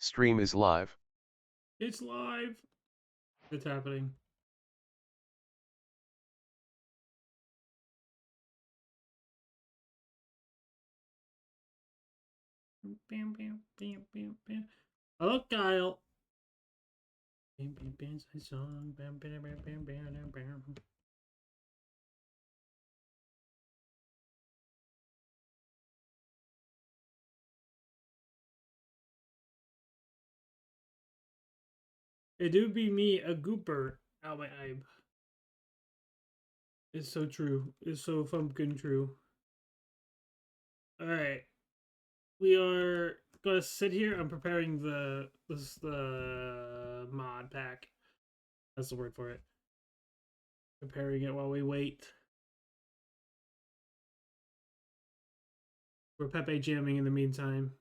Stream is live. It's live. It's happening. Bam, bam, bam, bam, bam. Hello, Kyle. Bam, bam, bam, song. Bam, bam, bam, bam, bam, bam. It do be me, a gooper, out my eye. It's so true. It's so fucking true. Alright. We are gonna sit here. I'm preparing the mod pack. That's the word for it. Preparing it while we wait. We're Pepe jamming in the meantime.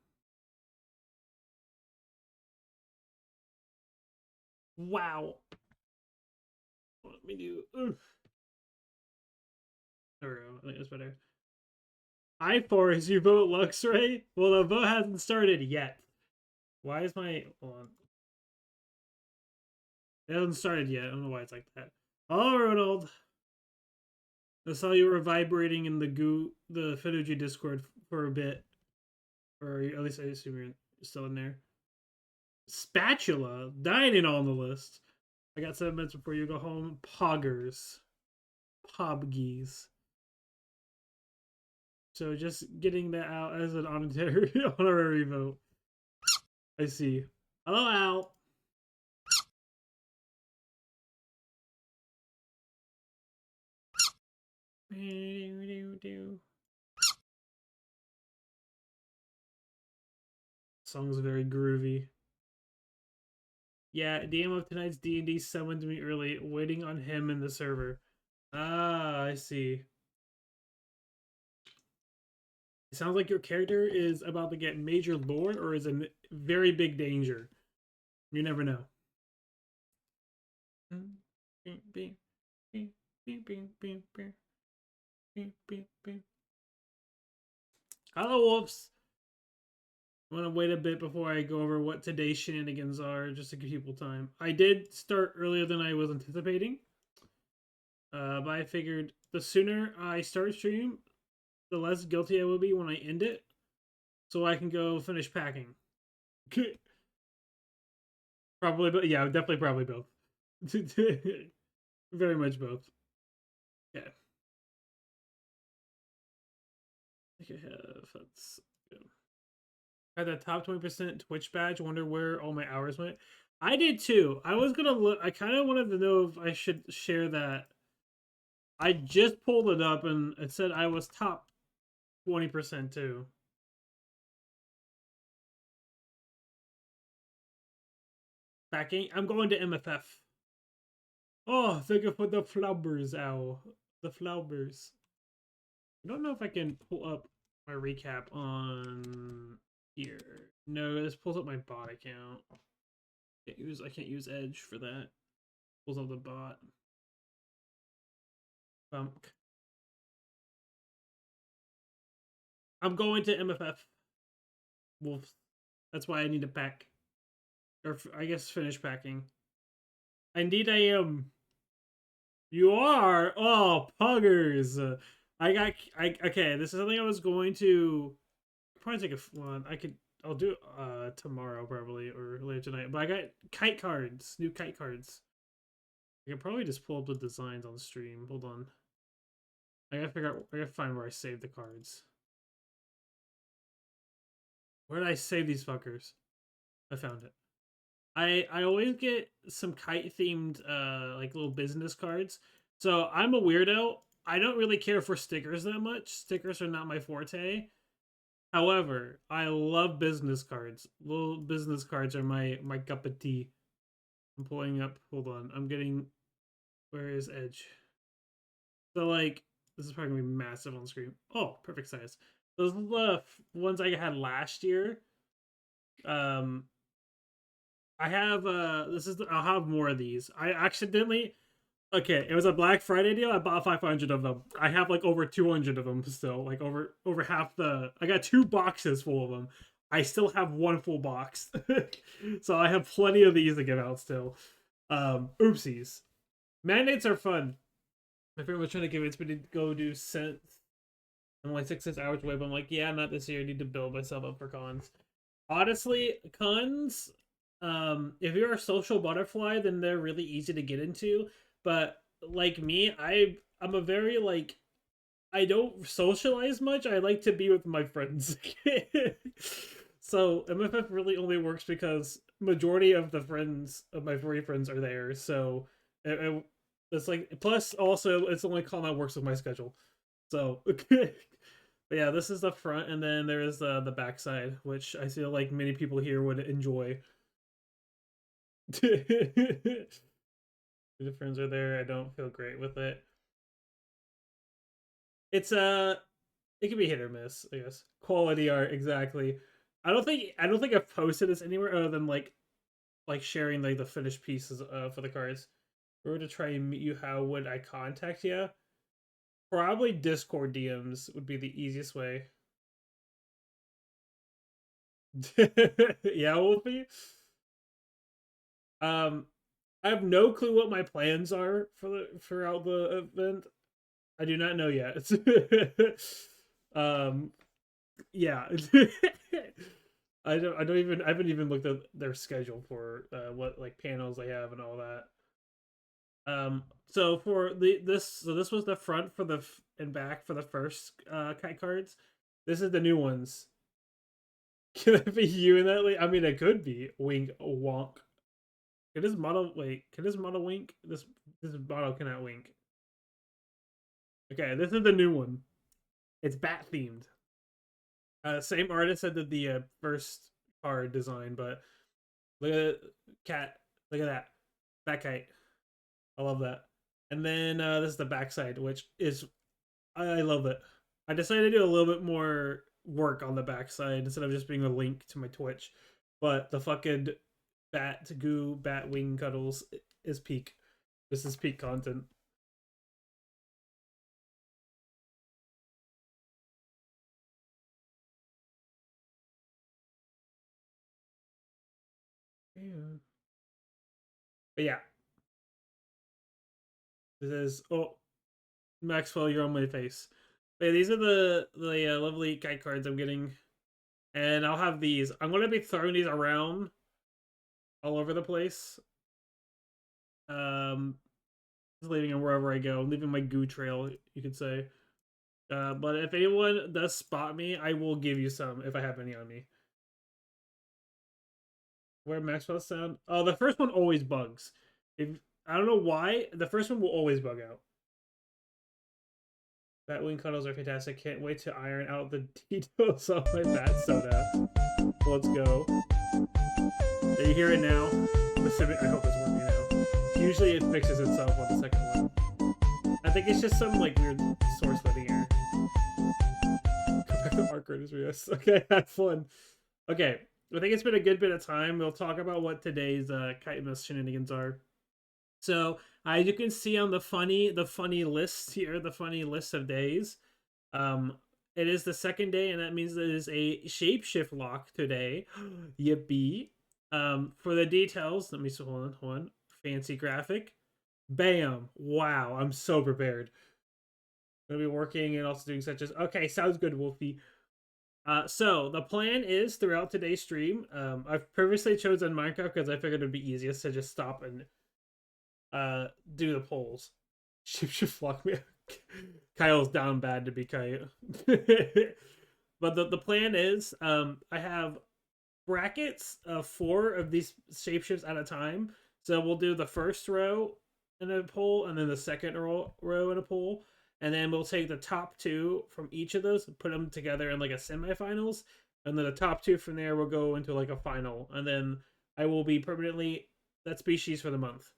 Wow. Let me do. Ugh. There we go. I think that's better. I4, is your vote Luxray? Well, the vote hasn't started yet. Why is my... Hold on. It hasn't started yet. I don't know why it's like that. Oh, Ronald. I saw you were vibrating in the Fiduci Discord for a bit. Or at least I assume you're still in there. Spatula. Dining on the list. I got 7 minutes before you go home. Poggers. Pobgies. So just getting that out as an honorary vote. I see. Hello, Al. Song's very groovy. Yeah, DM of tonight's D&D summoned me early, waiting on him in the server. Ah, I see. It sounds like your character is about to get major lore or is in very big danger. You never know. Hello, Wolves. I'm gonna wait a bit before I go over what today's shenanigans are, just to give people time. I did start earlier than I was anticipating, but I figured the sooner I start stream, the less guilty I will be when I end it, so I can go finish packing. Probably, but yeah, definitely, probably both. Very much both. Yeah. I think I have. Let's go. I had that top 20% Twitch badge. Wonder where all my hours went. I did too. I was gonna look. I kind of wanted to know if I should share that. I just pulled it up and it said I was top 20% too. Backing. I'm going to MFF. Oh, thank you for the flowers, ow. The flowers. I don't know if I can pull up my recap on here. No, this pulls up my bot account. I can't use Edge for that. Pulls up the bot. Bunk. I'm going to MFF. Wolves. That's why I need to pack. Or I guess finish packing. Indeed I am. You are? Oh, puggers. Okay, this is something I was going to probably take one. I'll do it tomorrow probably or later tonight. But I got kite cards, new kite cards. I can probably just pull up the designs on the stream. Hold on. I gotta find where I saved the cards. Where did I save these fuckers? I found it. I always get some kite themed like little business cards. So I'm a weirdo. I don't really care for stickers that much. Stickers are not my forte. However, I love business cards. Little business cards are my cup of tea. I'm pulling up. Hold on. I'm getting. Where is Edge? So like, this is probably gonna be massive on screen. Oh, perfect size. Those are the ones I had last year. I have I'll have more of these. I accidentally. Okay, it was a Black Friday deal. I bought 500 of them. I have like over 200 of them still. Like over half the. I got 2 boxes full of them. I still have one full box. So I have plenty of these to give out still. Oopsies. Mandates are fun. My friend was trying to convince me to go do cents. I'm like 6 hours away, but I'm like, yeah, not this year. I need to build myself up for cons. Honestly, cons, if you're a social butterfly, then they're really easy to get into. But like me, I'm a very like I don't socialize much. I like to be with my friends. So MFF really only works because majority of the friends of my furry friends are there. So it's like plus also it's the only con that works with my schedule. So but yeah, this is the front, and then there is the backside, which I feel like many people here would enjoy. The friends are there. I don't feel great with it. It's it can be hit or miss, I guess. Quality art, exactly. I don't think I've posted this anywhere other than like sharing like the finished pieces for the cards. If we were to try and meet you, how would I contact you? Probably Discord DMs would be the easiest way. Yeah, Wolfie. Um, I have no clue what my plans are throughout the event. I do not know yet. um, yeah. I haven't even looked at their schedule for what like panels they have and all that. So for this was the front for the and back for the first kite cards. This is the new ones. Can it be you in that? I mean, it could be wink wonk. Can this model wait? Can this model wink? This model cannot wink. Okay, this is the new one. It's bat themed. Same artist that did the first card design, but look at it, cat. Look at that, bat kite. I love that. And then this is the backside, which is I love it. I decided to do a little bit more work on the backside instead of just being a link to my Twitch. But the fucking bat goo bat wing cuddles is peak. This is peak content. Yeah. But yeah, this is Maxwell, you're on my face. But yeah, these are the lovely kite cards I'm getting, and I'll have these. I'm gonna be throwing these around all over the place. Um, just leaving them wherever I go, leaving my goo trail, you could say. But if anyone does spot me, I will give you some if I have any on me. Where Maxwell sound? Oh, the first one always bugs. If I don't know why, the first one will always bug out. Batwing cuddles are fantastic. Can't wait to iron out the details of my bat soda. Let's go. There you hear it now. I'm assuming, I hope it's working now. Usually it fixes itself on the second one. I think it's just some like weird source letting error. Go back to Arc Raiders, yes. Okay, have fun. Okay, I think it's been a good bit of time. We'll talk about what today's Kitemas shenanigans are. So as you can see on the funny list here, the funny list of days, um, it is the second day, and that means there is a shapeshift lock today. Yippee! For the details, let me hold on. Fancy graphic. Bam! Wow, I'm so prepared. I'm gonna be working and also doing such as okay, sounds good, Wolfie. So the plan is throughout today's stream. I've previously chosen Minecraft because I figured it'd be easiest to just stop and do the polls. Shapeshift Lock me. Kyle's down bad to be Kyle. But the plan is I have brackets of 4 of these shapeshifts at a time. So we'll do the first row in a poll and then the second row in a poll. And then we'll take the top 2 from each of those and put them together in like a semifinals. And then the top 2 from there will go into like a final. And then I will be permanently that species for the month.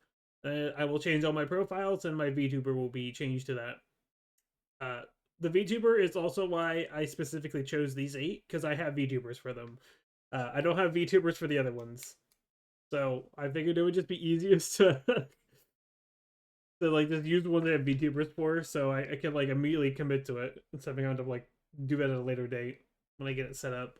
I will change all my profiles and my VTuber will be changed to that. The VTuber is also why I specifically chose these 8 because I have VTubers for them. I don't have VTubers for the other ones, so I figured it would just be easiest to to like just use the one that I have VTubers for, so I can like immediately commit to it instead of having to like do it at a later date when I get it set up.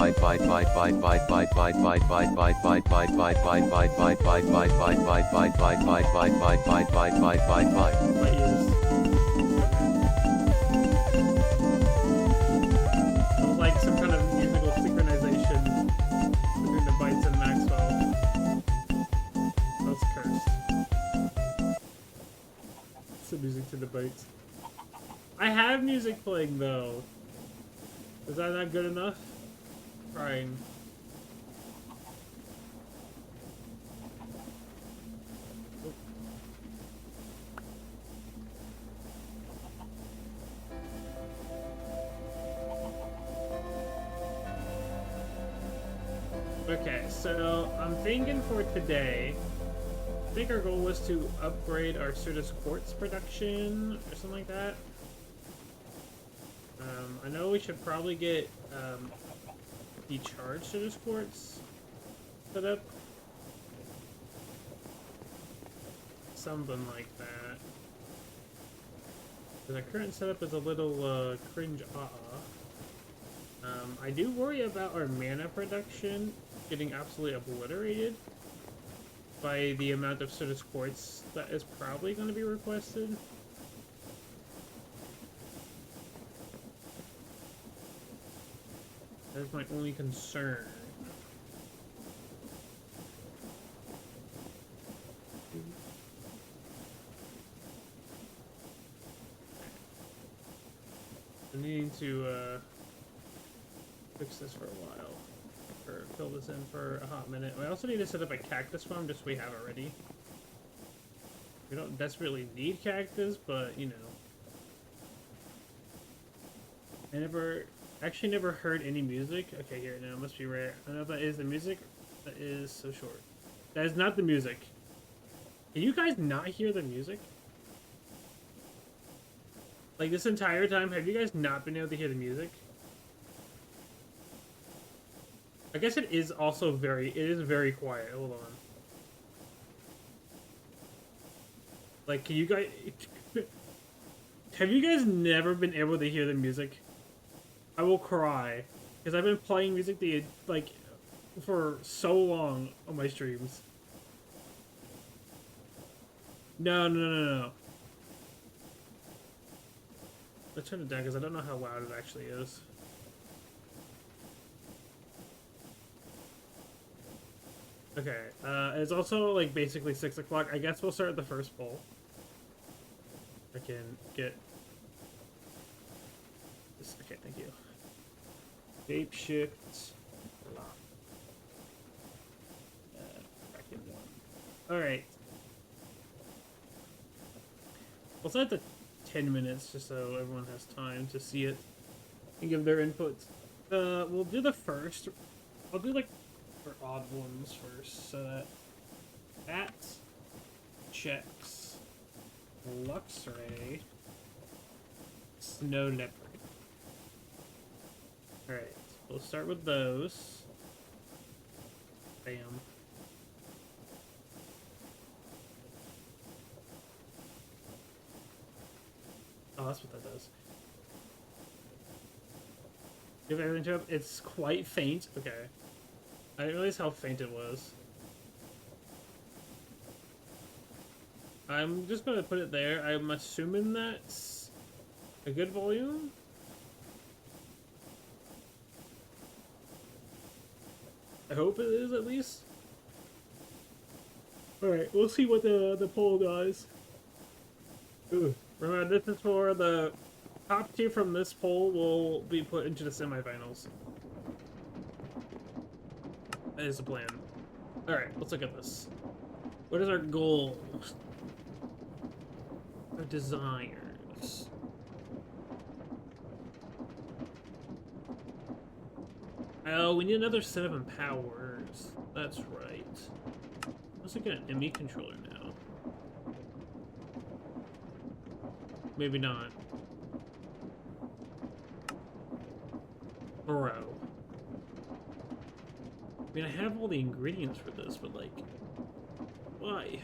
My ears. It was like some kind of musical synchronization between the bytes and Maxwell. That's cursed. It's the music to the bytes. I have music playing though. Is that not good enough? Trying. Okay, so I'm thinking for today, I think our goal was to upgrade our Certus Quartz production or something like that. I know we should probably get the charged Certus Quartz set up. Something like that. The current setup is a little cringe I do worry about our mana production getting absolutely obliterated by the amount of Certus Quartz that is probably going to be requested. That is my only concern. I'm needing to fix this for a while, or fill this in for a hot minute. We also need to set up a cactus farm, just so we have it ready. We don't desperately need cactus, but you know. I actually never heard any music. Okay, here, now it must be rare. I know that is the music. That is so short. That is not the music. Can you guys not hear the music? Like this entire time, have you guys not been able to hear the music? I guess it is also very quiet. Hold on. Like, can you guys... Have you guys never been able to hear the music? I will cry. Because I've been playing music for so long on my streams. No. Let's turn it down because I don't know how loud it actually is. Okay, it's also like basically 6 o'clock. I guess we'll start the first poll. I can get this. Okay, thank you. Shapeshift Lock. Bracket 1. Alright. We'll set the 10 minutes just so everyone has time to see it and give their inputs. We'll do the first. I'll do like for odd ones first. So that bats, checks, Luxray, snow leopard. Alright, we'll start with those. Bam. Oh, that's what that does. Give everything to up. It's quite faint. Okay. I didn't realize how faint it was. I'm just gonna put it there. I'm assuming that's a good volume. I hope it is at least. Alright, we'll see what the poll does. Ooh. Remember, this is for the top 2 from this poll will be put into the semifinals. That is the plan. Alright, let's look at this. What is our goals? Our desires. Oh, we need another set of empowers. That's right. Let's look at an ME controller now. Maybe not. Bro. I mean, I have all the ingredients for this, but like, why?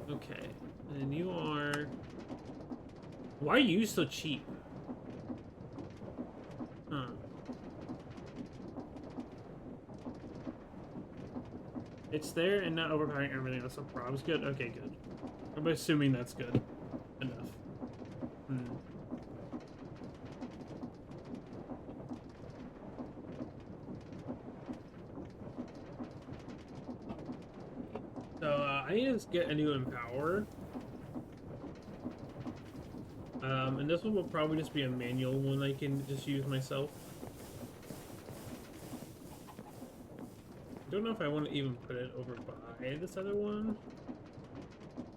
Okay, and you are... Why are you so cheap? Huh. It's there and not overpowering everything else. So prob's good? Okay, good. I'm assuming that's good. Enough. So, I need to get a new Empower. And this one will probably just be a manual one I can just use myself. I don't know if I want to even put it over by this other one.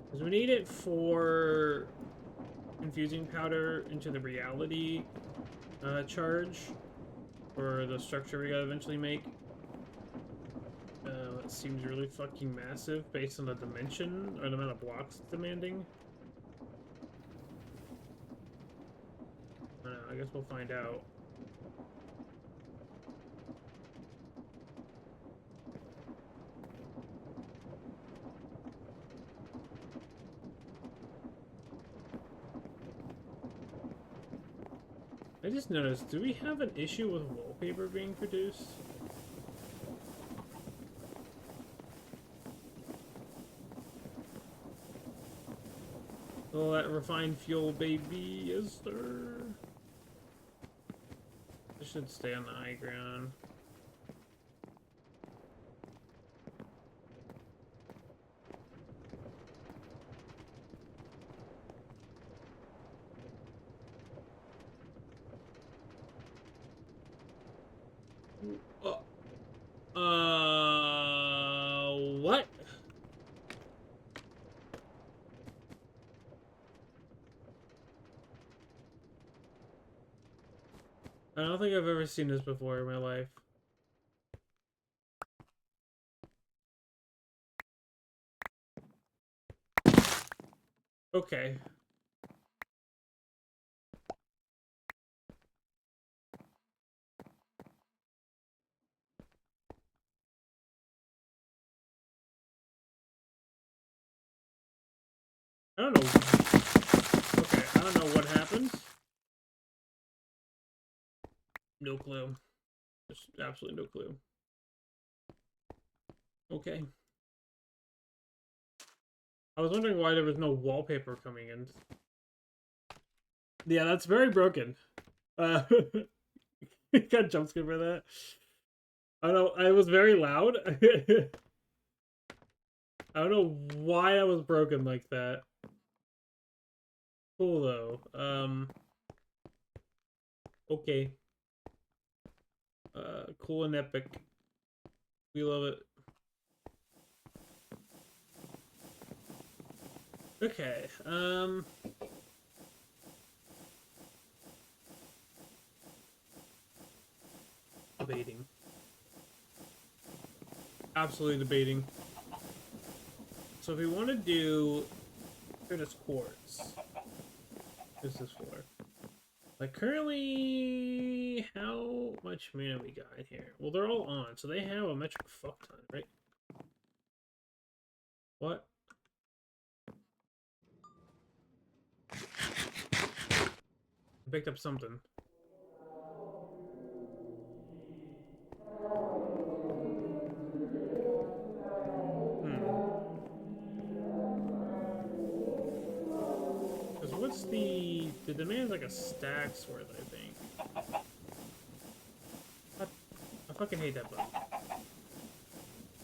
Because we need it for infusing powder into the reality charge for the structure we gotta eventually make. It seems really fucking massive based on the dimension or the amount of blocks it's demanding. I don't know, I guess we'll find out. I just noticed, do we have an issue with wallpaper being produced? Oh, that refined fuel, baby, yes sir. I should stay on the high ground. What? I don't think I've ever seen this before in my life. Okay. don't know. Okay, I don't know what happened. No clue. Just absolutely no clue. Okay. I was wondering why there was no wallpaper coming in. Yeah, that's very broken. Got jump scare for that. I don't know. I was very loud. I don't know why I was broken like that. Cool though. Okay. Cool and epic. We love it. Okay. Debating. Absolutely debating. So if we want to do Curtis quartz, what's this for? Like currently, how much mana we got in here? Well, they're all on, so they have a metric fuck ton, right? What? I picked up something. Because what's the demand's like a stack's worth, I think. What? I fucking hate that bug.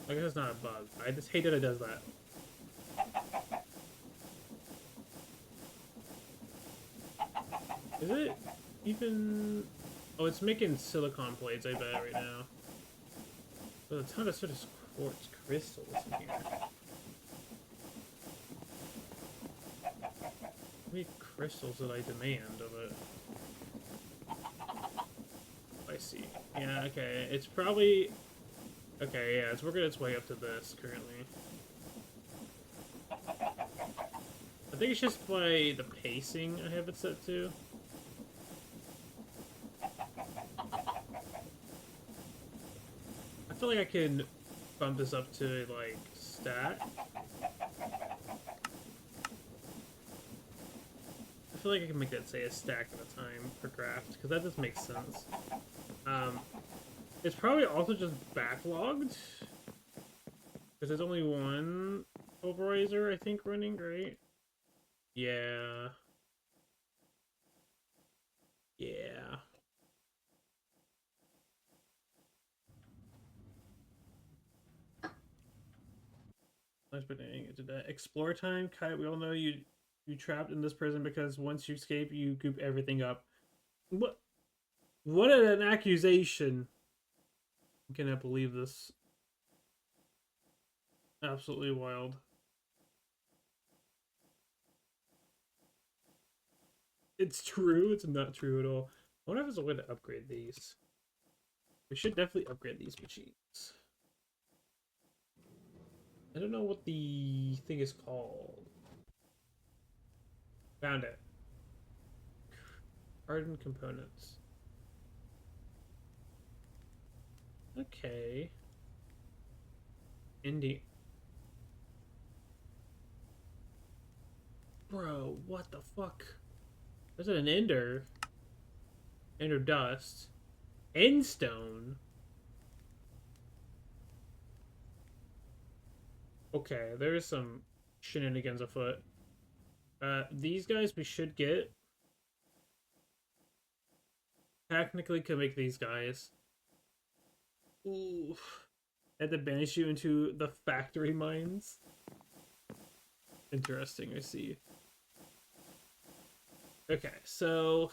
I guess it's not a bug. I just hate that it does that. Is it even... Oh, it's making silicon plates, I bet, right now. There's a ton of sort of quartz crystals in here. How many crystals did I demand of it? I see. Yeah, okay. It's probably... Okay, yeah, it's working its way up to this, currently. I think it's just by the pacing I have it set to. I feel like I can bump this up to, like, stat. I feel like I can make that say a stack at a time per craft, because that just makes sense. It's probably also just backlogged, because there's only one pulverizer, I think, running, right? Yeah. Yeah. Nice beginning to that. Explore time, Kite. We all know you trapped in this prison because once you escape, you goop everything up. What? What an accusation! I cannot believe this. Absolutely wild. It's true. It's not true at all. I wonder if there's a way to upgrade these. We should definitely upgrade these machines. I don't know what the thing is called. Found it. Hardened components. Okay. Indie. Bro, what the fuck? Is it an ender? Ender dust. Endstone? Okay, there's some shenanigans afoot. These guys we should get. Technically could make these guys. Ooh. Had to banish you into the factory mines. Interesting, I see. Okay, so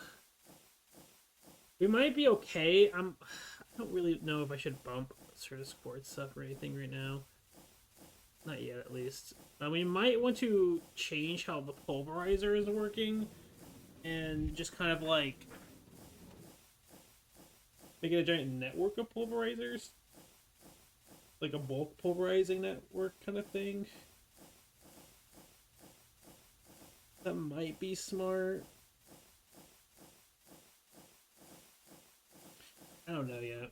we might be okay. I don't really know if I should bump sort of sports stuff or anything right now. Not yet, at least. We might want to change how the pulverizer is working and just kind of like make it a giant network of pulverizers. Like a bulk pulverizing network kind of thing. That might be smart. I don't know yet.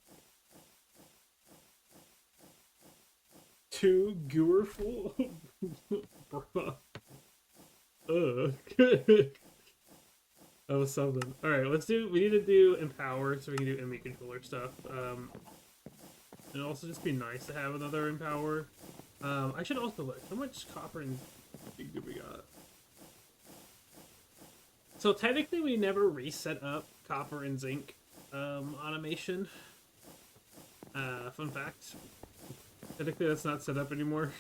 2 Goerful? Bruh. Ugh. That was something. Alright, we need to do Empower so we can do enemy controller stuff. It'd also just be nice to have another Empower. I should also look. How much copper and zinc do we got? So technically we never reset up copper and zinc automation. Fun fact. Technically that's not set up anymore.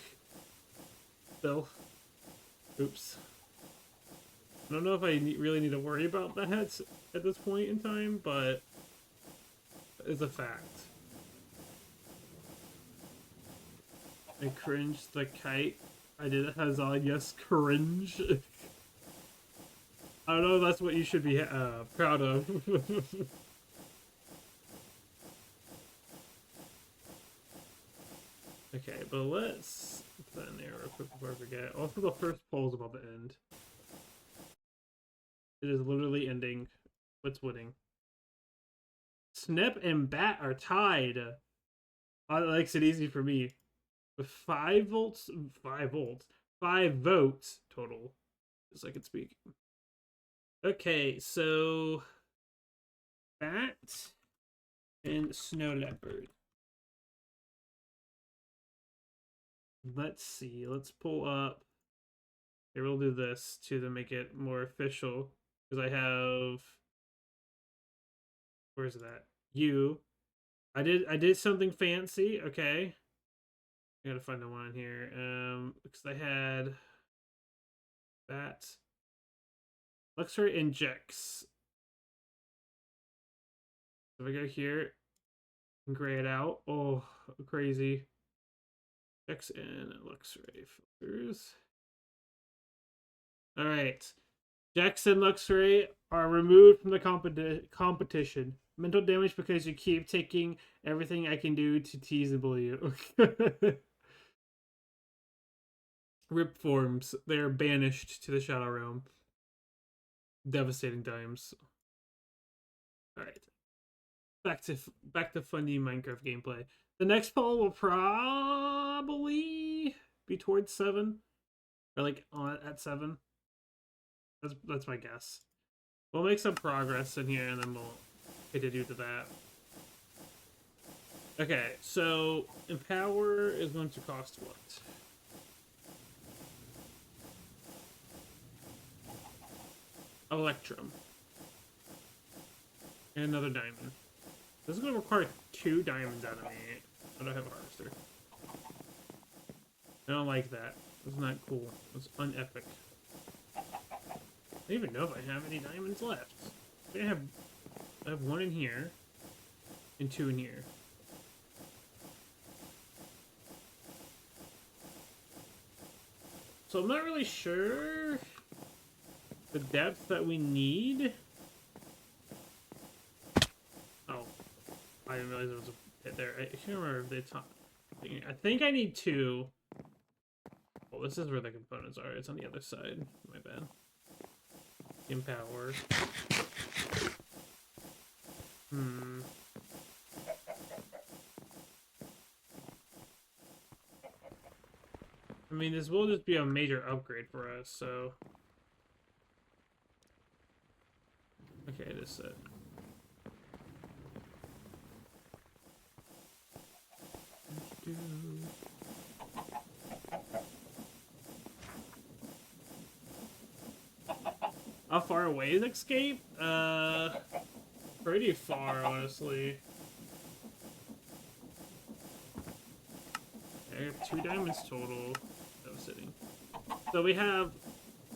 Still. Oops. I don't know if I really need to worry about that at this point in time, but it's a fact. I cringed the kite. I did it, Hazal. Yes, cringe. I don't know if that's what you should be proud of. Okay, but let's put that in there real quick before I forget. Also, the first poll is about to end. It is literally ending. What's winning? Snip and Bat are tied. That makes it easy for me. With 5 votes, 5 votes total. As I can speak. Okay, so Bat and Snow Leopard. Let's see. Let's pull up. Here, we'll do this too to make it more official. Because I have, where's that? I did something fancy. Okay, I gotta find the one on here. Because I had that. Luxury injects. So if I go here and gray it out. Oh, crazy. Injects in Luxury filters. All right. Jackson Luxury are removed from the competition. Mental damage because you keep taking everything I can do to tease and bully you. Rip forms. They are banished to the Shadow Realm. Devastating times. Alright. Back to funny Minecraft gameplay. The next poll will probably be towards 7. Or like at 7. That's my guess. We'll make some progress in here and then we'll continue to that. Okay, so Empower is going to cost what? Electrum. And another diamond. This is going to require 2 diamonds out of me. I don't have a harvester. I don't like that. It's not cool. It's unepic. I don't even know if I have any diamonds left. I have 1 in here and 2 in here. So I'm not really sure the depth that we need. Oh, I didn't realize there was a pit there. I can't remember if they top. I think I need 2. Well, this is where the components are. It's on the other side. My bad. Empower. I mean, this will just be a major upgrade for us, so... Okay, this set. How far away is Escape? Pretty far, honestly. I have 2 diamonds total. That was sitting. So we have...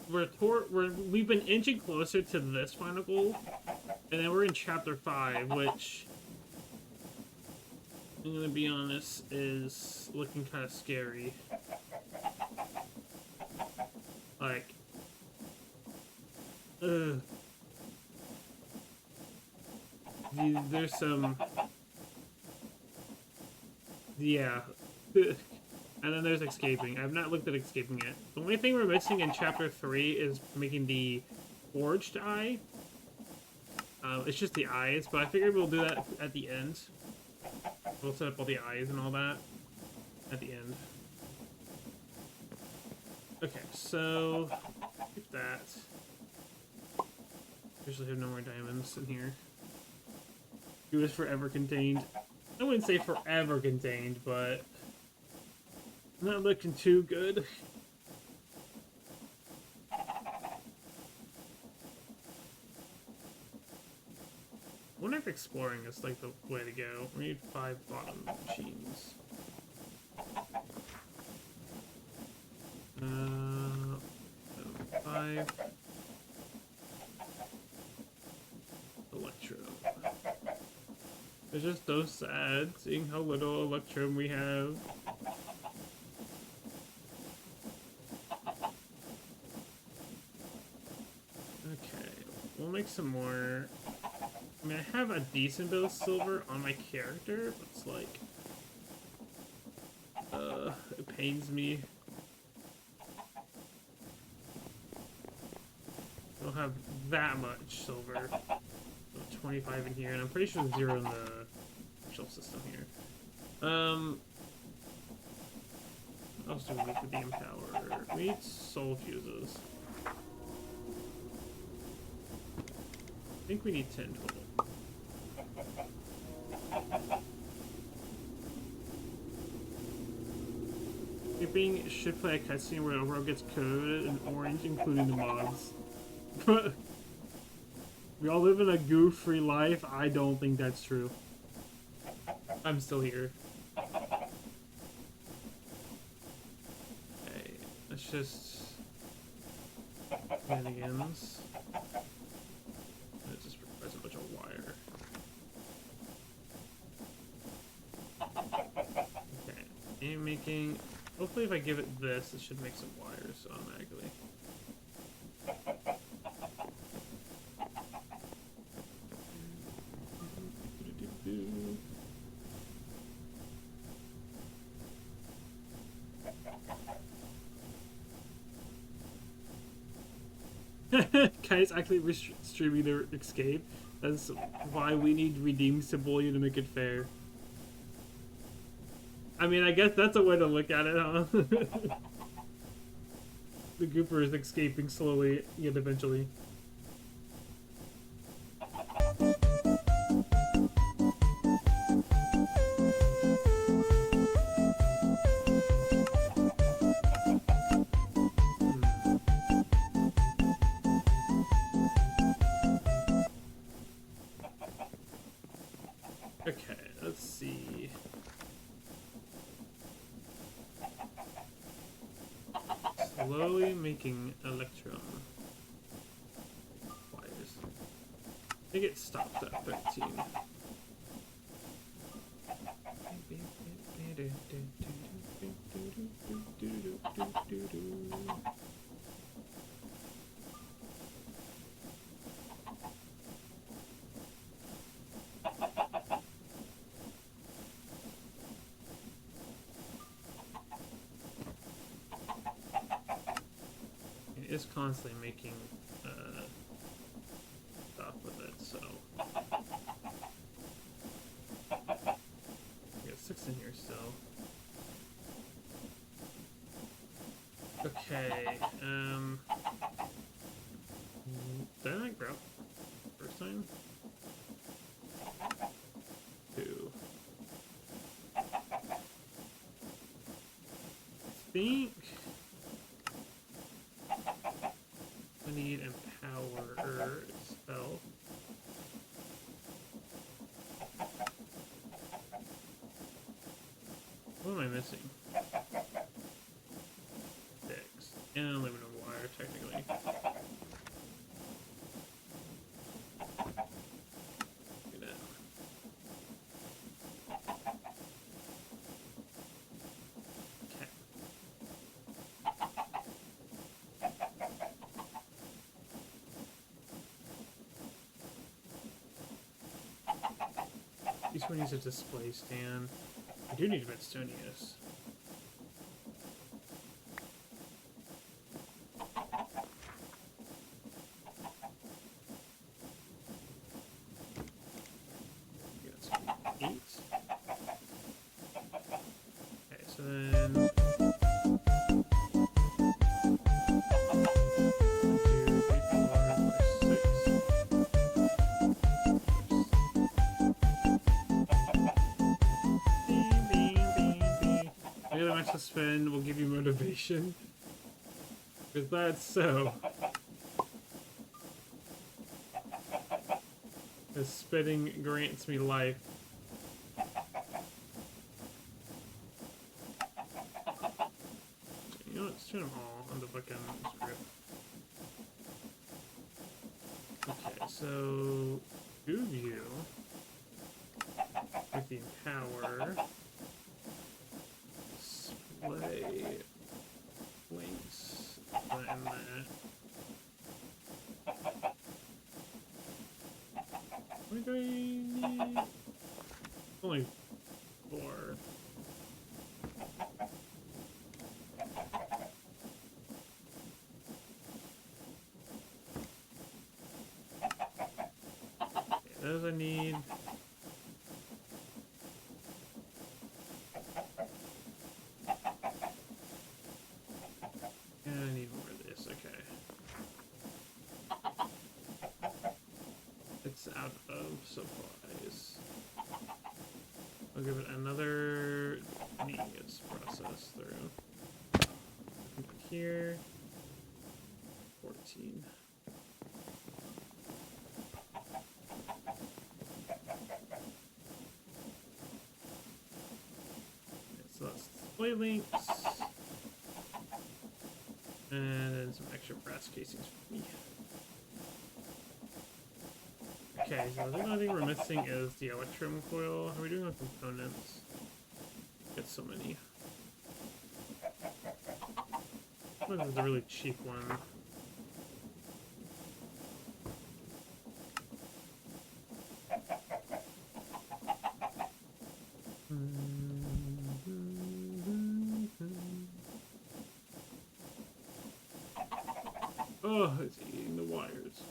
We've been inching closer to this final goal. And then we're in chapter 5, which... I'm gonna be honest, is looking kind of scary. Like... There's some... Yeah. And then there's escaping. I've not looked at escaping yet. The only thing we're missing in chapter 3 is making the forged eye. It's just the eyes, but I figured we'll do that at the end. We'll set up all the eyes and all that at the end. Okay, so... that. Usually have no more diamonds in here. It was forever contained. I wouldn't say forever contained, but not looking too good. I wonder if exploring is like the way to go. We need 5 bottom machines. 5 electrum. It's just so sad seeing how little electrum we have. Okay, we'll make some more. I mean, I have a decent bit of silver on my character, but it's like, it pains me. I don't have that much silver. So 25 in here, and I'm pretty sure 0 in the shelf system here. What else do we need for the empower? We need soul fuses. I think we need 10 total. Skipping should play a cutscene where the world gets coded in orange, including the mods. We all live in a goof-free life. I don't think that's true. I'm still here. Okay, let's just... shenanigans. It just requires a bunch of wire. Okay, and making... Hopefully if I give it this, it should make some wires automatically. Guys actually streaming their escape. That's why we need redeems to bully you to make it fair. I mean, I guess that's a way to look at it, huh? The gooper is escaping slowly, yet eventually. Okay, let's see. Slowly making electrum wires. I think it stopped at 13. Is constantly making stuff with it, so we got 6 in here still. Okay, did I not grab first time? 2. I think I need empower spell. What am I missing? 6. And a liminal wire, technically. Get out. Okay. This one needs a display stand. I do need a redstone, yes. Got 8. Okay, so then 1, 2, to spend will give you motivation. Is that so? As spending grants me life. You know what? Let's turn them all on the fucking script. Okay, so move you with the power. Display links. That and that. What do I need? Only 4. Okay, those I need. And I need more of this, okay. It's out of supplies. I'll give it another gets processed through. Here. 14. Okay, so that's display links. And then some extra brass casings for me. Okay, so the only thing we're missing is the electrum coil. How are we doing on components? Get so many. This is a really cheap one. Oh, it's eating the wires.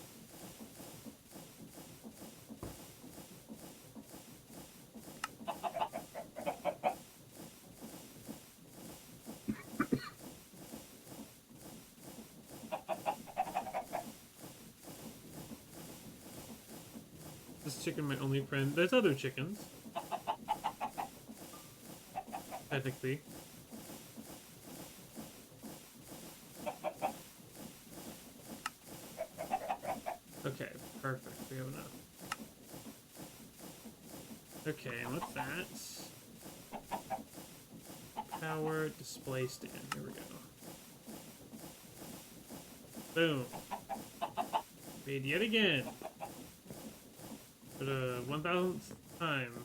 This chicken my only friend. There's other chickens. Technically. Okay, perfect. We have enough. Okay, and what's that? Power display stand. Here we go. Boom. Made yet again. For the 1000th time.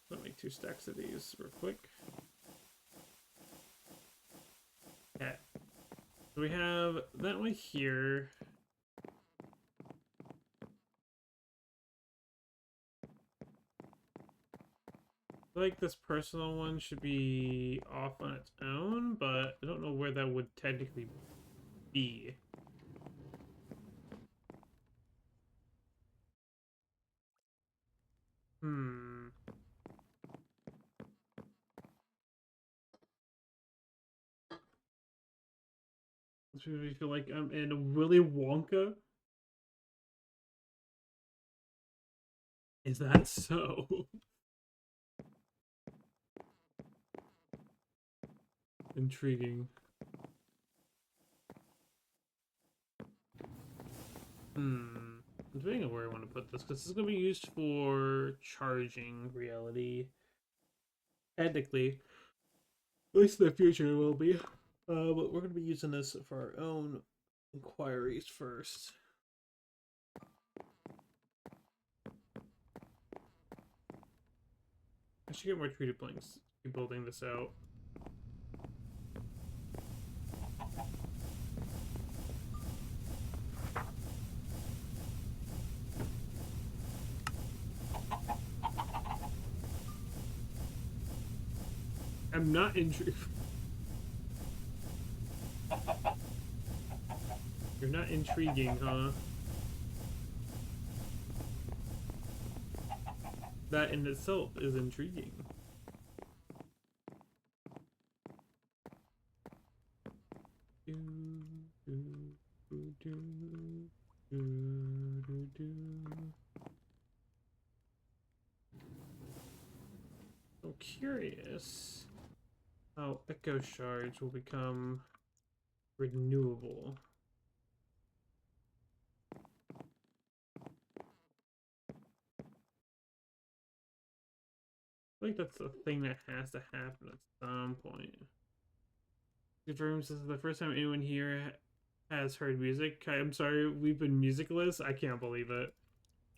Let me make 2 stacks of these real quick. Okay. So we have that one here. I feel like this personal one should be off on its own, but I don't know where that would technically be. This makes me feel like I'm in Willy Wonka. Is that so? Intriguing. I'm debating on where I want to put this, because this is going to be used for charging reality. Technically. At least in the future it will be. But we're going to be using this for our own inquiries first. I should get more treated planks. Keep building this out. I'm not intrigued. You're not intriguing, huh? That in itself is intriguing. I'm curious how echo shards will become renewable. I think that's a thing that has to happen at some point. Confirms this is the first time anyone here has heard music. I'm sorry, we've been musicless. I can't believe it.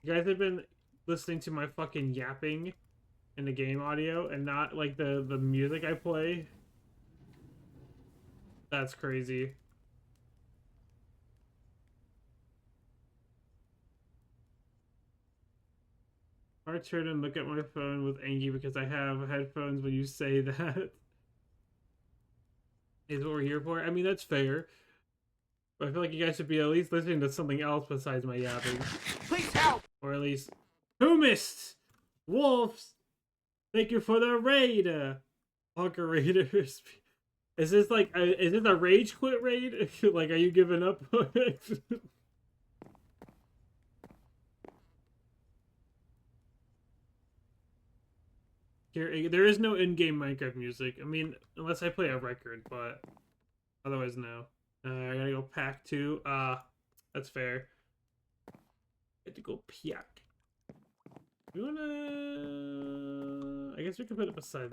You guys have been listening to my fucking yapping in the game audio and not like the music I play. That's crazy. I turn and look at my phone with Angie because I have headphones when you say that. Is what we're here for. I mean, that's fair. But I feel like you guys should be at least listening to something else besides my yapping. Please help! Or at least... Who missed? Wolves! Thank you for the raid! Honker Raiders. Is this like... is this a rage quit raid? Like, are you giving up? Here, there is no in-game Minecraft music. I mean, unless I play a record, but otherwise, no. I gotta go pack 2. That's fair. I have to go pack. You wanna... I guess we can put it beside...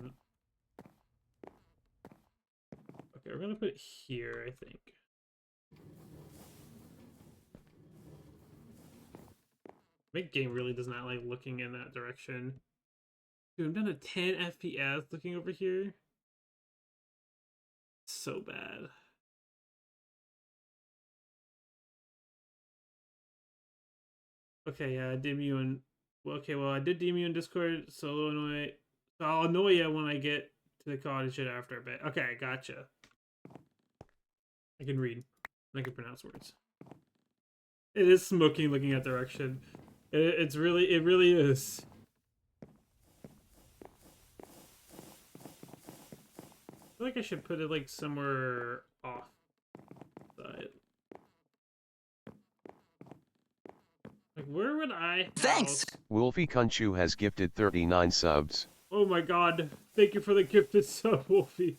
Okay, we're gonna put it here, I think. My game really does not like looking in that direction. Dude, I'm down to 10 FPS looking over here. So bad. Okay, yeah, I DM you in... Well, okay, well, I did DM you in Discord, so I'll annoy you when I get to the cottage shit after a bit. Okay, gotcha. I can read. I can pronounce words. It is smoking looking at direction. It really is. I feel like I should put it like somewhere off side. Like, where would I house? Thanks! Wolfie Kunchu has gifted 39 subs. Oh my god. Thank you for the gifted sub, Wolfie.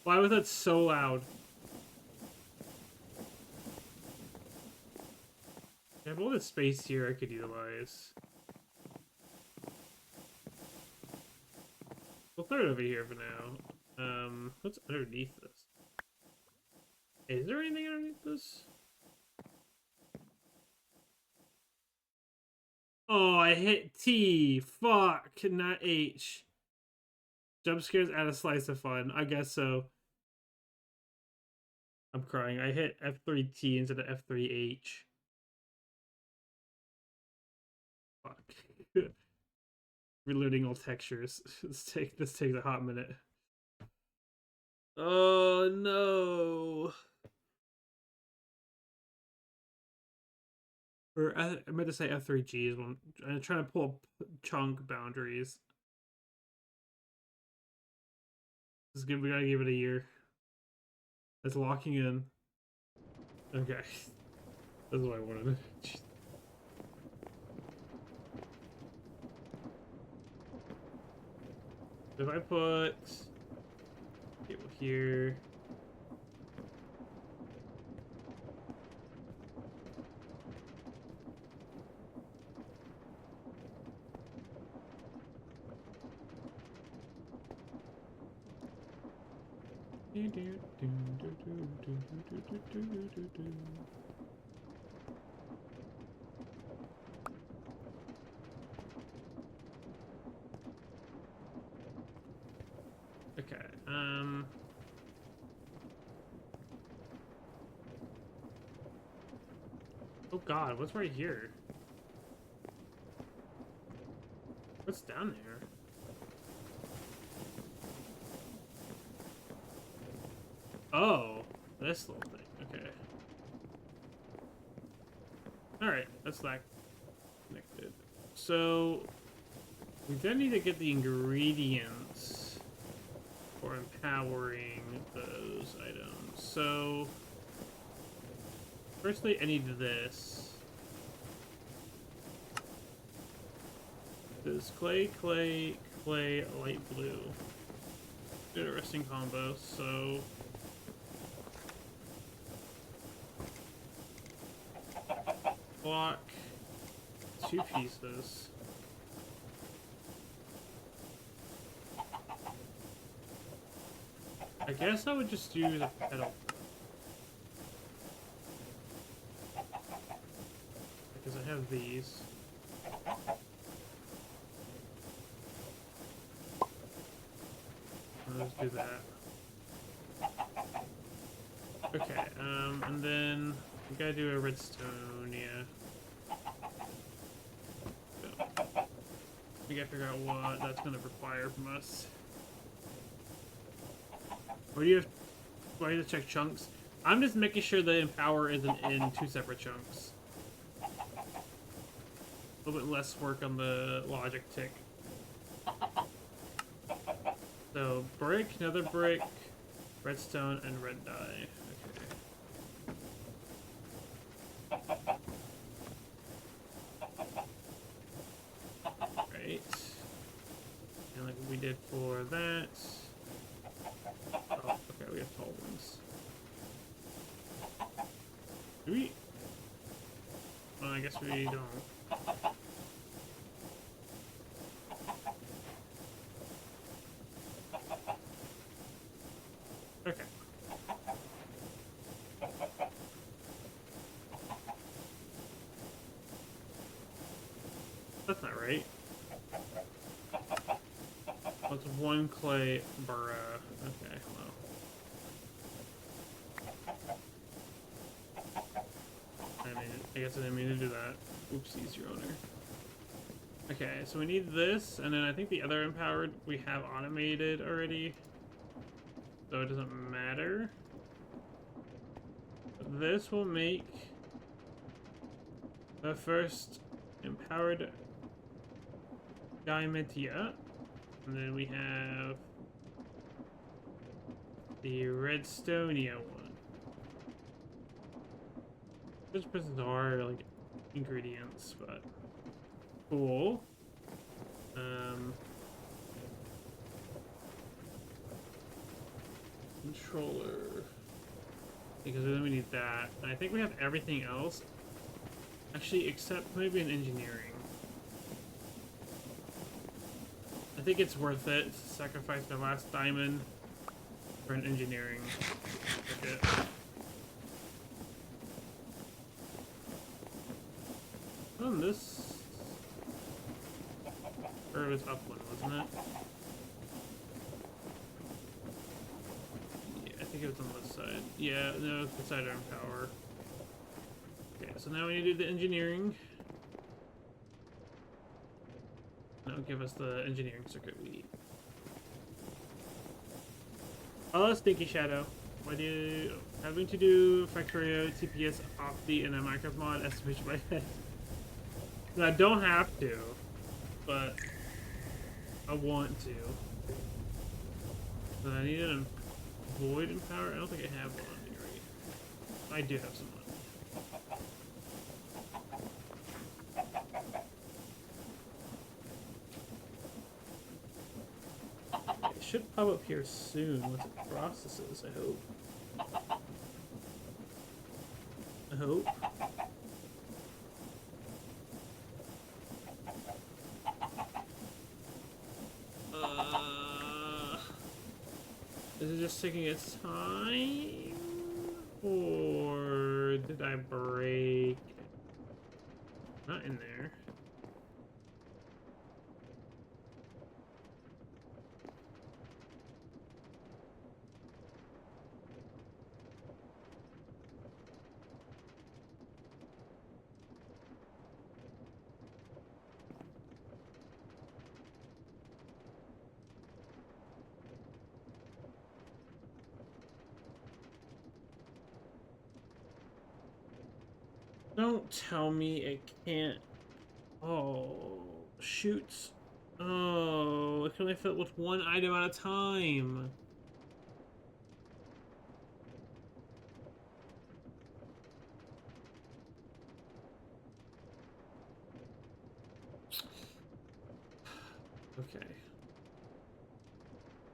Why was that so loud? I have all this space here I could utilize. We'll throw it over here for now. What's underneath this? Is there anything underneath this? Oh, I hit T. Fuck, not H. Jump scares add a slice of fun. I guess so. I'm crying. I hit F3T instead of F3H. Fuck. Reloading all textures. This takes a hot minute. Oh no. Or I meant to say F3G is one. I'm trying to pull chunk boundaries. This is good. We gotta give it a year. It's locking in. Okay. That's what I wanted. If I put cable here. Okay, oh god, what's right here? What's down there? Oh, this little thing. Okay. Alright, that's that connected. So, we then need to get the ingredients for empowering those items. So, firstly, I need this. This clay, clay, light blue. Interesting combo. So block 2 pieces. I guess I would just do the pedal. Because I have these. Let's do that. Okay, and then we gotta do a redstone, yeah. So, we gotta figure out what that's gonna require from us. Or do you have, do I need to check chunks? I'm just making sure the empower isn't in 2 separate chunks. A little bit less work on the logic tick. So, brick, another brick, redstone, and red dye. Okay. Right. And like we did for that. Oh, okay, we have tall ones. Do we? Well, I guess we don't. Okay. That's not right. Oh, it's 1 clay, bruh. Okay, well. I guess I didn't mean to do that. Oopsies, your owner. Okay, so we need this, and then I think the other empowered we have automated already. So it doesn't matter. This will make the first empowered diamond yet. And then we have the redstonia one. Just bizarre like ingredients, but cool. Controller. Because then we need that. And I think we have everything else. Actually, except maybe in engineering. I think it's worth it to sacrifice the last diamond for an engineering ticket. Oh, this... Or it was up one, wasn't it? Yeah, I think it was on this side. Yeah, no, it's beside our power. Okay, so now we need to do the engineering. That'll give us the engineering circuit we need. Oh, Stinky Shadow. Why do you... Having to do Factorio, TPS, Opti, and a Minecraft mod estimation by head. I don't have to, but I want to. So I need a void empower. I don't think I have one on me right. I do have some on. It should pop up here soon once it processes, I hope. I hope. Is it just taking its time? Or did I break? Not in there. Don't tell me it can't. Oh, shoot. Oh, it can only fit with 1 item at a time. Okay.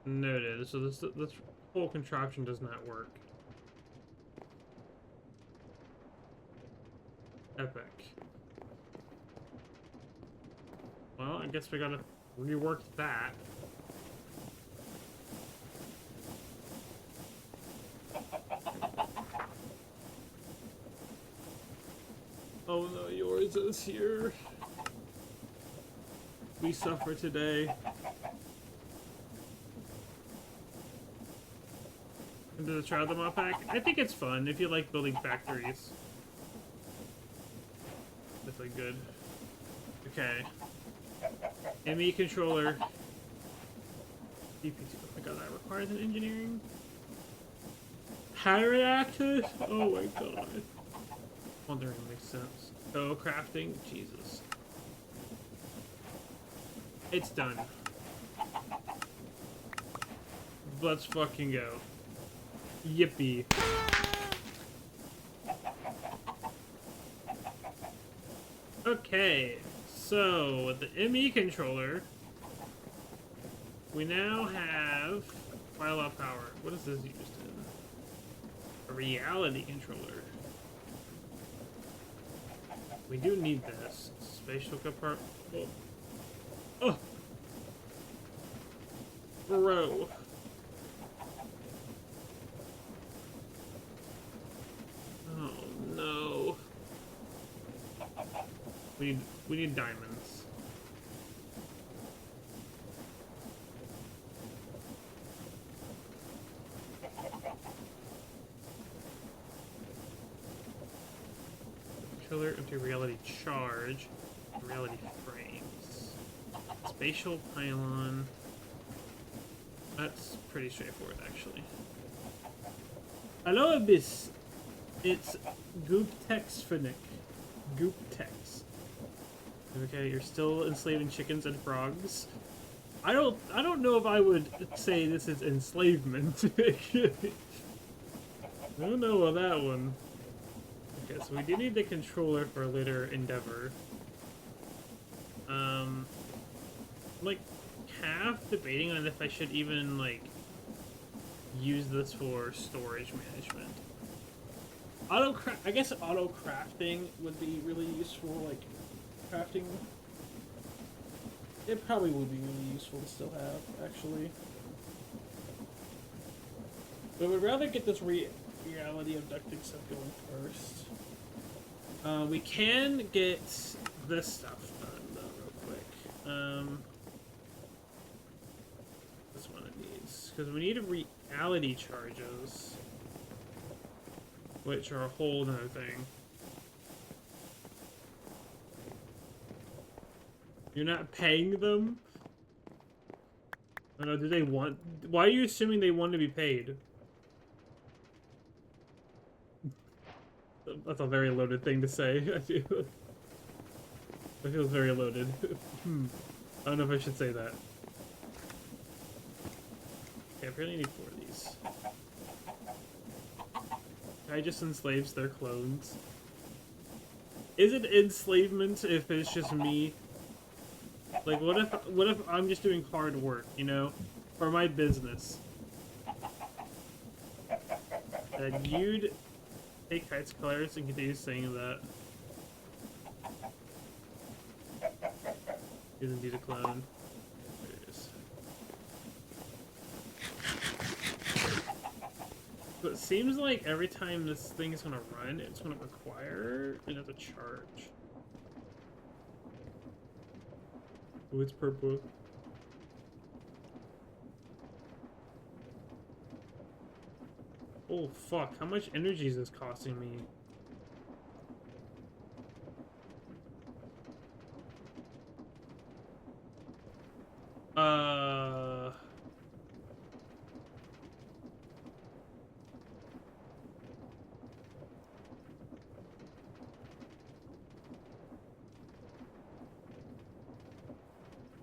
Noted. So this whole contraption does not work. Epic. Well, I guess we gotta rework that. Oh no, yours is here. We suffer today. Into the try the MODPACK? I think it's fun if you like building factories. Definitely good. Okay. ME controller. DP2. Oh my god, that requires an engineering. Power reactors? Oh my god. Wondering makes sense. Oh, crafting? Jesus. It's done. Let's fucking go. Yippee. Okay, so with the ME controller, we now have quite a lot of power. What is this used in? A reality controller. We do need this. Spatial compartment. Oh! Bro. Oh no. We need diamonds. Killer into reality charge. Reality frames. Spatial pylon. That's pretty straightforward, actually. Hello, Abyss. It's Gooptex Finnick. Gooptex. Okay, you're still enslaving chickens and frogs. I don't know if I would say this is enslavement. I don't know about that one. Okay, so we do need the controller for a later endeavor. I'm like half debating on if I should even like use this for storage management. I guess auto crafting would be really useful, like crafting. It probably would be really useful to still have, actually. But we'd rather get this reality abducting stuff going first. We can get this stuff done, though, real quick. This one of these. Because we need reality charges. Which are a whole nother thing. You're not paying them? I don't know, do they want... Why are you assuming they want to be paid? That's a very loaded thing to say. I feel very loaded. I don't know if I should say that. Okay, I apparently need 4 of these. Guy just enslaves their clones. Is it enslavement if it's just me? Like, what if I'm just doing hard work, you know, for my business? And you'd take Kite's colors and continue saying that. He's indeed a clone. There it is. So it seems like every time this thing is gonna run, it's gonna require another charge. Oh, it's purple. Oh fuck, how much energy is this costing me?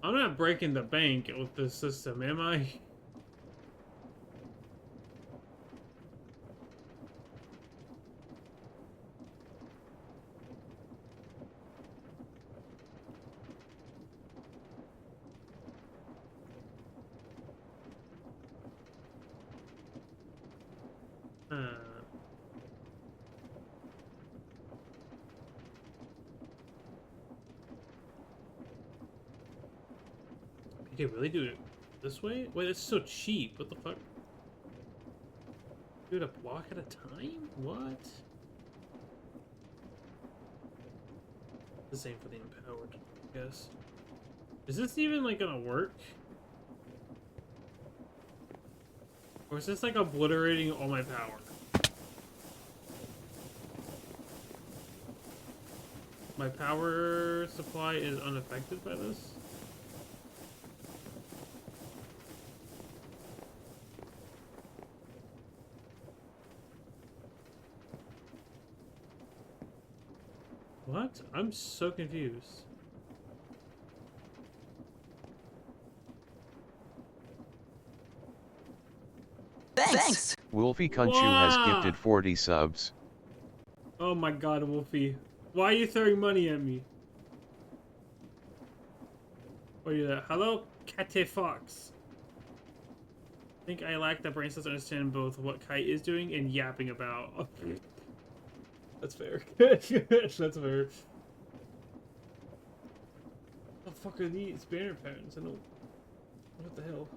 I'm not breaking the bank with this system, am I? You can really do it this way? Wait, it's so cheap. What the fuck? Do it a block at a time? What? The same for the empowered, I guess. Is this even like gonna work? Or is this like obliterating all my power? My power supply is unaffected by this? What? I'm so confused. Thanks. Wolfie Kunchu has gifted 40 subs. Oh my god, Wolfie. Why are you throwing money at me? What are you there? Hello, Kate Fox. I think I lack the brain cells to understand both what Kite is doing and yapping about. That's fair. That's fair. What the fuck are these banner patterns? I don't... What the hell?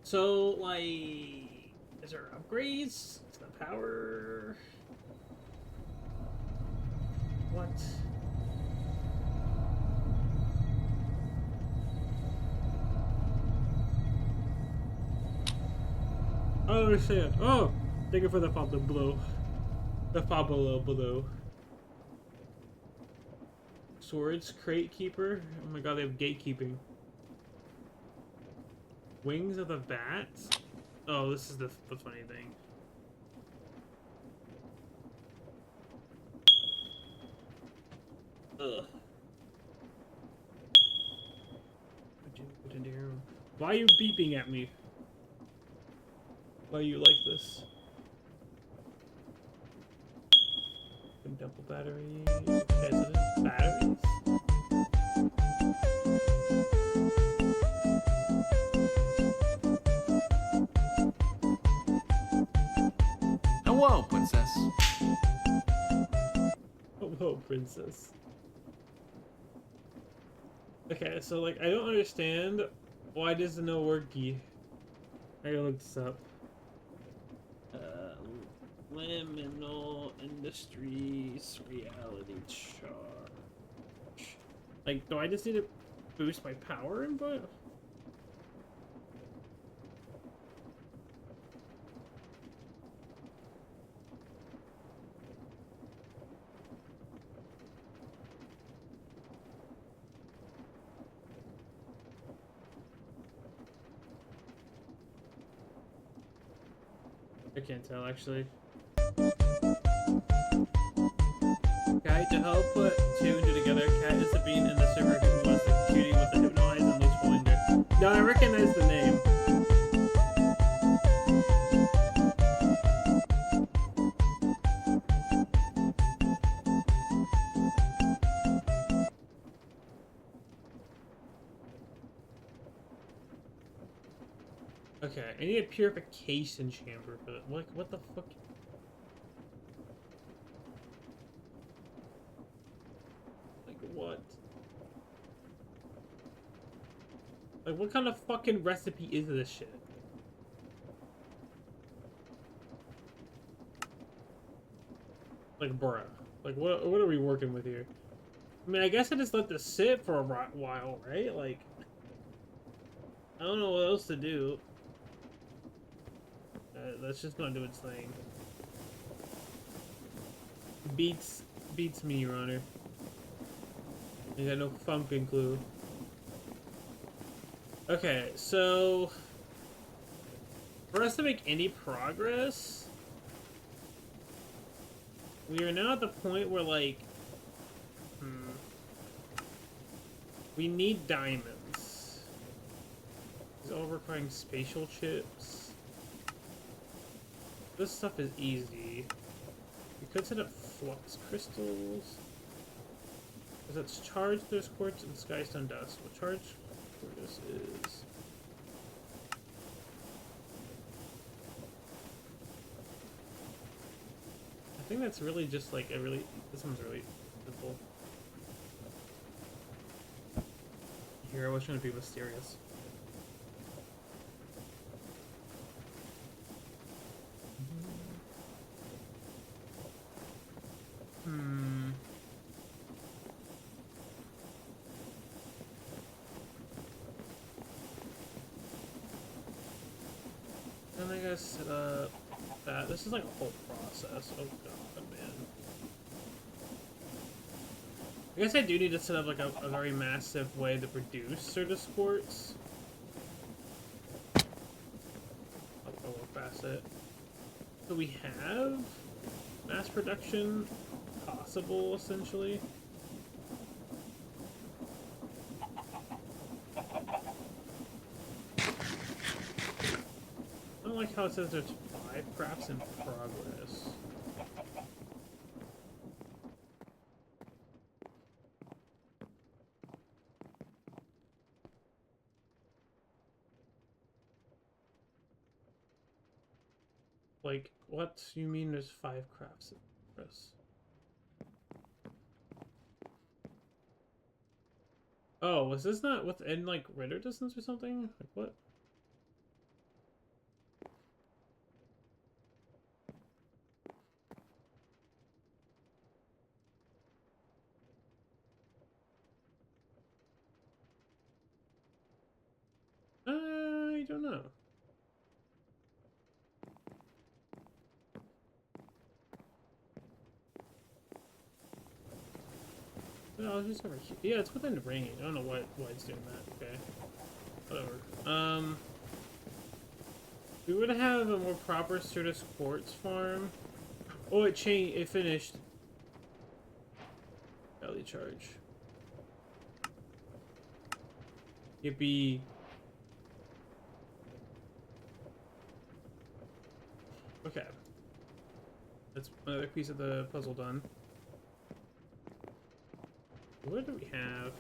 So, like... Is there upgrades to the power? What? I don't understand. Oh! Thank you for the Pablo Blue. The Pablo Blue. Swords, Crate Keeper. Oh my god, they have gatekeeping. Wings of the Bats? Oh, this is the funny thing. Ugh. Why are you beeping at me? Why are you like this? Double battery. Okay, so this is batteries. Hello, princess. Hello, princess. Okay, so like I don't understand why there's no worky. I gotta look this up. Liminal Industries reality charge. Like, do I just need to boost my power input? I can't tell actually. Guide to help put two and two together. Cat is the bean in the server who wants the cutie with the hypnotize and leash winder. No, I recognize the name. Okay, I need a purification chamber for that. What the fuck? Like what? Like what kind of fucking recipe is this shit? Like bruh. Like what are we working with here? I mean, I guess I just let this sit for a while, right? Like I don't know what else to do. That's just gonna do its thing. Beats me, Your Honor. I got no fucking clue. Okay, so for us to make any progress, we are now at the point where like, we need diamonds. It's all requiring spatial chips. This stuff is easy. We could set up flux crystals. Because it's charged, there's quartz and skystone dust. What charge for this is? think that's really just like this one's really simple. Here, I was trying to be mysterious. Then I gotta set up that. This is like a whole process. Oh god, man. I guess I do need to set up like a very massive way to produce Certus quartz. I'll walk past it. So we have mass production possible, essentially. I don't like how it says there's 5 crafts in progress. Like, what? You mean there's 5 crafts in progress? Oh, was this not within, like, render distance or something? Like, what? I don't know. No, it's just over here. Yeah, it's within the range. I don't know why it's doing that. Okay. Whatever. We would have a more proper Certus quartz farm. Oh, it finished. Belly charge. Yippee. Okay. That's another piece of the puzzle done. What do we have?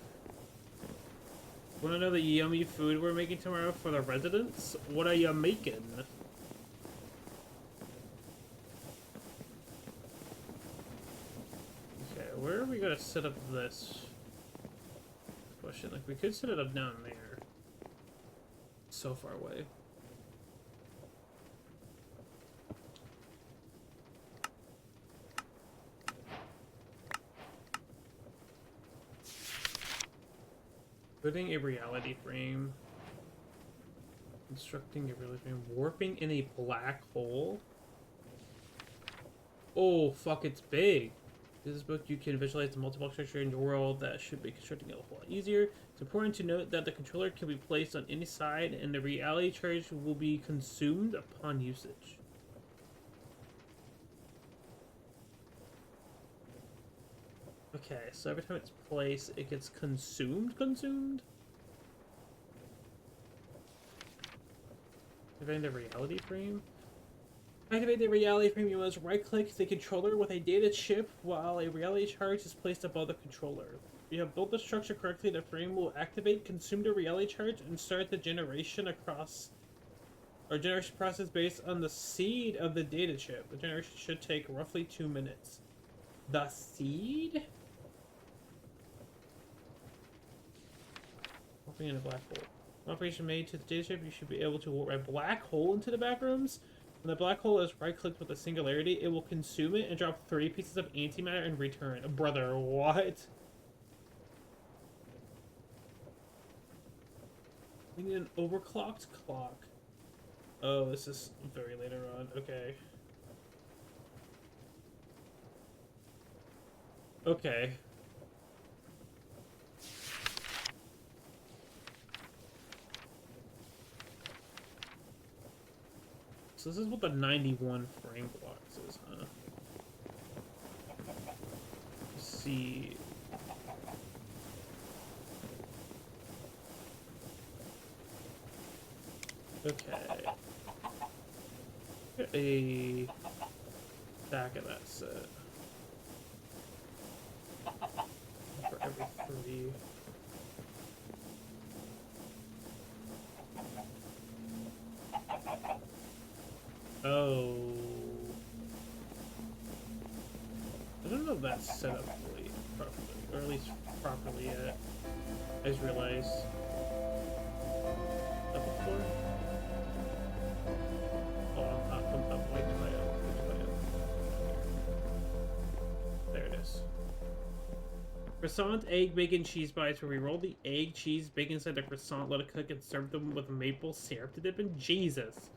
Want to know the yummy food we're making tomorrow for the residents? What are you making? Okay, where are we gonna set up this? Question. Like, we could set it up down there. So far away. Putting a reality frame. Constructing a reality frame. Warping in a black hole. Oh, fuck, it's big. In this book, you can visualize the multiple structure in your world that should be constructing it a whole lot easier. It's important to note that the controller can be placed on any side and the reality charge will be consumed upon usage. Okay, so every time it's placed, it gets consumed? Activating the reality frame? Activate the reality frame, you must right-click the controller with a data chip while a reality charge is placed above the controller. If you have built the structure correctly, the frame will activate, consume the reality charge, and start the generation process based on the seed of the data chip. The generation should take roughly 2 minutes. The seed? Opening in a black hole. Operation made to the data chip, you should be able to warp a black hole into the backrooms. When the black hole is right-clicked with a singularity, it will consume it and drop 3 pieces of antimatter in return. Brother, what? We need an overclocked clock. Oh, this is very later on. Okay. Okay. So this is what the 91 frame blocks is, huh? Let's see. Okay. Get a stack of that set. For every 3. Oh. that's set up fully, properly, or at least properly yet. I just realized. Up before? Oh, I'm up. Wait, do I up? There it is. Croissant, egg, bacon, cheese bites, where we roll the egg, cheese, bacon inside the croissant, let it cook, and serve them with maple syrup to dip in. Jesus.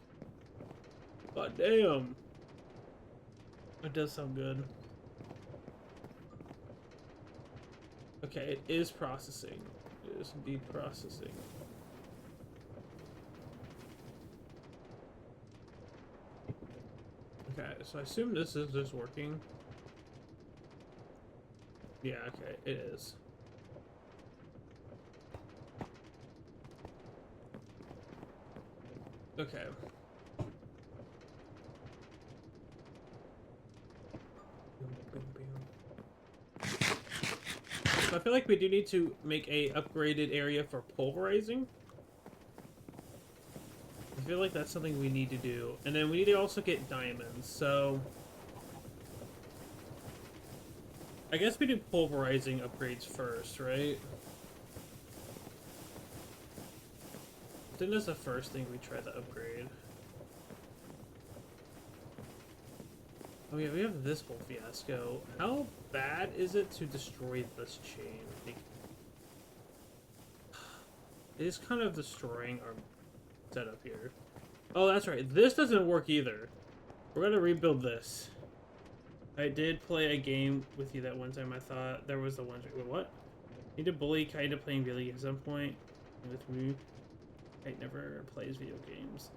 God damn. It does sound good. Okay, it is processing. It is indeed processing. Okay, so I assume this is just working. Yeah, okay, it is. Okay. So I feel like we do need to make a upgraded area for pulverizing. I feel like that's something we need to do. And then we need to also get diamonds, so... I guess we do pulverizing upgrades first, right? I think that's the first thing we try to upgrade. Oh yeah, we have this whole fiasco. How bad is it to destroy this chain? Like, it is kind of destroying our setup here. Oh, that's right. This doesn't work either. We're gonna rebuild this. I did play a game with you that one time. I thought there was the one. Wait, what? Need to bully kind of playing video games at some point with me. I never plays video games.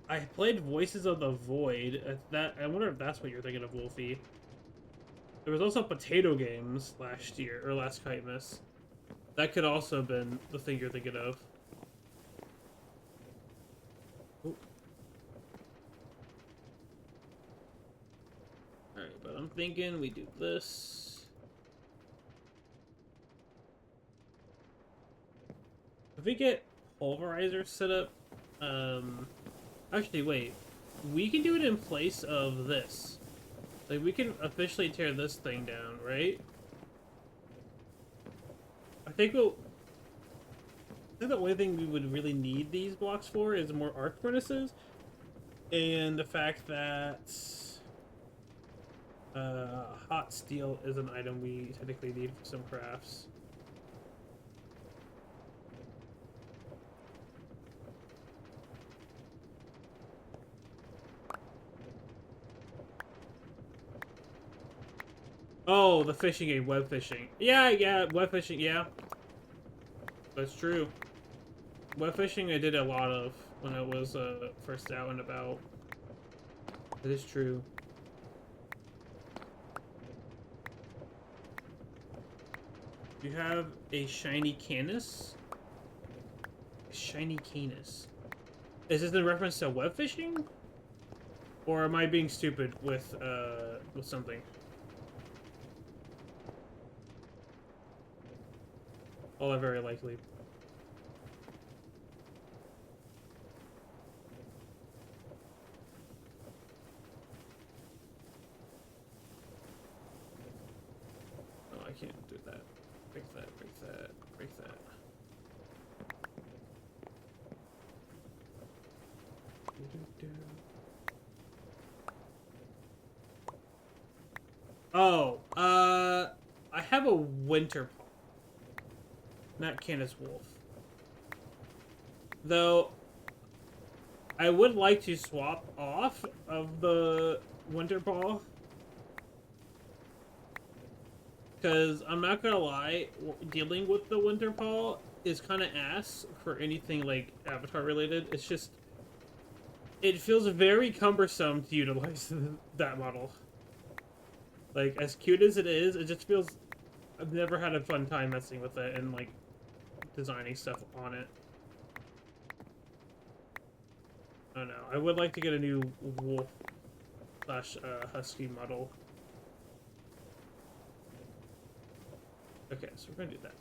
I played Voices of the Void. That I wonder if that's what you're thinking of, Wolfie. There was also Potato Games last year or last Kitemas. That could also have been the thing you're thinking of. Ooh. Alright, but I'm thinking we do this. If we get pulverizer set up, actually wait, we can do it in place of this. Like, we can officially tear this thing down, right? I think the only thing we would really need these blocks for is more arc furnaces, and the fact that hot steel is an item we technically need for some crafts. Oh, the fishing game, web fishing. Yeah, web fishing, yeah. That's true. Web fishing I did a lot of when I was first out and about. That is true. You have a shiny canis? Shiny canis. Is this in reference to web fishing? Or am I being stupid with something? Oh, very likely. Oh, I can't do that. Break that, break that, break that. Oh, I have a winter paw. Not Canis Wolf. Though, I would like to swap off of the winter paw. Because I'm not gonna lie, dealing with the winter paw is kind of ass for anything like Avatar related. It's just, it feels very cumbersome to utilize that model. Like, as cute as it is, it just feels, I've never had a fun time messing with it and like designing stuff on it. I don't know. I would like to get a new wolf slash husky model. Okay, so we're gonna do that.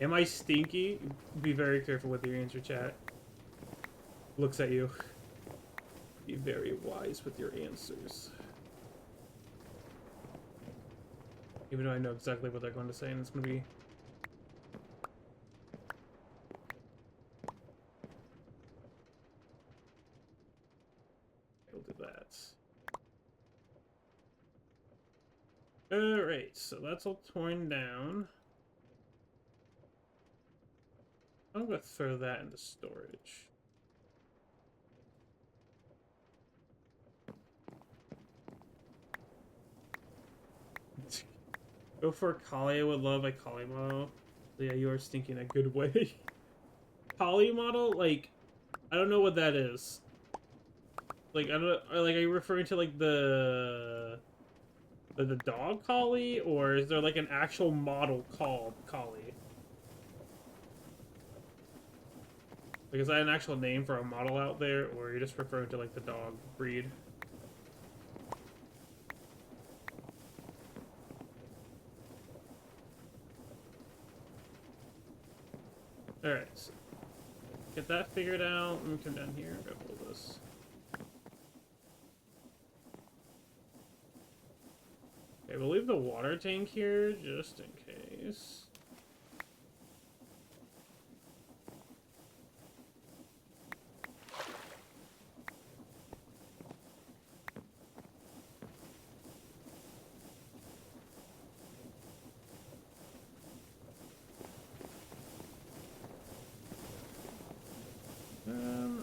Am I stinky? Be very careful with your answer, chat. Looks at you. Be very wise with your answers. Even though I know exactly what they're going to say, and it's going to be... We'll do that. Alright, so that's all torn down. I'm going to throw that into storage. Go for a Kali. I would love a Kali model. Yeah, you are stinking a good way. Kali model? Like, I don't know what that is. Like, I don't like, are you referring to, like, the dog collie? Or is there, like, an actual model called collie? Like, is that an actual name for a model out there? Or are you just referring to, like, the dog breed? Alright, so get that figured out. Let me come down here and grab all this. Okay, we'll leave the water tank here just in case.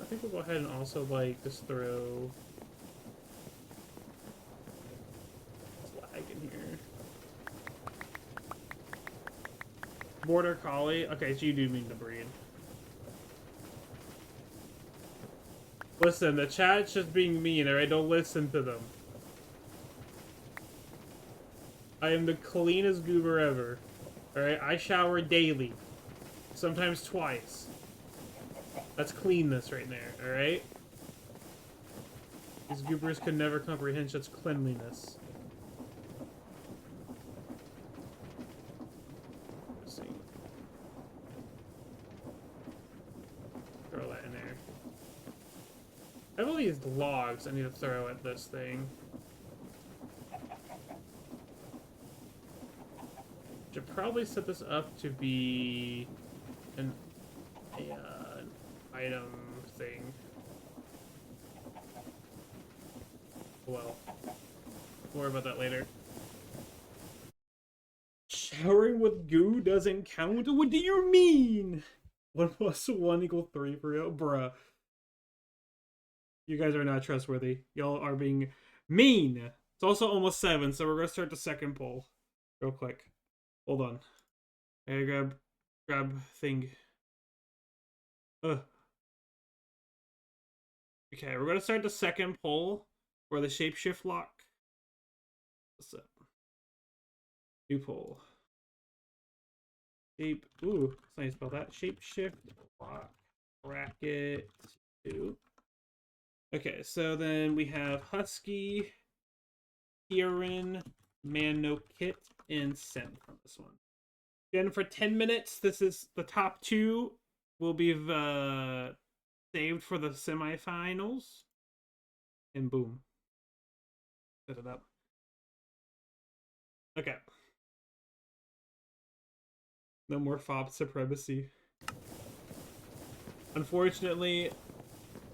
I think we'll go ahead and also, like, just throw... flag in here. Border Collie. Okay, so you do mean the breed. Listen, the chat's just being mean, alright? Don't listen to them. I am the cleanest goober ever. Alright? I shower daily. Sometimes twice. That's cleanness right there, alright? These goobers could never comprehend such cleanliness. Let's see. Throw that in there. I have all these logs I need to throw at this thing. Should probably set this up to be an item thing. Well, we'll worry about that later. Showering with goo doesn't count? What do you mean? 1 + 1 = 3 for real? Bruh. You guys are not trustworthy. Y'all are being mean. It's also almost 7, so we're gonna start the second poll. Real quick. Hold on. I gotta grab thing. Okay, we're gonna start the second poll for the Shapeshift Lock. What's up? New poll. Ooh, that's how you spell that. Shapeshift Lock bracket 2. Okay, so then we have Husky, Kieran, Man No Kit, and Sen from this one. Again, for 10 minutes, this is the top 2 will be saved for the semifinals. And boom. Set it up. Okay. No more FOB supremacy. Unfortunately,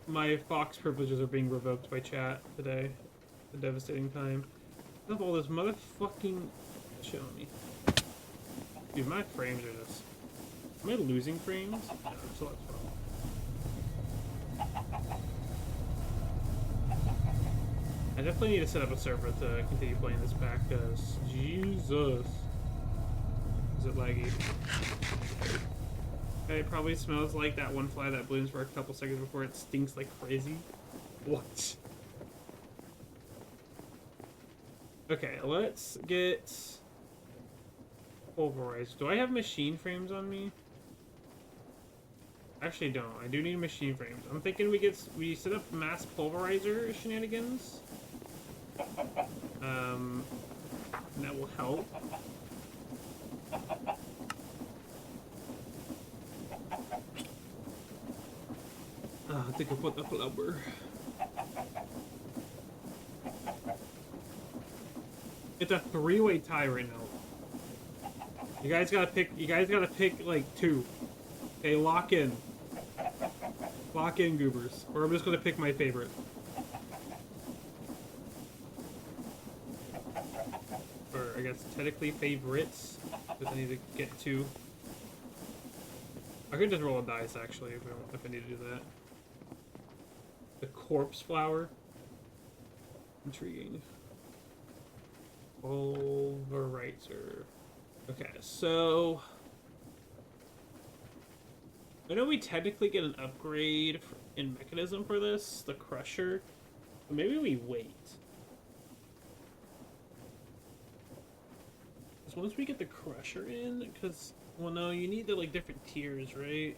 my Fox privileges are being revoked by chat today. It's a devastating time. Look at all this motherfucking shit on me. Dude, my frames are just... Am I losing frames? No, so that's fine. I definitely need to set up a server to continue playing this pack, because Jesus. Is it laggy? Okay, it probably smells like that one fly that blooms for a couple seconds before it stinks like crazy. What? Okay, let's get pulverized. Do I have machine frames on me? Actually don't. I do need machine frames. I'm thinking we set up mass pulverizer shenanigans. That will help. think about the flower. It's a three-way tie right now. You guys gotta pick like two. Okay, lock in. Lock in, goobers. Or I'm just gonna pick my favorite. Or I guess technically favorites, because I need to get two. I could just roll a dice actually if I need to do that. The corpse flower. Intriguing. Pulverizer. Okay, so I know we technically get an upgrade in mechanism for this, the crusher, but maybe we wait. Because once we get the crusher in, because, well, no, you need the, like, different tiers, right?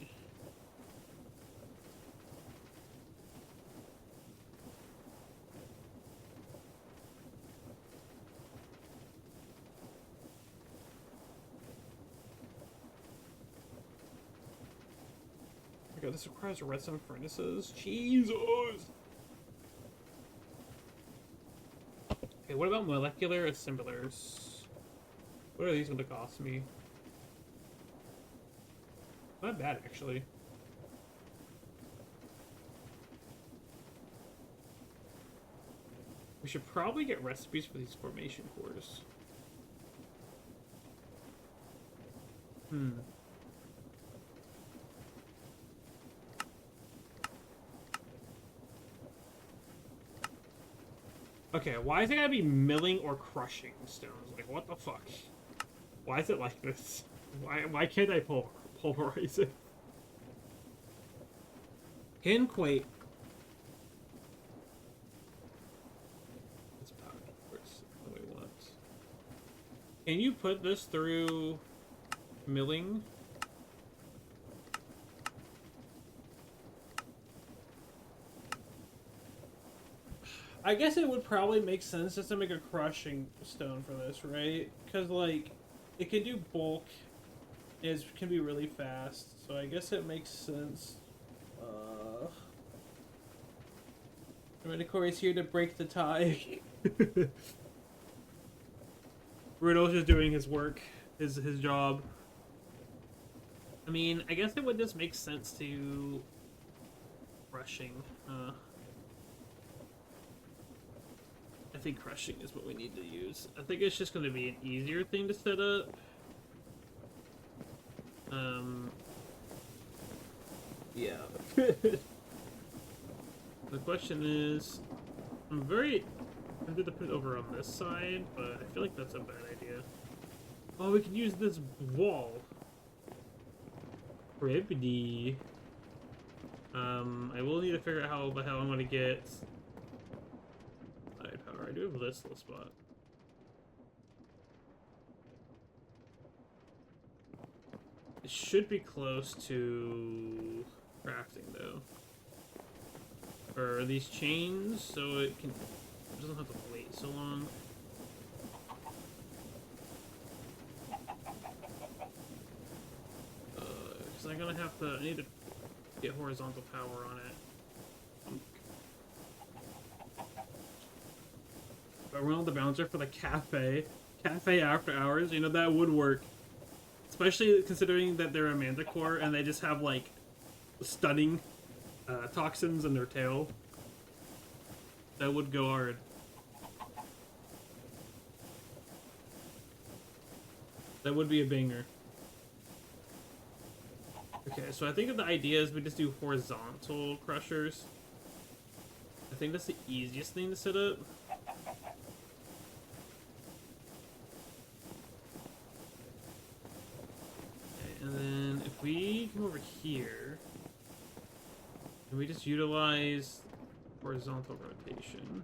God, this requires redstone furnaces. Jesus! Okay, what about molecular assemblers? What are these going to cost me? Not bad, actually. We should probably get recipes for these formation cores. Okay, why is it gotta be milling or crushing stones? Like, what the fuck? Why is it like this? Why can't I pulverize it? Hinquate. It's powered. Where's the way we want? Can you put this through milling? I guess it would probably make sense just to make a crushing stone for this, right? Because, like, it can do bulk, it can be really fast, so I guess it makes sense. Corey's here to break the tie. Bruno's just doing his work, his job. I mean, I guess it would just make sense to crushing. I think crushing is what we need to use. I think it's just going to be an easier thing to set up. Yeah. The question is, I'm tempted to put it over on this side, but I feel like that's a bad idea. Oh, we can use this wall. Pretty. I will need to figure out how the hell I'm going to get side power. I do have this little spot. It should be close to crafting though. For these chains, so it doesn't have to wait so long. Because I need to get horizontal power on it. But we're on the bouncer for the cafe after hours, you know, that would work. Especially considering that they're a manticore and they just have, like, stunning toxins in their tail. That would go hard. That would be a banger. Okay, so I think the idea is we just do horizontal crushers. I think that's the easiest thing to set up. Okay, and then if we come over here, and we just utilize horizontal rotation.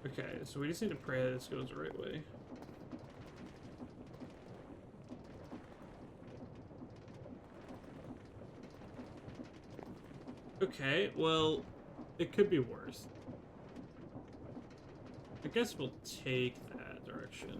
Okay, so we just need to pray that this goes the right way. Okay, well, it could be worse. I guess we'll take that direction.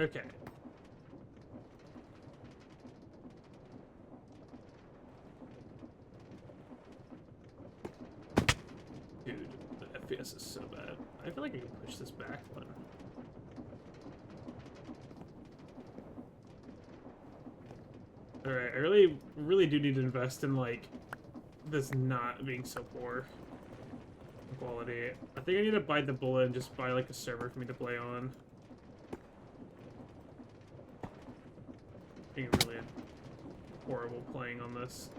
Okay. Dude, the FPS is so bad. I feel like I can push this back one. Alright, I really do need to invest in, like, this not being so poor quality. I think I need to bite the bullet and just buy, like, a server for me to play on. Being really horrible playing on this.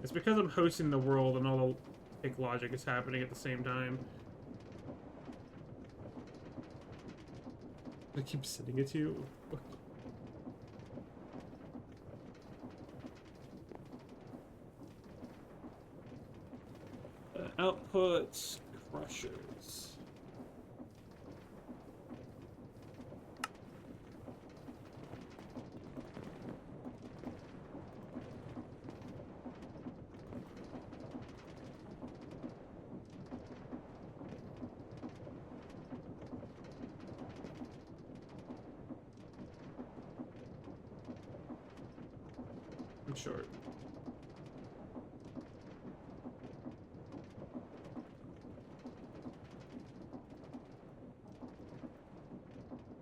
It's because I'm hosting the world and all the fake logic is happening at the same time. I keep sending it to you. Outputs, crushers. I'm short.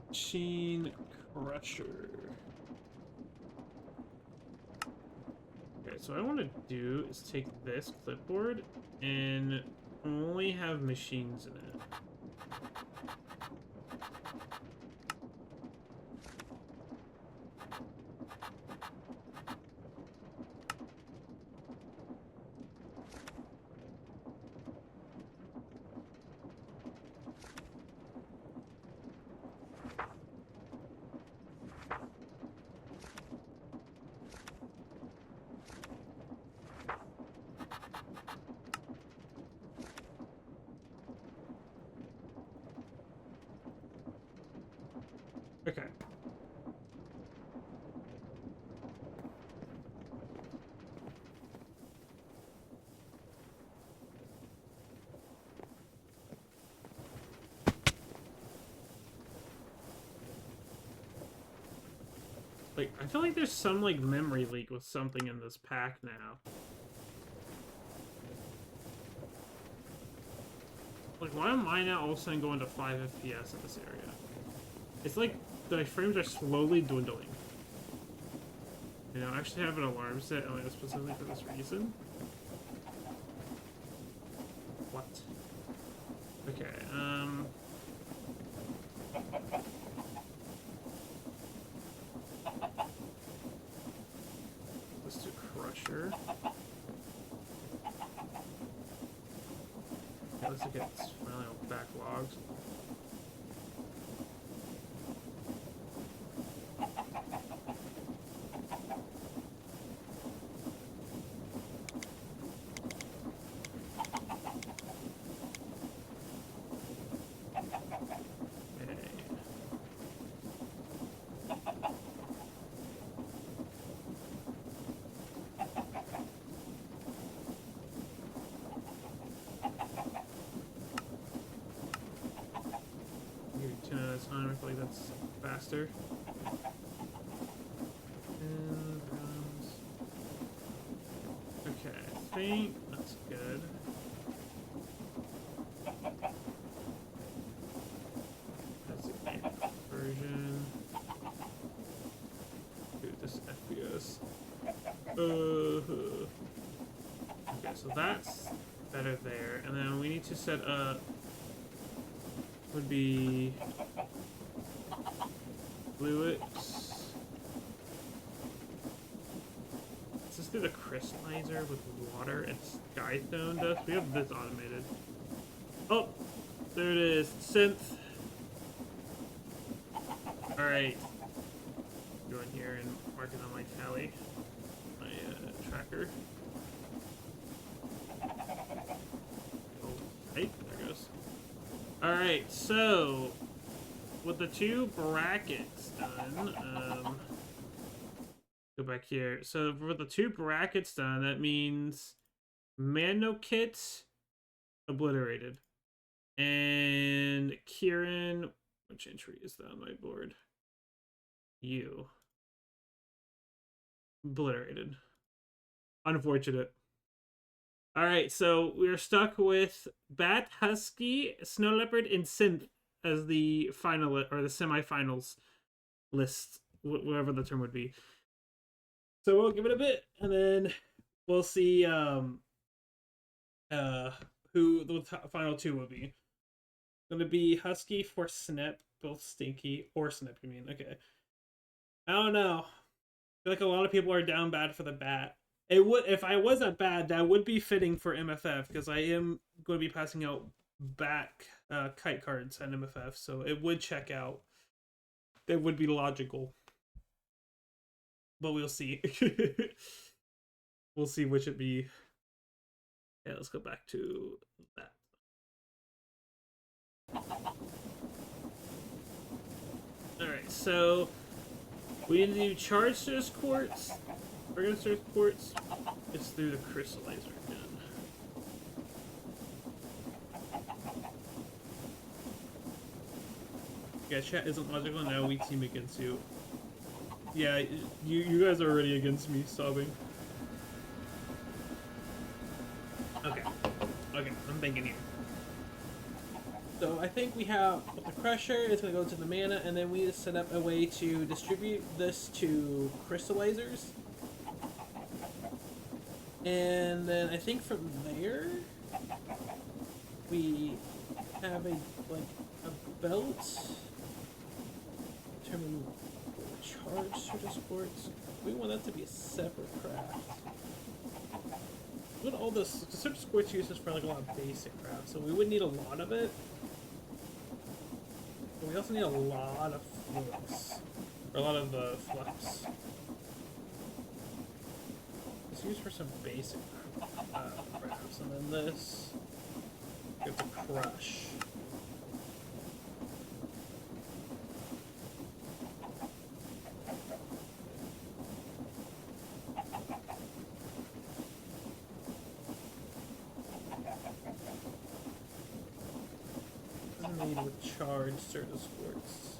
Machine crusher. Okay, so what I want to do is take this clipboard and only have machines in it. Okay. Like, I feel like there's some, like, memory leak with something in this pack now. Like, why am I now all of a sudden going to 5 FPS in this area? It's like the frames are slowly dwindling. You know, I actually have an alarm set specifically for this reason. What? Okay, let's do crusher. Okay, let's look at finally all backlogs. Time. I feel like that's faster. And okay, I think that's good. That's a version. Dude, this FPS. Okay, so that's better there, and then we need to set up. Would be fluids. Let's just do the crystallizer with water and skystone dust. We have this automated. Oh, there it is. Synth. Alright. Go in here and mark it on my tally. My tracker. Oh, hey, there it goes. Alright, so with the two brackets done, go back here. So for the two brackets done, that means Mano Kit obliterated. And Kieran Which entry is that on my board? You. Obliterated. Unfortunate. Alright, so we're stuck with Bat, Husky, Snow Leopard, and Synth as the final or the semifinals list, whatever the term would be. So we'll give it a bit, and then we'll see who the final two will be. Going to be Husky for Snip, both Stinky, or Snip, you mean? Okay. I don't know. I feel like a lot of people are down bad for the Bat. It would, if I was a Bat, that would be fitting for MFF, because I am going to be passing out back kite cards at MFF, so it would check out. It would be logical. But we'll see. We'll see which it be. Yeah, let's go back to that. Alright, so we need to do charge Cirrus Quartz. Regular Cirrus Quartz. It's through the crystallizer again. Yeah, chat isn't logical, now we team against you. Yeah, you guys are already against me, sobbing. Okay. Okay, I'm thinking here. So I think we have the Crusher, it's going to go to the mana, and then we set up a way to distribute this to crystallizers. And then I think from there, we have a belt. Determine charge Cirrus Quartz. We want that to be a separate craft. What all this Cirrus Quartz uses for like a lot of basic crafts, so we would need a lot of it. But we also need a lot of flux, or a lot of flux. It's used for some basic crafts, and then this we have to crush. Made with charged Cirrus Quartz.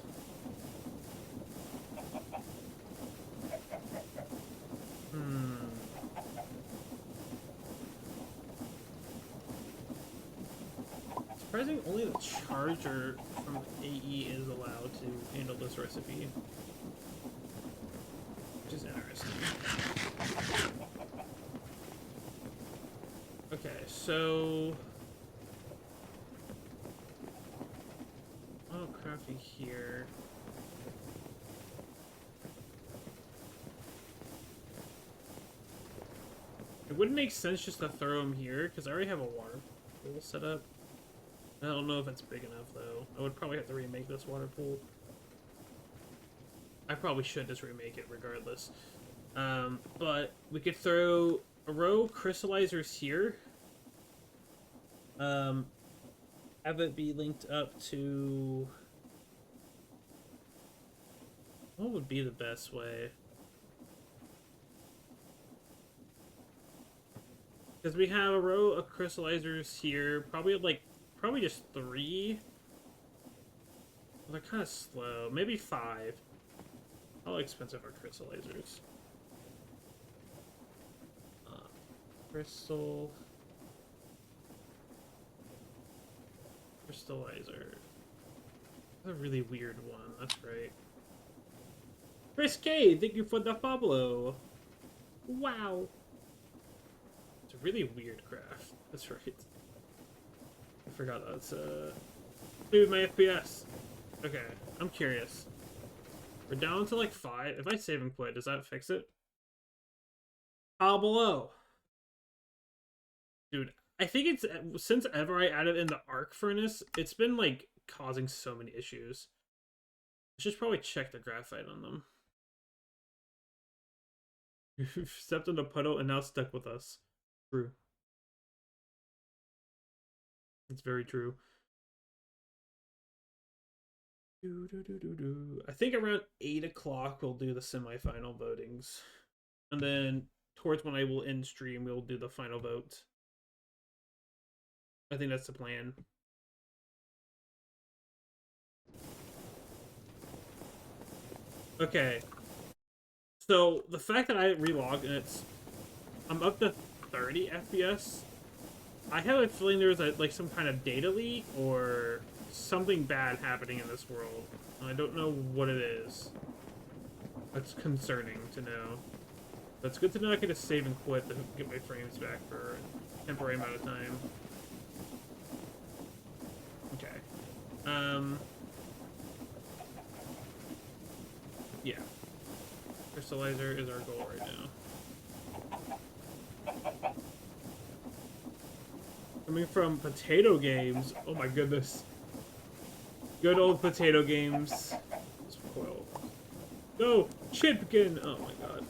Surprising, only the charger from AE is allowed to handle this recipe. Which is interesting. Okay, so crafting here. It wouldn't make sense just to throw them here because I already have a water pool set up. I don't know if it's big enough though. I would probably have to remake this water pool. I probably should just remake it regardless. But we could throw a row crystallizers here. Have it be linked up to... What would be the best way? Because we have a row of crystallizers here, probably just 3. Well, they're kind of slow. Maybe 5. How expensive are crystallizers? Crystallizer. That's a really weird one. That's right. Chris K, thank you for the follow. Wow. It's a really weird craft. That's right. I forgot that's dude, my FPS. Okay, I'm curious. We're down to like 5. If I save and quit, does that fix it? File below. Dude, I think it's since ever I added in the arc furnace, it's been like causing so many issues. I should probably check the graphite on them. You've stepped in a puddle and now stuck with us. True. It's very true. I think around 8 o'clock we'll do the semi-final votings. And then towards when I will end stream, we'll do the final vote. I think that's the plan. Okay. So the fact that I relogged and I'm up to 30 FPS. I have a feeling there's like some kind of data leak or something bad happening in this world. I don't know what it is. That's concerning to know. But it's good to know I can just save and quit to get my frames back for a temporary amount of time. Okay. Yeah. Crystallizer is our goal right now. Coming from Potato Games. Oh my goodness. Good old Potato Games. Spoil. No! Chipkin! Oh my god.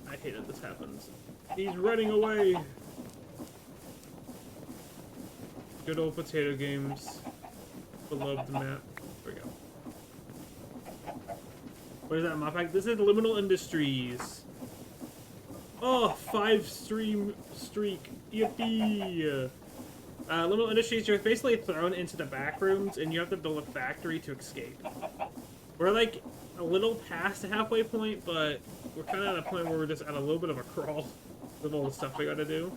I hate it this happens. He's running away! Good old Potato Games. Beloved map. There we go. What is that, MODPACK? This is Liminal Industries. Oh, 5-stream streak. Yippee! Liminal Industries, you're basically thrown into the Backrooms, and you have to build a factory to escape. We're like a little past the halfway point, but we're kind of at a point where we're just at a little bit of a crawl with all the stuff we gotta do.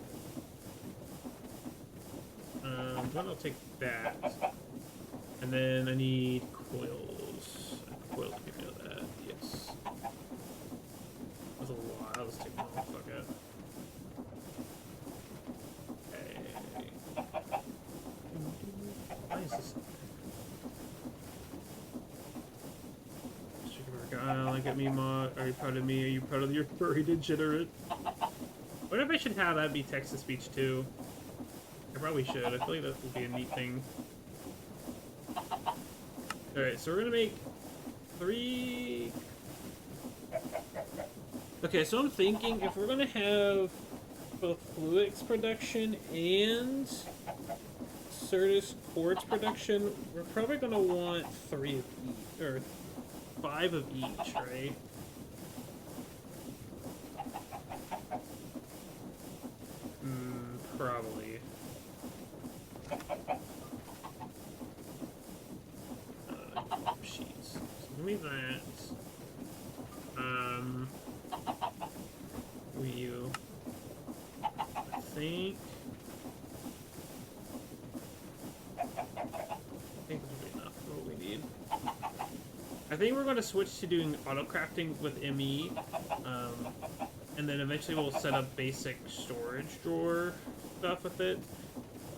Then I'll take that. And then I need coils. Coils give me that, yes. That was a lot. I'll just take them all. Fuck it. Okay. Why is this? Look at me, Mod. Are you proud of me? Are you proud of your furry degenerate? What if I should have that be text-to-speech too? I probably should. I feel like that would be a neat thing. Alright, so we're gonna make 3... Okay, so I'm thinking if we're gonna have both Fluix production and Certus quartz production, we're probably gonna want 3 of each, or 5 of each, right? Probably. Sheets. So give me that. You. I think this will be enough for what we need. I think we're going to switch to doing auto crafting with ME, and then eventually we'll set up basic storage drawer stuff with it.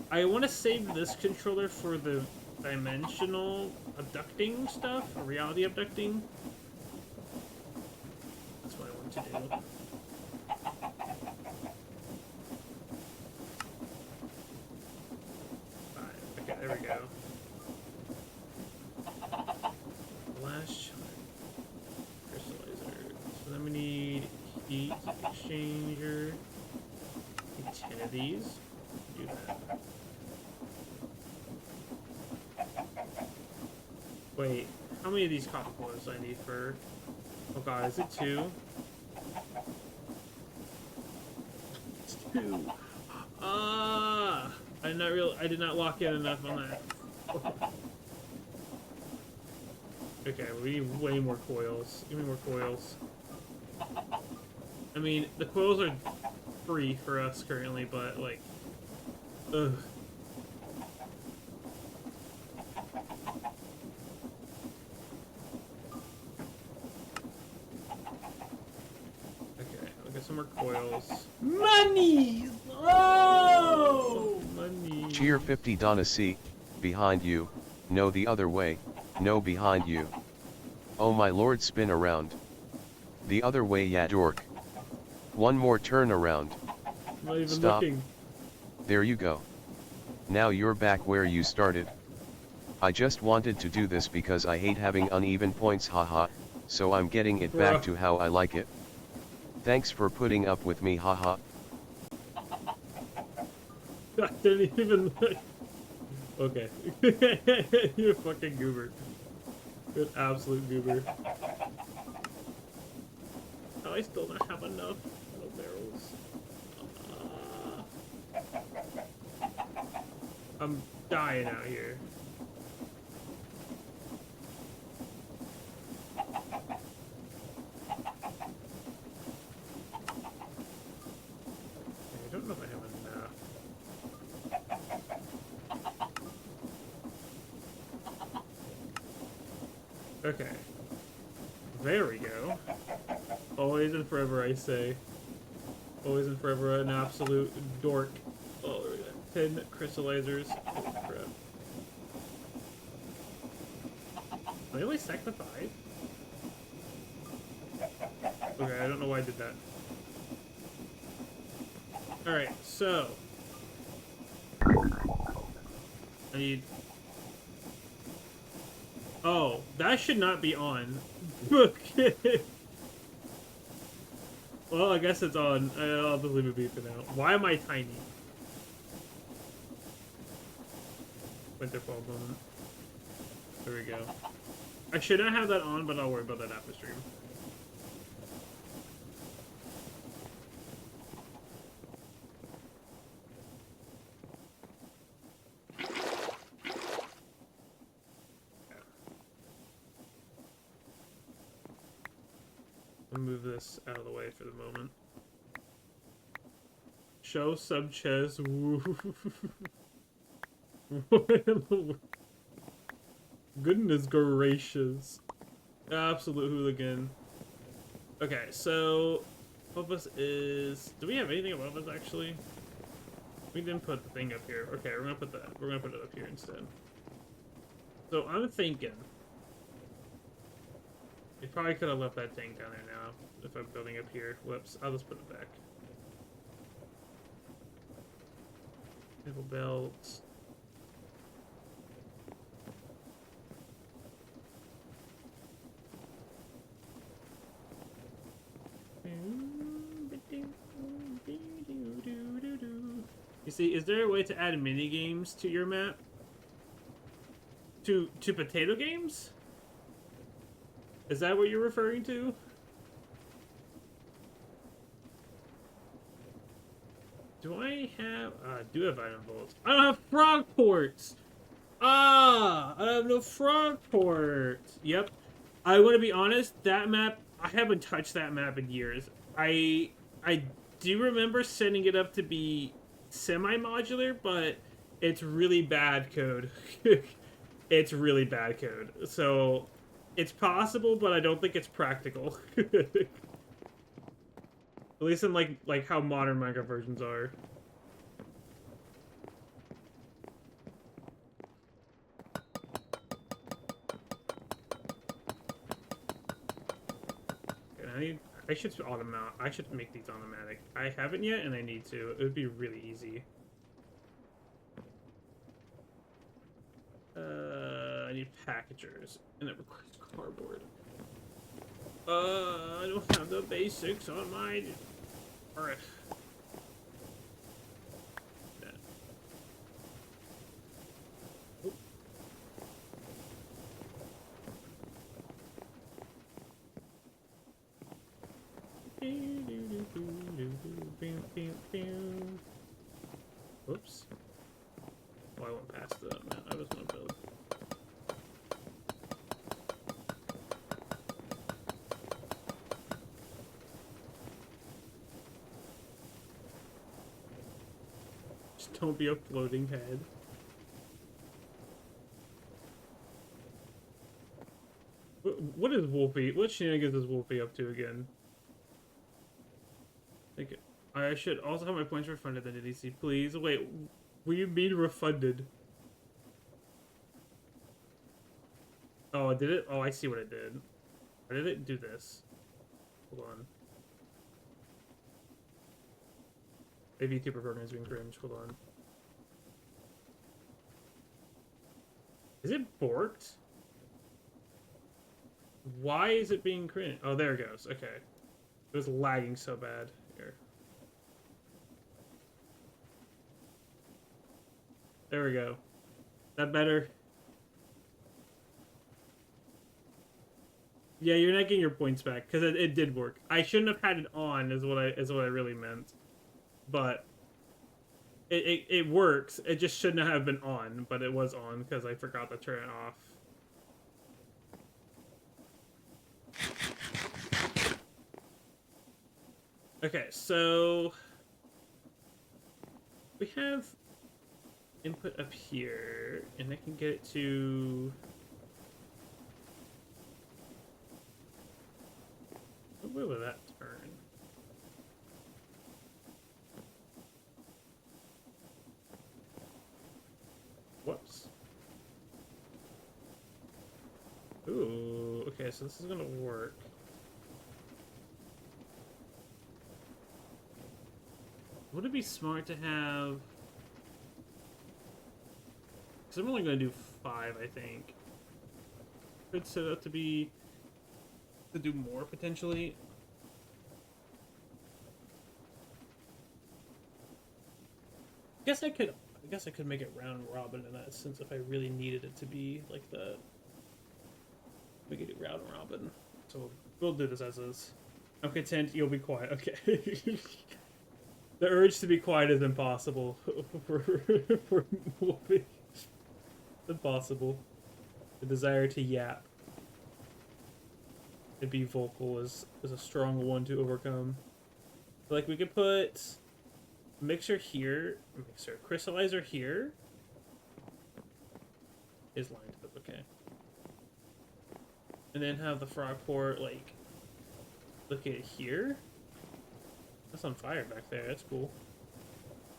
I want to save this controller for the dimensional abducting stuff, or reality abducting. That's what I want to do. Okay, there we go. Last crystallizer. So then we need heat exchanger. Need 10 of these. Do that. Wait, how many of these copper coils do I need for? Oh god, is it 2? It's 2. Ah! I did not lock in enough on that. Okay, we need way more coils. Give me more coils. I mean, the coils are free for us currently, but like, ugh. Okay, I'll get some more coils. Money! Oh! Money. Cheer 50 Donna C. Behind you, no the other way, no behind you. Oh my lord, spin around. The other way, ya dork. One more turn around. Not even Stop. looking. There you go. Now you're back where you started. I just wanted to do this because I hate having uneven points, haha, so I'm getting it back to how I like it. Thanks for putting up with me, haha. I didn't even look. Okay. You're a fucking goober. You're an absolute goober. Oh, I still don't have enough barrels. I'm dying out here. Okay. There we go. Always and forever, I say. Always and forever, an absolute dork. Oh, there we go. 10 crystallizers. Holy crap. Did I only stack the 5? Okay, I don't know why I did that. Alright, so. I need... Oh, that should not be on. Okay. Well, I guess it's on. I'll just leave it be for now. Why am I tiny? Winterfall moment. There we go. I should not have that on, but I'll worry about that after stream. I'll move this out of the way for the moment. Show sub chess. Goodness gracious. Absolute hooligan. Okay, so above us is... Do we have anything above us actually? We didn't put the thing up here. Okay, we're gonna put that. We're gonna put it up here instead. So I'm thinking we probably could have left that tank down there now if I'm building up here. Whoops, I'll just put it back. Nickel belt. You see, is there a way to add mini games to your map? To potato games? Is that what you're referring to? Do I have... I do have item bolts. I don't have frog ports! Ah! I have no frog ports! Yep. I want to be honest, that map... I haven't touched that map in years. I do remember setting it up to be semi-modular, but it's really bad code. It's really bad code. So, it's possible, but I don't think it's practical. At least in like how modern Minecraft versions are. And I should I should make these automatic. I haven't yet, and I need to. It would be really easy. I need packagers, and it requires cardboard. I don't have the basics on my... Alright. Oops. Oh, I went past the man. I was gonna build. Just don't be a floating head. What is Wolfie? What shenanigans is Wolfie up to again? Okay. I should also have my points refunded then, DDC. Please. Wait, what do you mean refunded? Oh, did it? Oh, I see what it did. Why did it do this? Hold on. Maybe YouTuber program is being cringe. Hold on. Is it borked? Why is it being cringe? Oh, there it goes. Okay. It was lagging so bad. Here. There we go. That better? Yeah, you're not getting your points back because it did work. I shouldn't have had it on, is what I really meant. But it works. It just shouldn't have been on, but it was on because I forgot to turn it off. Okay, so we have input up here, and I can get it to Where will that turn? Whoops. Ooh, okay, so this is gonna work. Would it be smart to have... Because I'm only gonna do 5, I think. Could set up to be... to do more, potentially. I guess I could make it round robin in that sense if I really needed it to be like that. We could do round robin. So we'll do this as is. I'm content you'll be quiet. Okay. The urge to be quiet is impossible for movie. Impossible. The desire to yap and be vocal is a strong one to overcome. Like we could put mixer here, crystallizer here. Is lined up, okay. And then have the frog port like look at here. That's on fire back there. That's cool.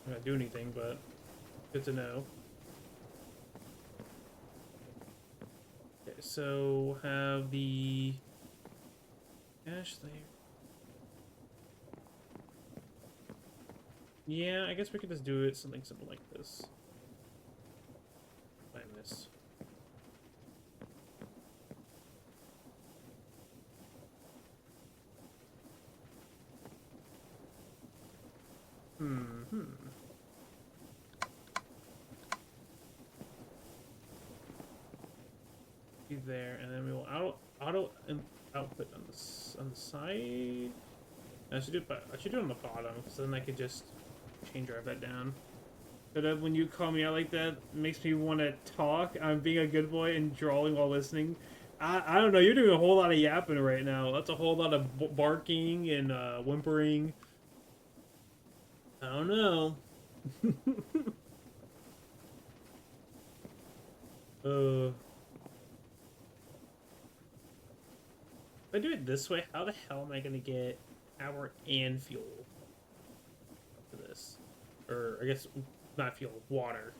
I'm not doing anything, but good to know. Okay, so have the ash layer. Yeah, I guess we could just do it something simple like this. I miss. Be there, and then we will auto output on the side. I should do it on the bottom, because then I could just chain drive that down. But when you call me out like that, it makes me want to talk. I'm being a good boy and drawing while listening. I don't know. You're doing a whole lot of yapping right now. That's a whole lot of barking and whimpering. I don't know. If I do it this way, how the hell am I gonna get power and fuel for this? Or I guess not fuel, water.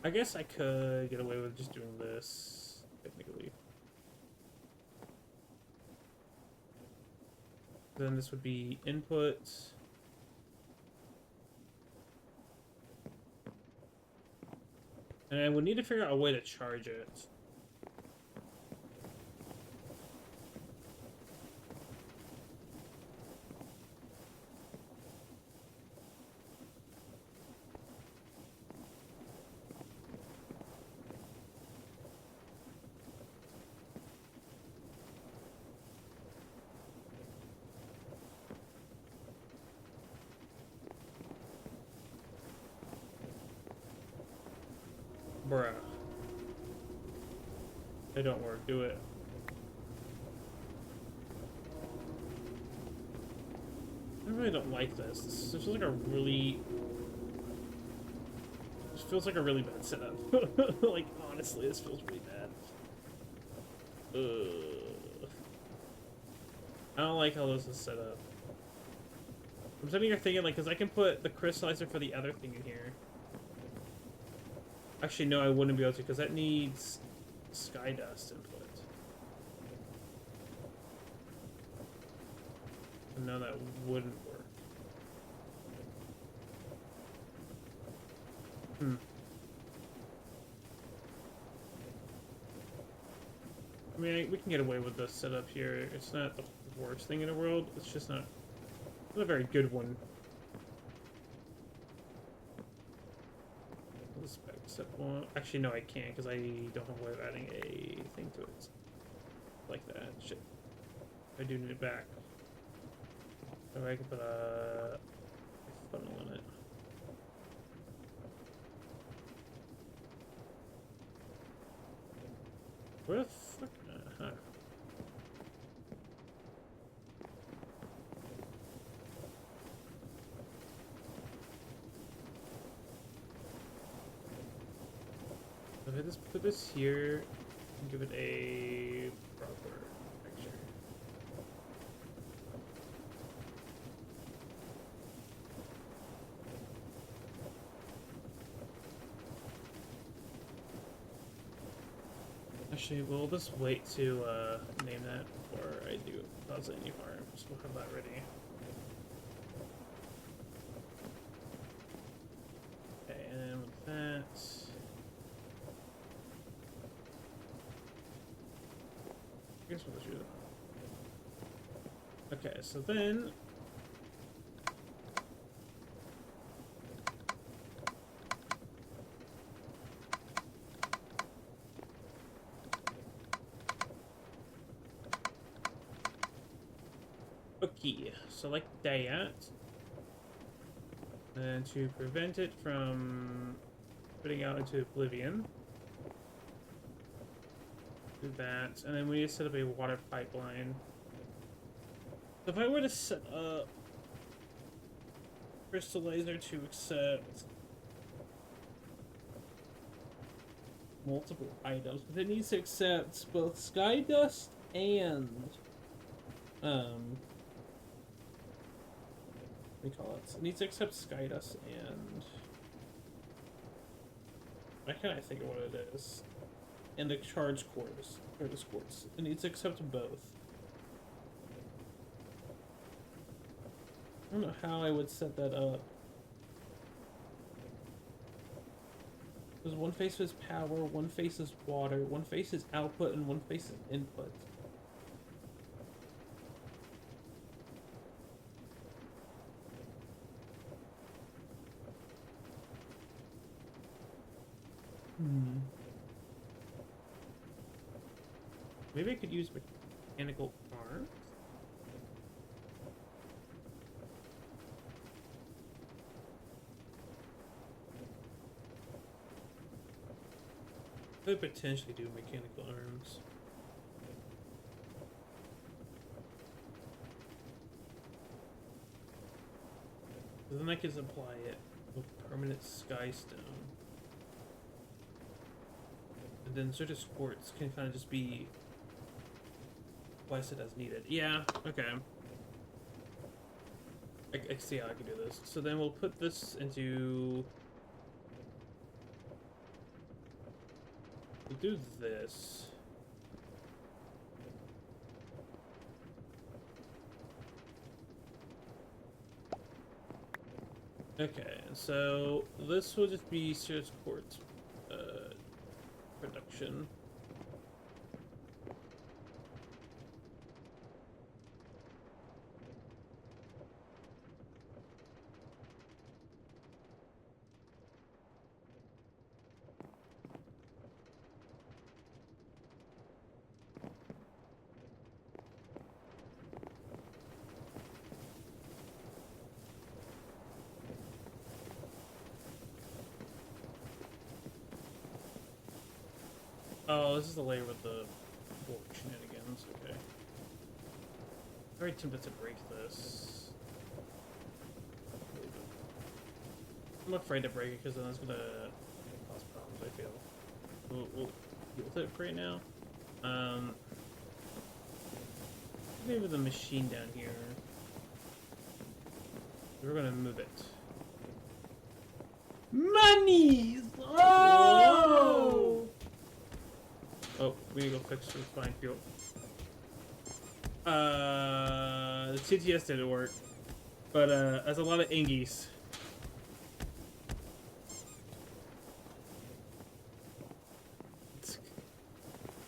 I guess I could get away with just doing this technically. Then this would be input. And I would need to figure out a way to charge it. Bruh. They don't work, do it. I really don't like this. This feels like a really... This feels like a really bad setup. Like, honestly, this feels really bad. I don't like how this is set up. I'm sitting here thinking, like, because I can put the crystallizer for the other thing in here. Actually, no, I wouldn't be able to, because that needs sky dust input. And no, that wouldn't work. I mean, we can get away with this setup here. It's not the worst thing in the world. It's just not a very good one. Step one. Actually, no, I can't because I don't have a way of adding a thing to it. Like that. Shit. I do need it back. So I can put a funnel in it. Where the fuck? if I just put this here and give it a proper picture. Actually, we'll just wait to name that before I do cause any harm, so we'll have that ready. Okay, and then with that, I guess we'll do that. Okay, so then okay, select that. And to prevent it from putting out into oblivion, do that. And then we need to set up a water pipeline. So if I were to set up crystallizer to accept multiple items, but it needs to accept both sky dust and what do you call it? It needs to accept sky dust and why can't I think of what it is? And the charge cores or the quartz. It needs to accept both. I don't know how I would set that up. Because one faces power, one faces water, one faces output, and one faces input. Maybe I could use mechanical arms? I could potentially do mechanical arms. But then I could apply it with permanent sky stone. And then sort of quartz can kind of just be placed it as needed. Yeah, okay. I see how I can do this. So then we'll put this into... We'll do this. Okay, so this will just be Cirrus Quartz production. Oh, this is the layer with the warp shenanigans, okay. Very tempted to break this. I'm afraid to break it because then it's gonna cause problems, I feel. We'll deal with it for right now. Maybe the machine down here. We're gonna move it. Monies! Oh! Oh, we need to go fix the fine fuel. The TTS didn't work, but that's a lot of ingies.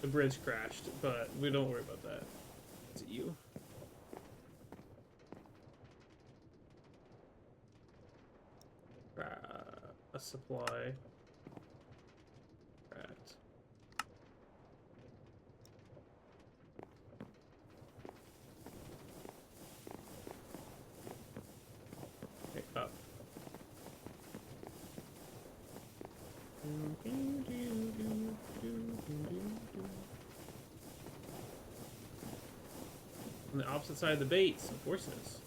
The bridge crashed, but we don't worry about that. It's you. A supply. Right. Okay, up. On the opposite side of the bait, some forces.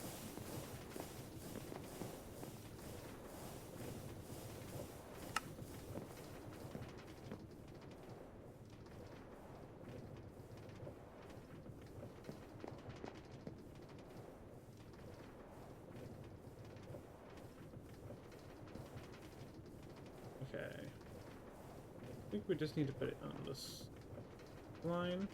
Okay. I think we just need to put it on this line.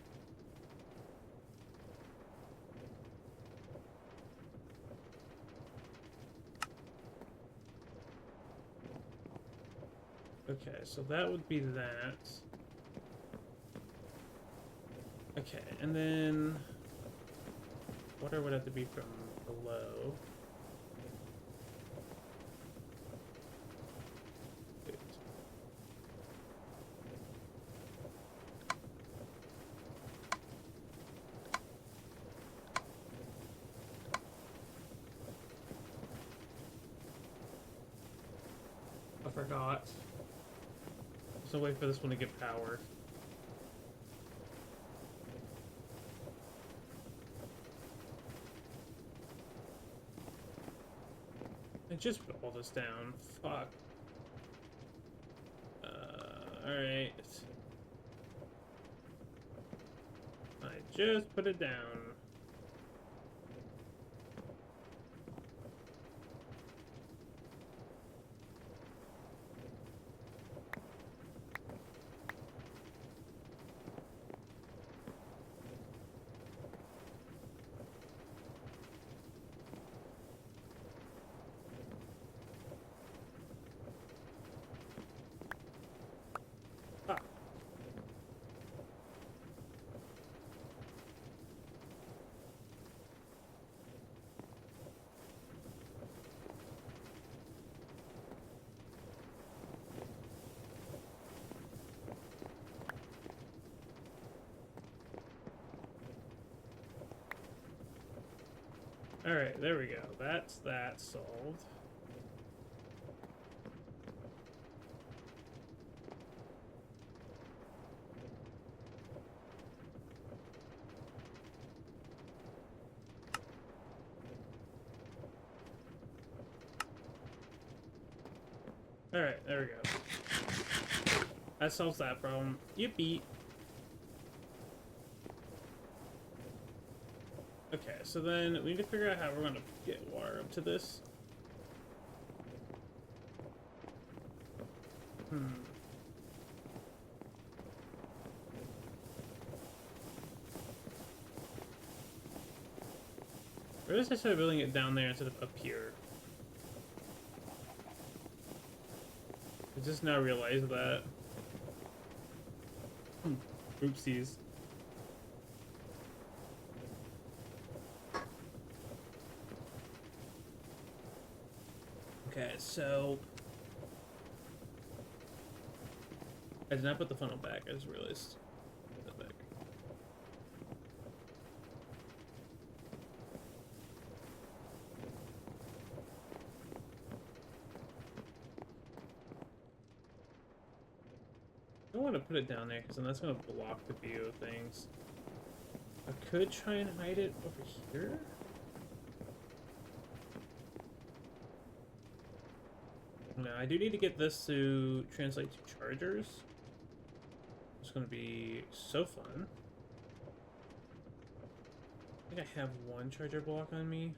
Okay, so that would be that. Okay, and then water would have to be from below. I forgot. So wait for this one to get power. I just put all this down. Fuck. Alright. I just put it down. Alright, there we go. That's that solved. Alright, there we go. That solves that problem. Yippee! Okay, so then we need to figure out how we're going to get water up to this. Or just I started building it down there instead of up here. I just now realized that. Oopsies. Okay, so I did not put the funnel back, I just realized. Put that back. I don't want to put it down there because then that's going to block the view of things. I could try and hide it over here. No, I do need to get this to translate to chargers. It's going to be so fun. I think I have one charger block on me.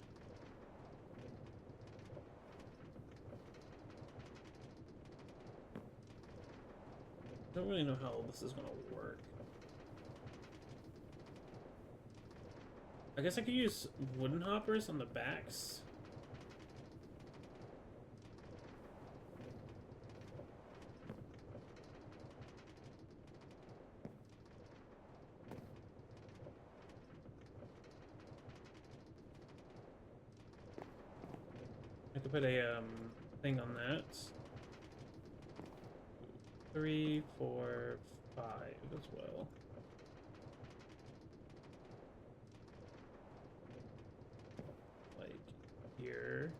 I don't really know how this is going to work. I guess I could use wooden hoppers on the backs. I could put a thing on that. 3, 4, 5 as well. Like here.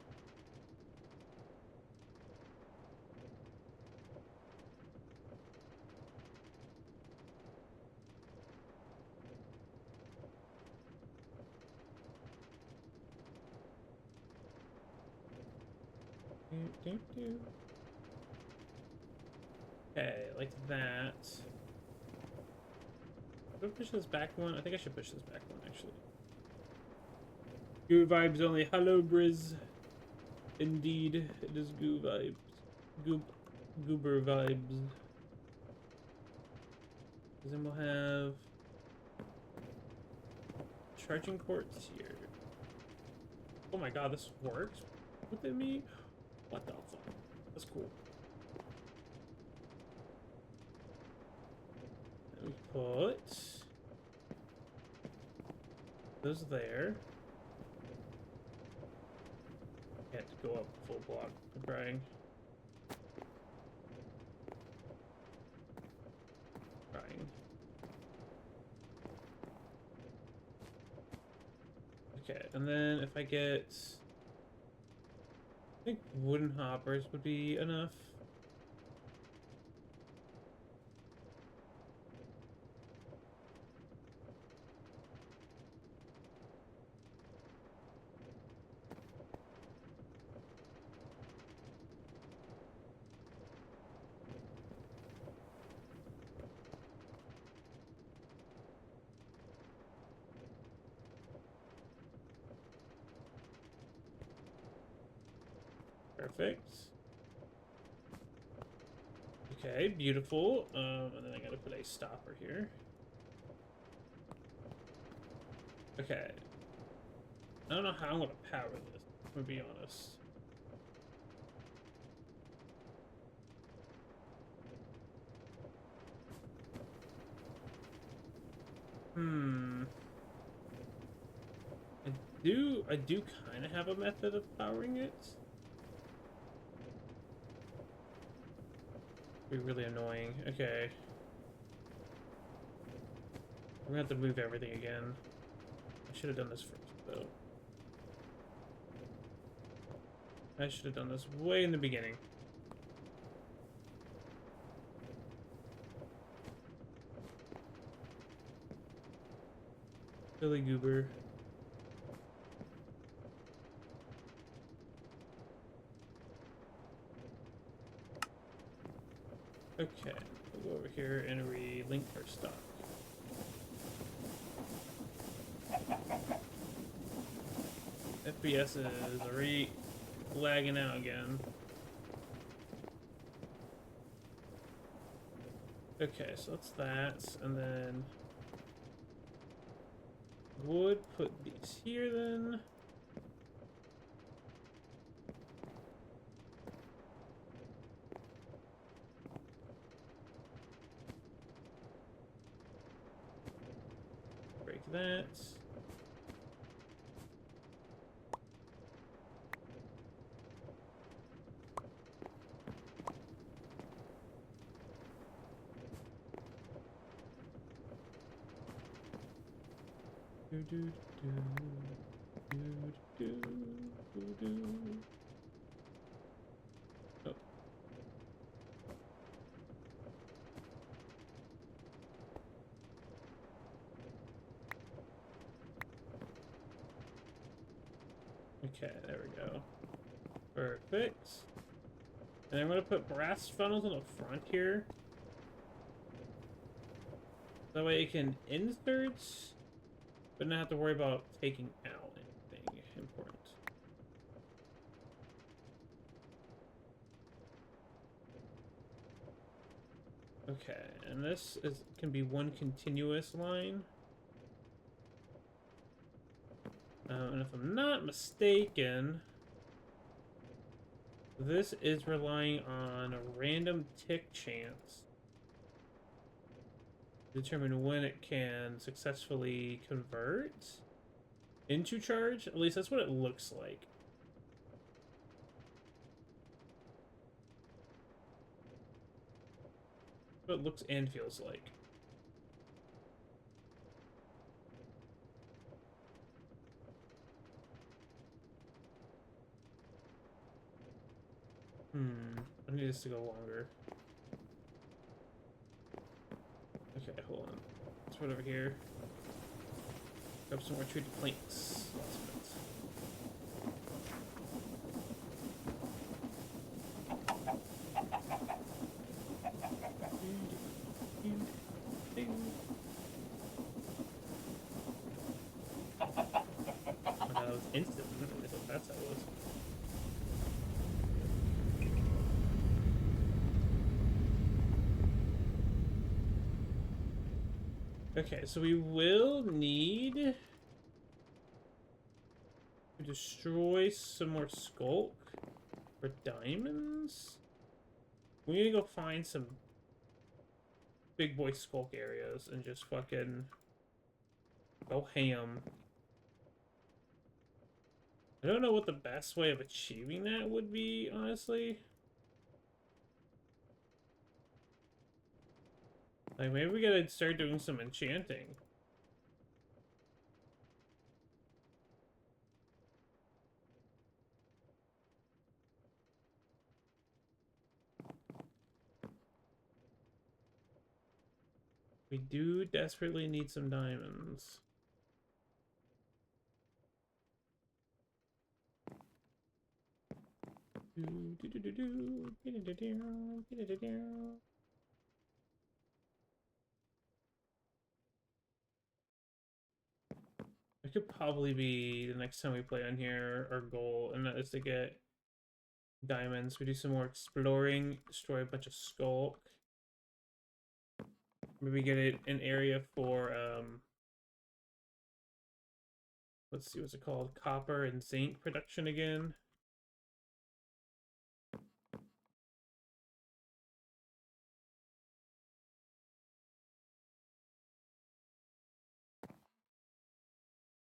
Okay, like that. Should I push this back one? I think I should push this back one, actually. Goo vibes only. Hello, Briz. Indeed, it is goo vibes. goober vibes. Then we'll have charging ports here. Oh my god, this works within me? What the fuck? That's cool. And we put those there. I had to go up a full block. I'm crying. Okay, and then if I get, I think wooden hoppers would be enough. Perfect. Okay, beautiful. And then I gotta put a stopper here. Okay. I don't know how I'm gonna power this, to be honest. I do kind of have a method of powering it. Be really annoying. Okay. We're gonna have to move everything again. I should have done this first, though. I should have done this way in the beginning. Billy Goober. Okay, we'll go over here and relink our stock. FPS is already lagging out again. Okay, so that's that, and then would put these here then. Break that. Oh. Okay, there we go. Perfect. And I'm going to put brass funnels on the front here. That way it can insert, but not have to worry about taking out anything important. Okay, and this can be one continuous line. And if I'm not mistaken, this is relying on a random tick chance to determine when it can successfully convert into charge. At least that's what it looks like. What it looks and feels like. I need this to go longer. Okay, hold on. Let's put it over here. Grab some more treated planks. Lots of it. Oh, that was instant. I don't really thought that's how it was. Okay, so we will need to destroy some more skulk for diamonds. We need to go find some big boy skulk areas and just fucking go ham. I don't know what the best way of achieving that would be, honestly. Like, maybe we gotta start doing some enchanting. We do desperately need some diamonds. It could probably be the next time we play on here, our goal, and that is to get diamonds. We do some more exploring, destroy a bunch of skulk. Maybe get it an area for let's see, what's it called? Copper and zinc production again.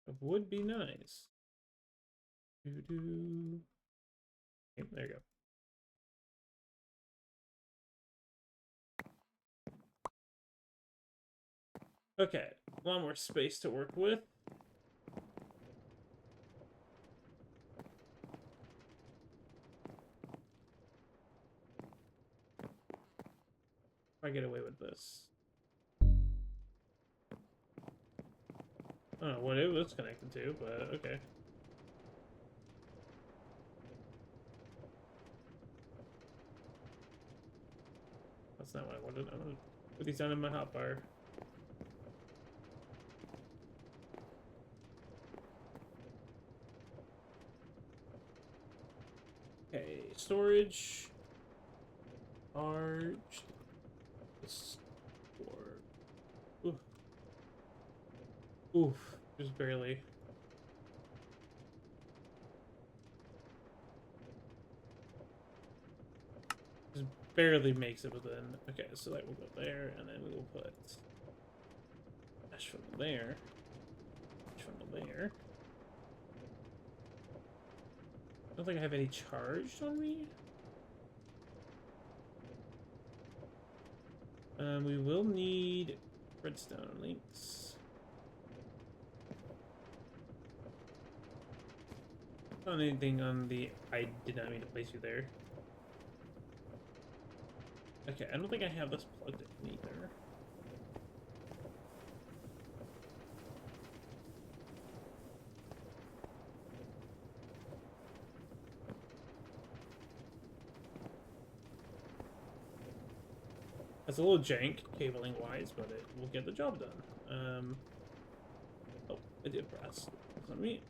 It would be nice. Okay, there you go. Okay, a lot more space to work with. I get away with this. I don't know what it was connected to, but okay. That's not what I wanted. I wanted to put these down in my hotbar. Okay, storage. Large. Oof. Oof. Just barely. Just barely makes it within. Okay, so that will go there, and then we will put ash from there. Ash from there. I don't think I have any charged on me. We will need redstone links. Not anything on the... I did not mean to place you there. Okay, I don't think I have this plugged in either. It's a little jank, cabling wise, but it will get the job done. Oh, I did press. That's on me.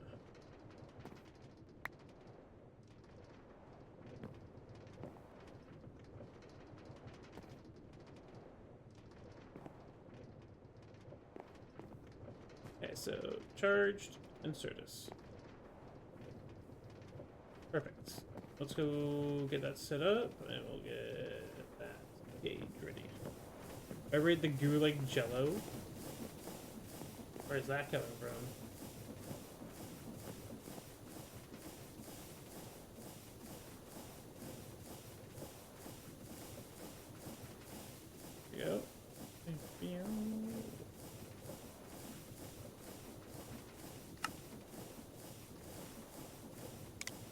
Okay, so charged and Certus. Perfect. Let's go get that set up, and we'll get that gauge ready. I rate the goo like jello. Where's that coming from? Here we go.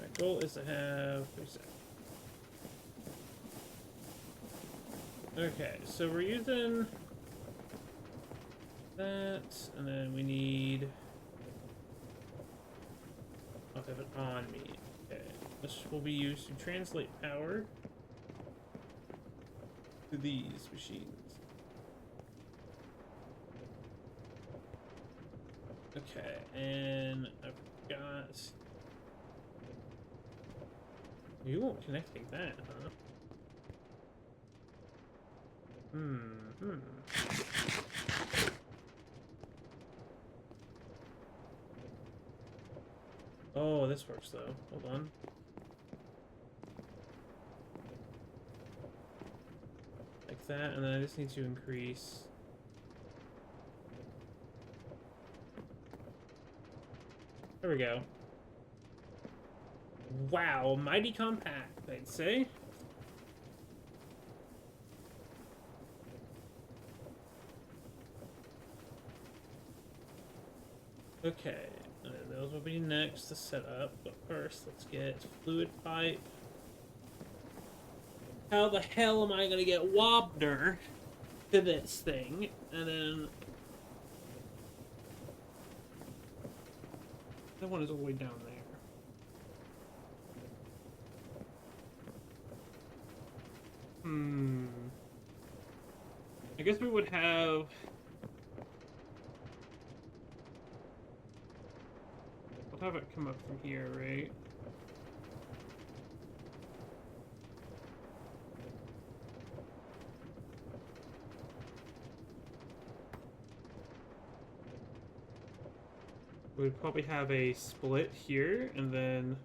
My goal is to have 3 seconds. Okay, so we're using that, and then we need... I'll have it on me. Okay, this will be used to translate power to these machines. Okay, and I forgot... You won't connect like that, huh? Oh, this works though. Hold on. Like that, and then I just need to increase. There we go. Wow, mighty compact, I'd say. Okay, those will be next to set up, but first let's get fluid pipe. How the hell am I gonna get Wobner to this thing? And then that one is all the way down there. I guess we would have. We'll have it come up from here, right? We'd probably have a split here, and then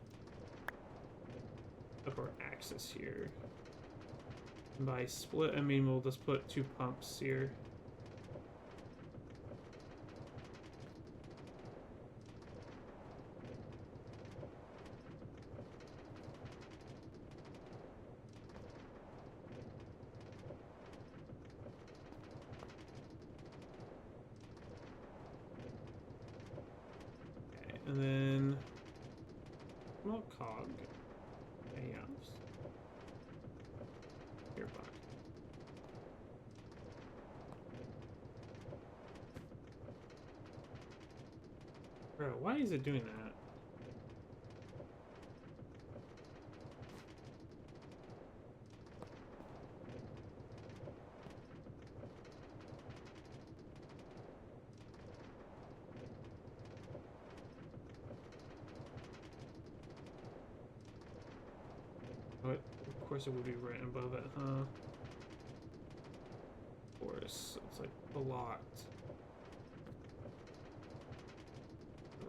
upper axis here. And by split, I mean we'll just put 2 pumps here. And then small cog, amps, gearbox. Bro, why is it doing that? But of course it would be right above it, huh? Of course, it's like blocked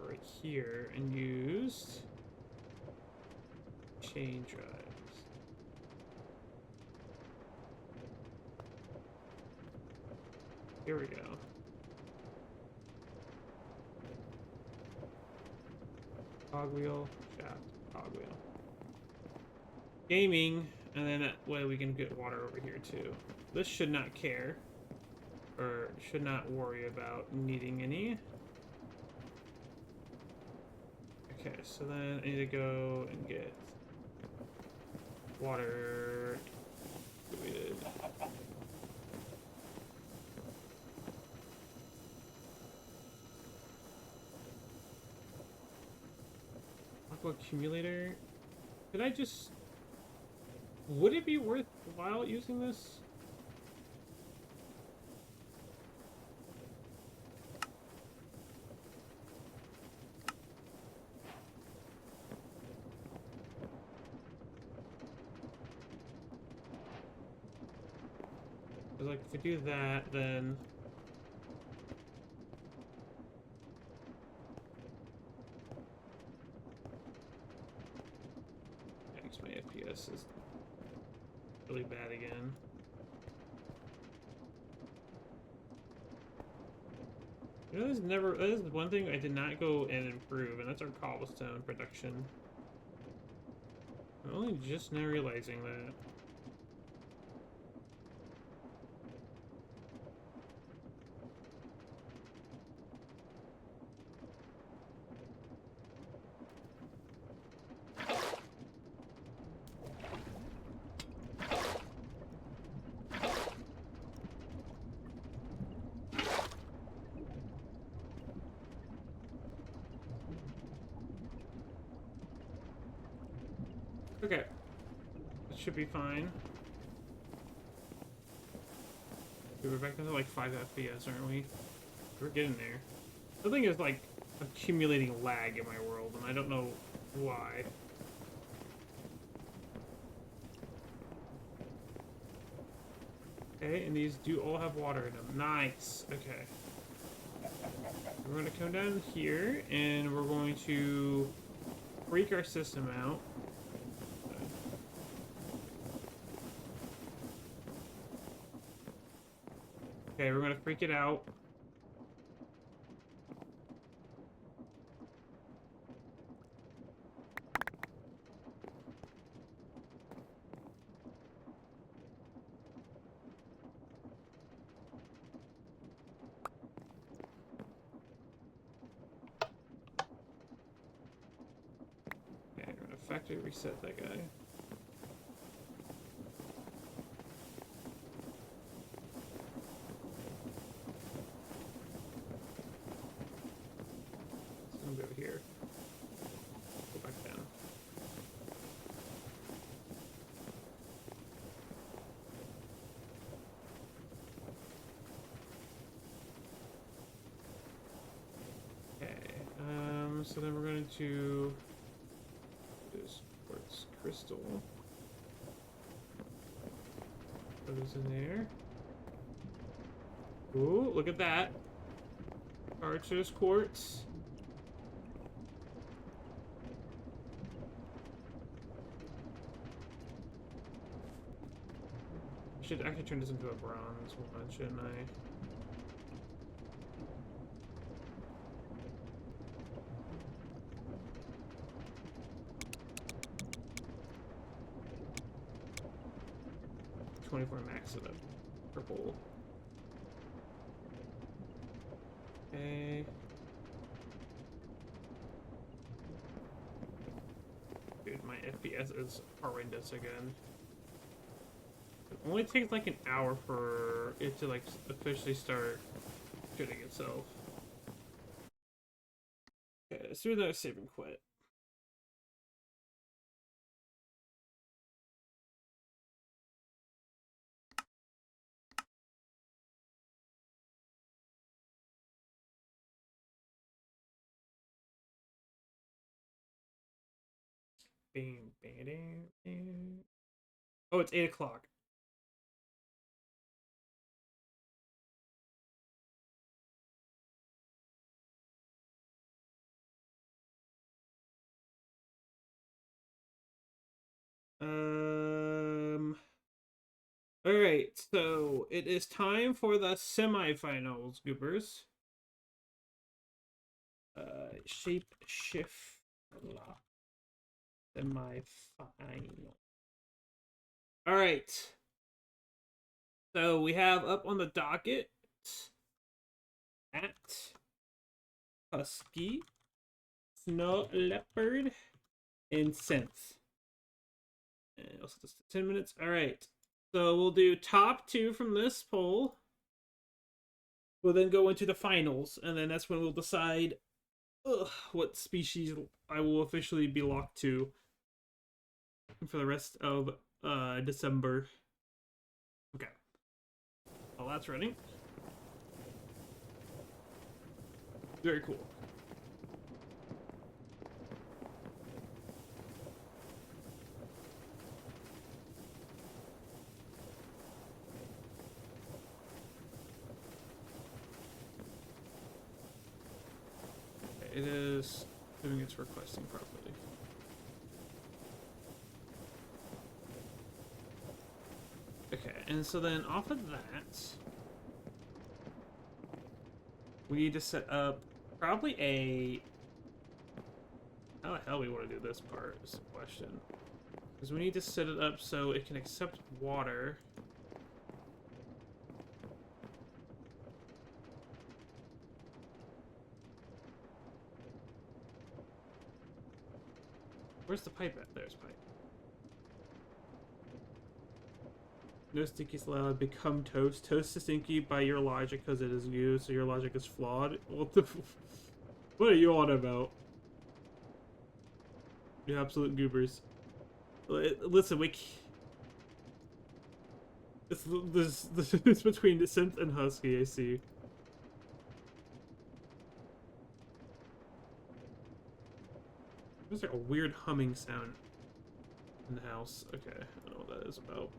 right here and used chain drives. Here we go. Cogwheel, shaft, cogwheel. Gaming, and then that way we can get water over here too. This should not care, or should not worry about needing any. Okay, so then I need to go and get water deleted. Aqua accumulator. Could I just... Would it be worthwhile using this? Because, like, if we do that, then... Thanks, my FPS is really bad again. You know, that is one thing I did not go and improve, and that's our cobblestone production. I'm only just now realizing that. Okay. That should be fine. We're back to like 5 FPS, aren't we? We're getting there. The thing is like accumulating lag in my world, and I don't know why. Okay, and these do all have water in them. Nice. Okay. We're going to come down here, and we're going to freak our system out. Okay, we're gonna freak it out. Okay, we're gonna factory reset that guy. Go here. Go back down. Okay. So then we're going to do this quartz crystal. Put this in there. Ooh, look at that. Archer's quartz. Should actually turn this into a bronze one, shouldn't I? $24 max of the purple. Okay. Dude, my FPS is horrendous again. It only takes like an hour for it to like officially start shooting itself. Okay, let's do another save and quit. Bing, bing, bing, bing. Oh, it's 8 o'clock. Alright, so it is time for the semifinals, goobers. Shapeshift Lock. Semifinal. Alright. So we have up on the docket at Husky, Snow Leopard, and Synth. And also just 10 minutes. Alright. So we'll do top 2 from this poll. We'll then go into the finals, and then that's when we'll decide what species I will officially be locked to for the rest of December. Okay. Well, that's running. Very cool. It is doing its requesting properly. Okay, and so then off of that, we need to set up probably a... How the hell we want to do this part is the question. Because we need to set it up so it can accept water. Where's the pipe at? There's pipe. No stinky salad, become toast. Toast is stinky by your logic because it is you, so your logic is flawed. What the what are you on about? You absolute goobers. Listen, this between the Synth and Husky, I see. There's like a weird humming sound in the house. Okay, I don't know what that is about.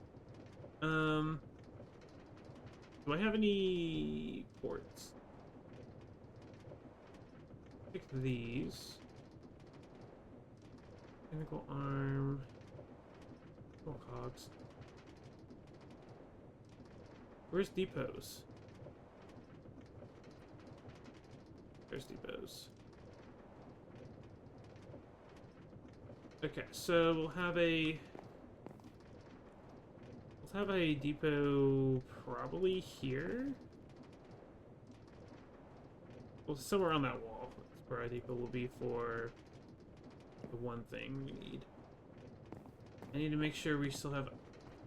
Do I have any quartz? Pick these. Mechanical arm. Oh, cogs. Where's depots? There's depots. Okay, so we'll have a depot probably here. Well, somewhere on that wall. That's where our depot will be for the one thing we need. I need to make sure we still have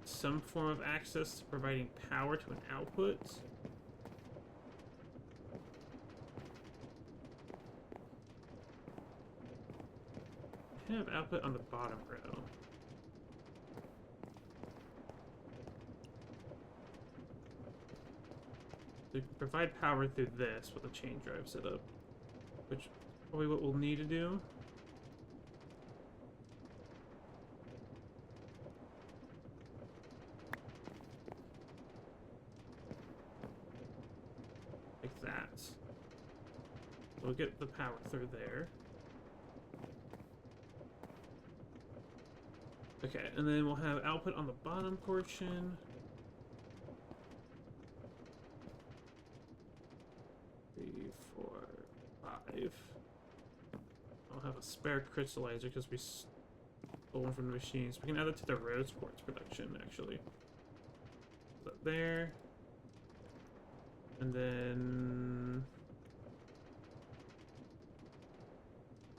some form of access to providing power to an output. I have output on the bottom row. We can provide power through this with a chain drive setup, which is probably what we'll need to do. Like that. We'll get the power through there. Okay, and then we'll have output on the bottom portion. 3, 4, 5. I'll have a spare crystallizer because we stole one from the machines. We can add it to the rose quartz production, actually. Put that there. And then...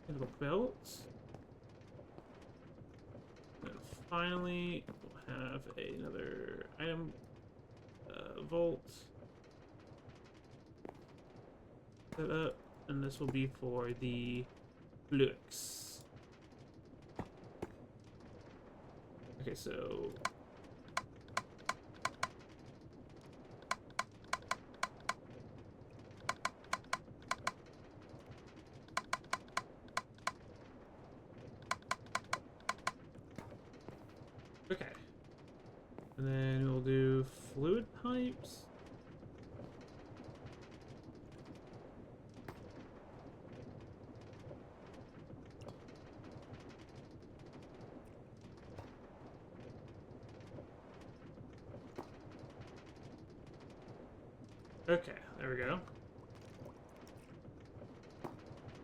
little belts. And then finally, we'll have another item vault set up, and this will be for the flux. Okay, so okay, and then we'll do fluid pipes. Okay, there we go.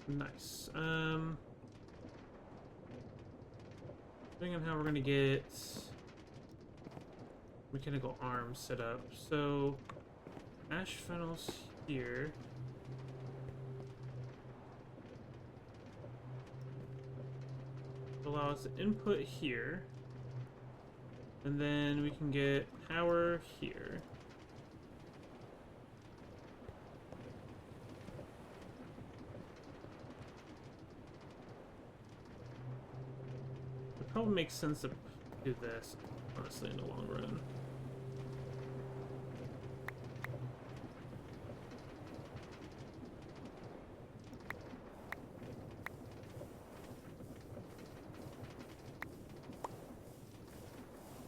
Nice. Depending on how we're gonna get mechanical arms set up. So, ash funnels here. Allow us to input here. And then we can get power here. It probably makes sense to do this, honestly, in the long run.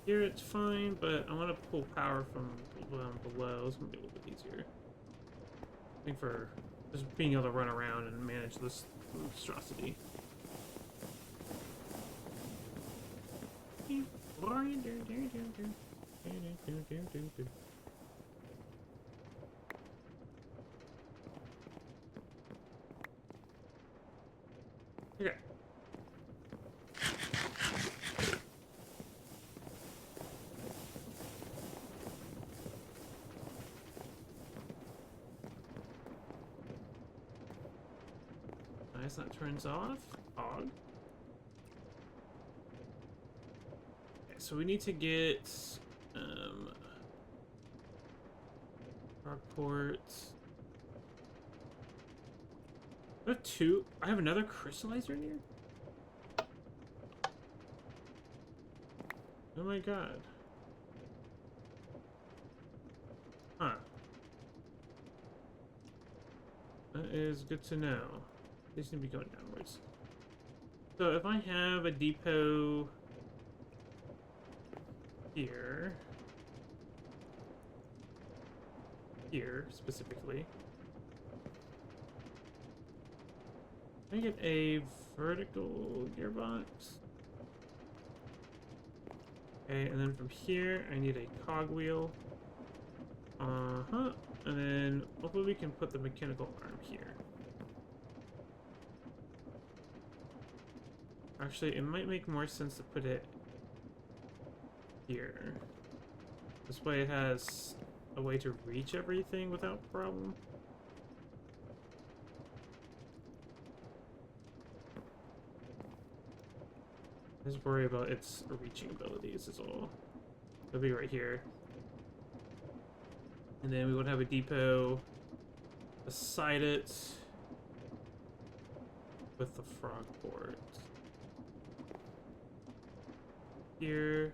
Here it's fine, but I want to pull power from below. It's going to be a little bit easier. I think for just being able to run around and manage this monstrosity. Okay. Nice, that turns off. Og. Okay, so we need to get our ports. I have two. I have another crystallizer in here? Oh my god. Huh. That is good to know. These need to be going downwards. So if I have a depot here, specifically, can I get a vertical gearbox? Okay, and then from here, I need a cogwheel. Uh-huh. And then hopefully we can put the mechanical arm here. Actually, it might make more sense to put it here. This way it has a way to reach everything without problem. Just worry about its reaching abilities is all. It'll be right here. And then we would have a depot beside it with the frog port. Here.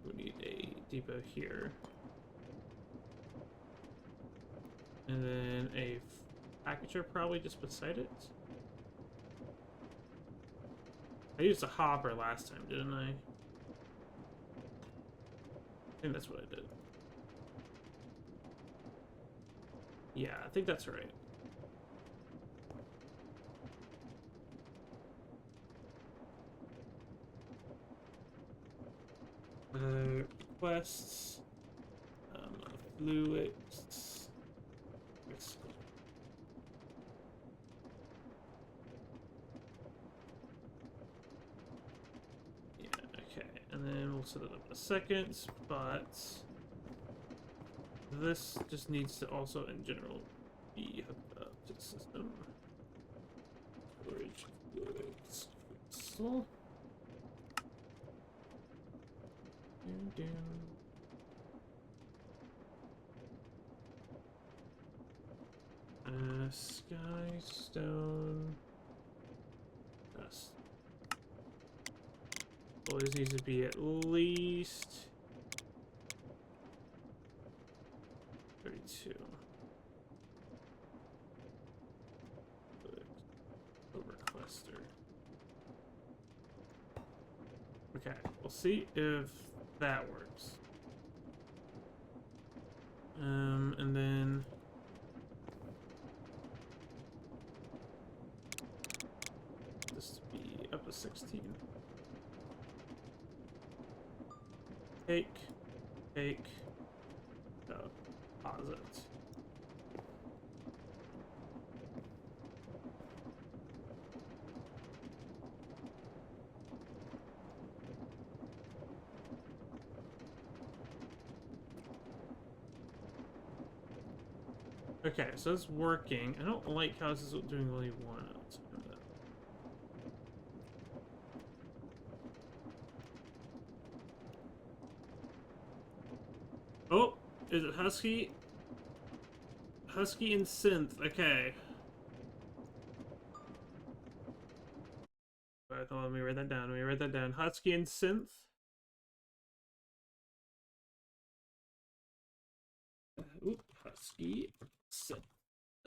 We need a depot here. And then a packager probably just beside it. I used a hopper last time, didn't I? I think that's what I did. Yeah, I think that's right. Quests. Fluids. Yeah, okay. And then we'll set it up in a second, but this just needs to also, in general, be hooked up to the system. Storage fluids. So. Down. Sky, stone, dust. Always needs to be at least 32. Over cluster. Okay, we'll see if that works. And then this to be up to 16. Take, deposit. Okay, so it's working. I don't like how this is doing only one at a time. Oh, is it Husky? Husky and Synth. Okay. Alright, hold on, let me write that down. Let me write that down. Husky and Synth. Oop, Husky. Synth.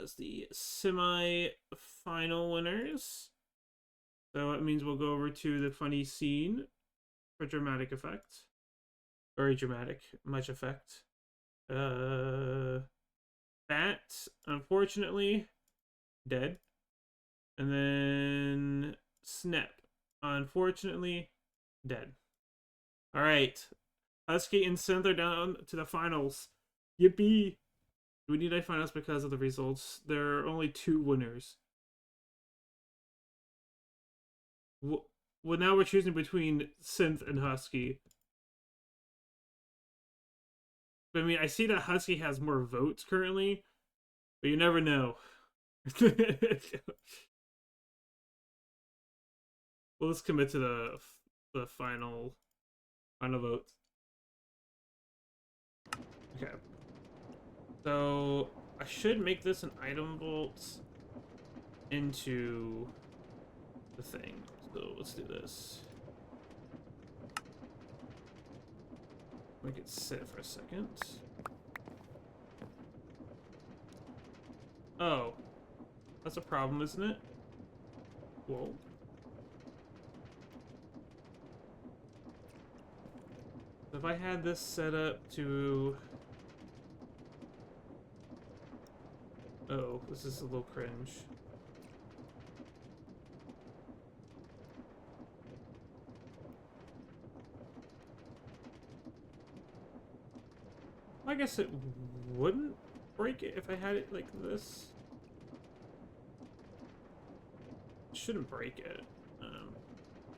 As the semi-final winners. So it means we'll go over to the funny scene for dramatic effect. Very dramatic, much effect. Bat, unfortunately, dead. And then Snap, unfortunately, dead. Alright. Husky and Synth are down to the finals. Yippee! We need a finals because of the results. There are only 2 winners. Well, now we're choosing between Synth and Husky. I mean, I see that Husky has more votes currently, but you never know. Well, let's commit to the final vote. Okay. So I should make this an item vault into the thing. So let's do this. Make it sit for a second. Oh. That's a problem, isn't it? Whoa. So if I had this set up to... Oh, this is a little cringe. I guess it wouldn't break it if I had it like this. It shouldn't break it.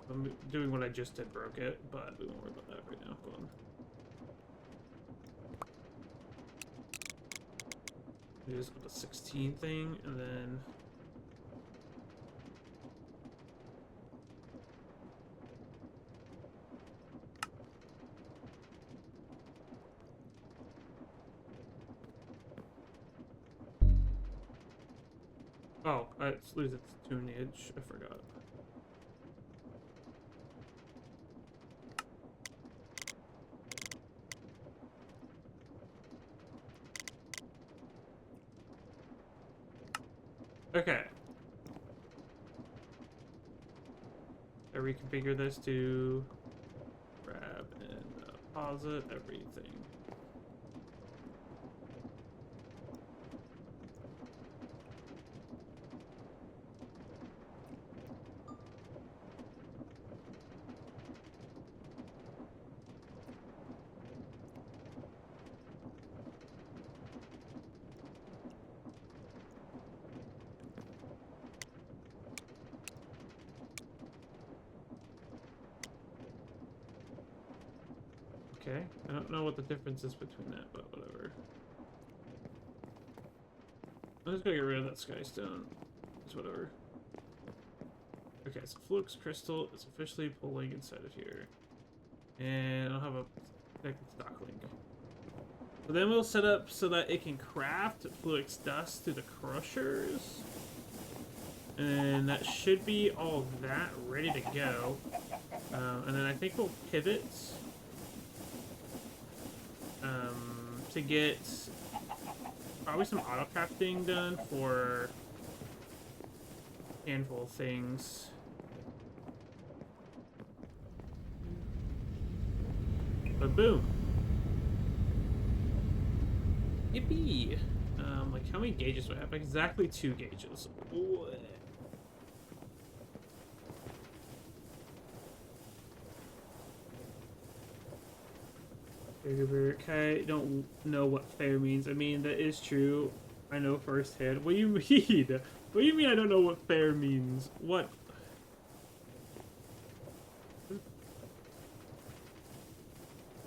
I'm doing what I just did broke it, but we won't worry about that right now. Hold on. Use the 16 thing, and then oh, let's lose its tunage. I forgot. Okay. I reconfigure this to grab and deposit everything. Okay, I don't know what the difference is between that, but whatever. I'm just gonna get rid of that sky stone. It's whatever. Okay, so Flux Crystal is officially pulling inside of here. And I'll have a connected stock link. So then we'll set up so that it can craft Flux Dust through the crushers. And that should be all of that ready to go. And then I think we'll pivot to get probably some auto crafting done for a handful of things. But boom. Yippee! Like how many gauges do I have? Exactly 2 gauges. What? Okay, don't know what fair means. I mean, that is true. I know firsthand. What do you mean? What do you mean I don't know what fair means? What?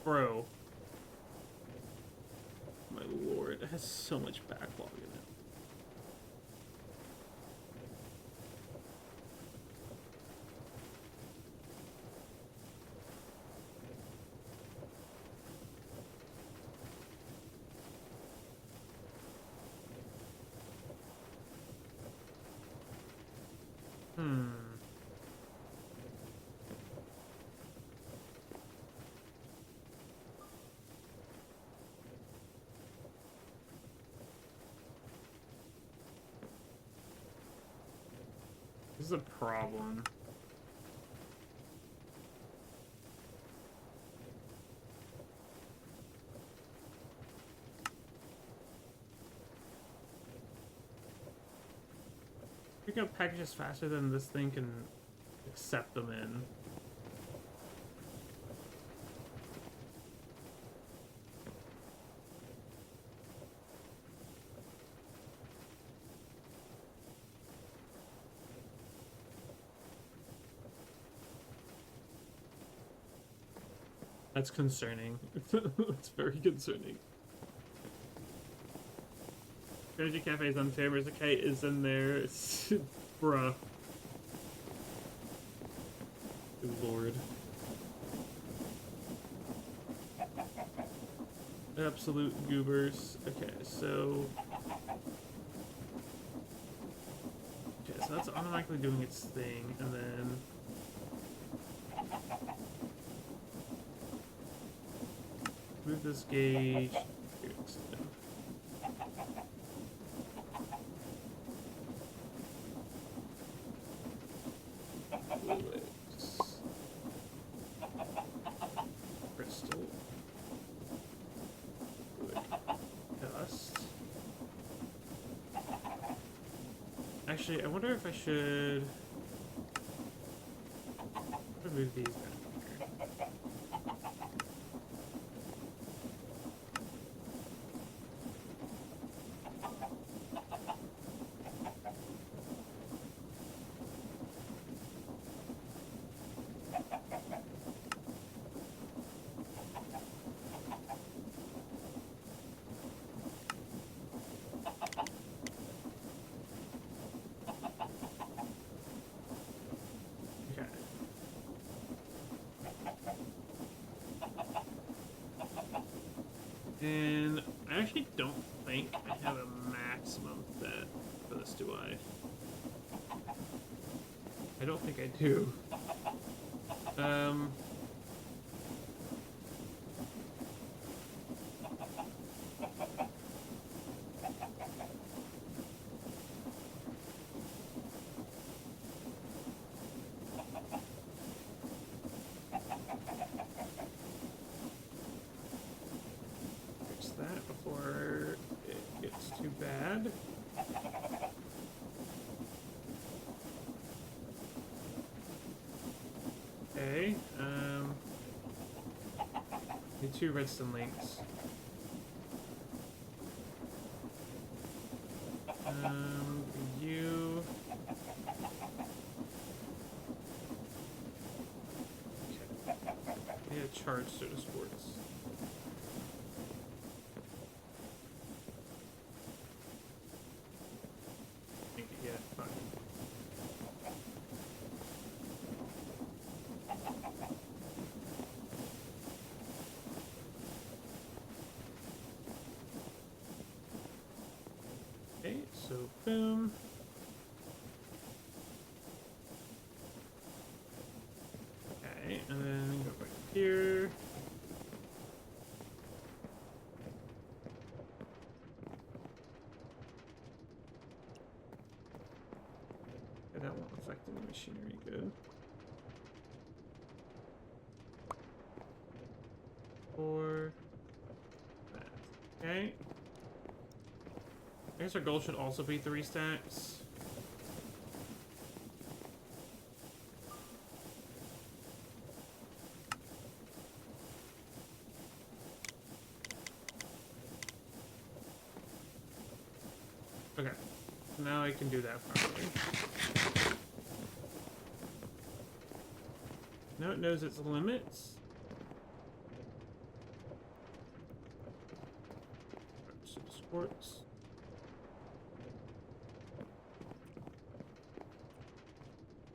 Bro. My lord, it has so much backlog in it. This is a problem. Pick up packages faster than this thing can accept them in. That's concerning. That's very concerning. Energy Cafe is unfair, whereas the kite is in there. It's, bruh. Good lord. Absolute goobers. Okay, so... Okay, so that's automatically doing its thing, and then... Move this gauge. Crystal. Dust. Actually, I wonder if I should remove these back here. And I actually don't think I have a maximum set for this, do I? I don't think I do. Fix that before it gets too bad. Okay, need 2 redstone links. You... Okay. I need to charge certain sports. Yeah, fine. Okay, so boom. Okay, and then go back here. Okay, that won't affect any machinery, good. 4. Okay. I guess our goal should also be 3 stacks. Okay, now I can do that properly. Now it knows its limits. Sports.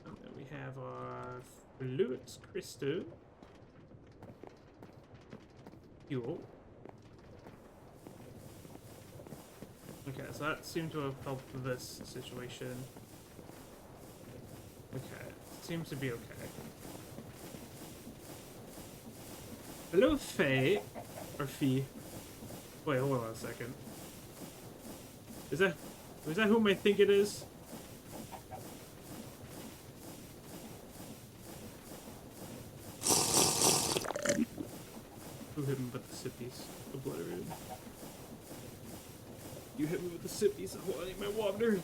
And then we have our fluids crystal. Fuel. Okay, so that seemed to have helped this situation. Okay, seems to be okay. Hello, Faye. Or Fee. Wait, hold on a second. Is that whom I think it is? Who hit me with the sippies? Obliterated. You hit me with the sippies. Oh, I need my water.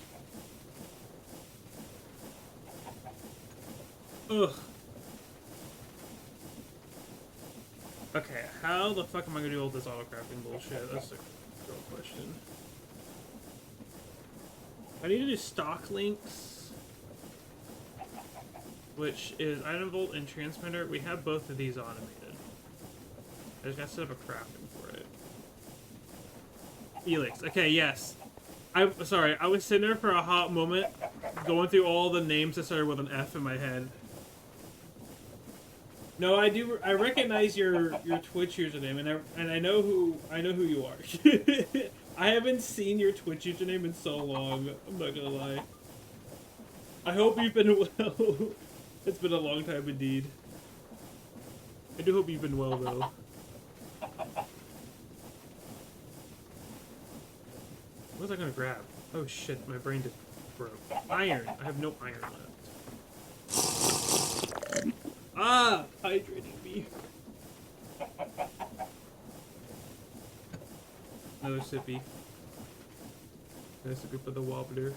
Ugh. Okay, how the fuck am I gonna do all this auto-crafting bullshit? That's a real question. I need to do stock links, which is item vault and transmitter. We have both of these automated. I just gotta set up a crafting for it. Felix. Okay, yes. I'm sorry, I was sitting there for a hot moment, going through all the names that started with an F in my head. No, I do. I recognize your Twitch username, and I know who you are. I haven't seen your Twitch username in so long. I'm not gonna lie. I hope you've been well. It's been a long time indeed. I do hope you've been well though. What was I gonna grab? Oh shit, my brain just broke. Iron. I have no iron left. Ah! Hydrating me. Another sippy. Another sippy for the wobbler.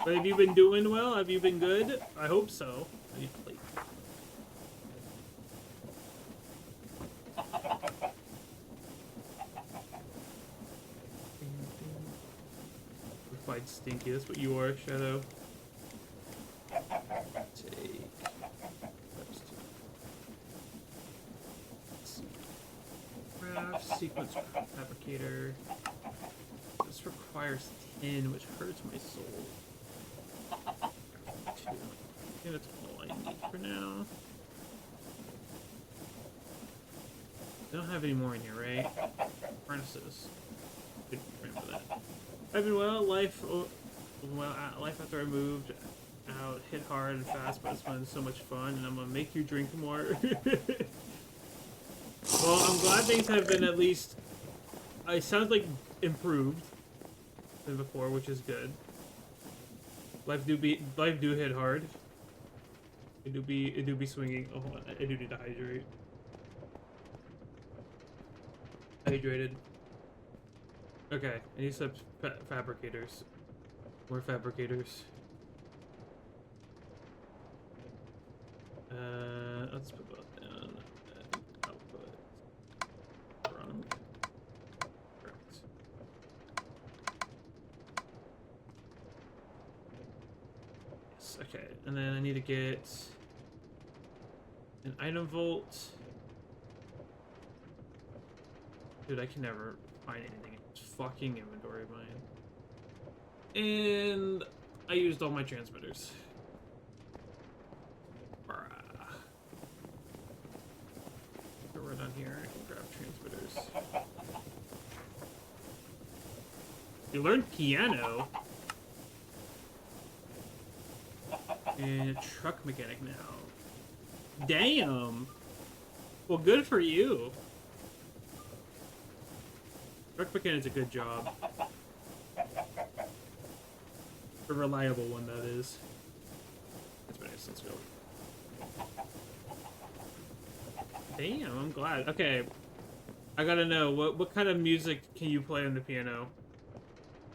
But have you been doing well? Have you been good? I hope so. I need plate. Replied stinky. That's what you are, Shadow. Take. Craft, sequence fabricator. This requires tin, which hurts my soul. I think that's all I need for now. Don't have any more in here, right? Harnesses. Good remember that. I've been well. Life after I moved out hit hard and fast, but it's been so much fun, and I'm gonna make you drink more. Well, I'm glad things have been at least. It sounds like improved than before, which is good. Life do hit hard. It do be swinging. Oh, hold on. I do need to hydrate. Hydrated. Okay, I need some fabricators. More fabricators. Let's put both down. Output. Run. Correct. Yes, okay. And then I need to get an item vault. Dude, I can never find anything in this fucking inventory of mine. And I used all my transmitters. So we're down here, I can grab transmitters. You learned piano. And truck mechanic now. Damn! Well, good for you. Truck mechanic's a good job. A reliable one, that is. That's nice, let's go. Damn, I'm glad. Okay. I gotta know, what kind of music can you play on the piano?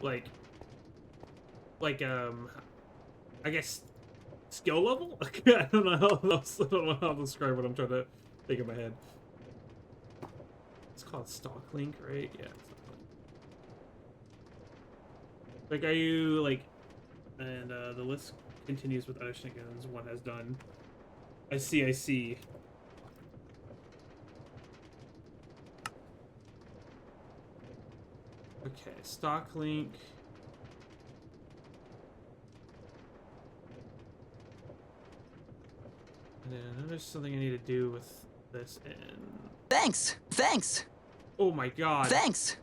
Like, I guess, skill level? I don't know how else, I don't know how to describe what I'm trying to think in my head. It's called Stock Link, right? Yeah, Stock Link. Like, are you, like, and the list continues with other shenanigans one has done. I see. Okay, stock link. And then there's something I need to do with this and... Thanks! Oh my god. Thanks!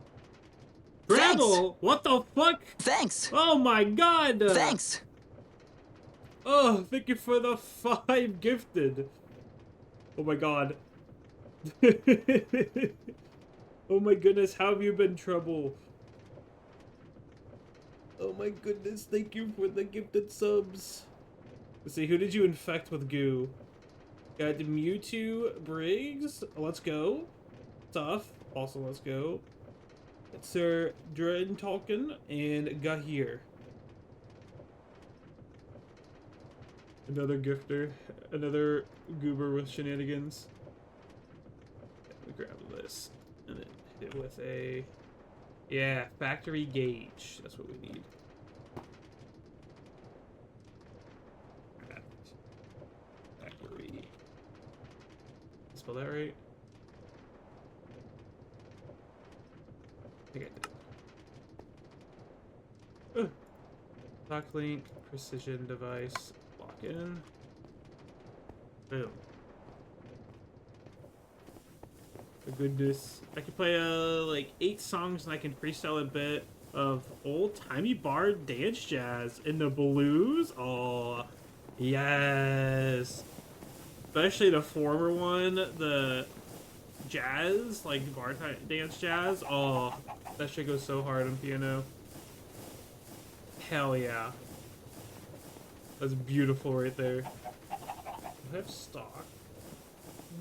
Gravel! What the fuck? Thanks! Oh my god! Thanks! Oh, thank you for the 5 gifted. Oh my god. Oh my goodness, how have you been, Trouble? Oh my goodness, thank you for the gifted subs. Let's see, who did you infect with goo? Got Mewtwo Briggs. Let's go. Tough. Also, let's go. Sir Dren Tolkien and Gahir. Another gifter. Another goober with shenanigans. Let me grab this. And then hit it with a... Yeah, factory gauge. That's what we need. Factory. Spell that right? I think I did. Lock link, precision device, lock in. Boom. Oh goodness. I can play like 8 songs and I can freestyle a bit of old-timey bar dance jazz in the blues. Oh, yes. Especially the former one, the jazz, like bar dance jazz. Oh, that shit goes so hard on piano. Hell yeah. That's beautiful right there. I have stock.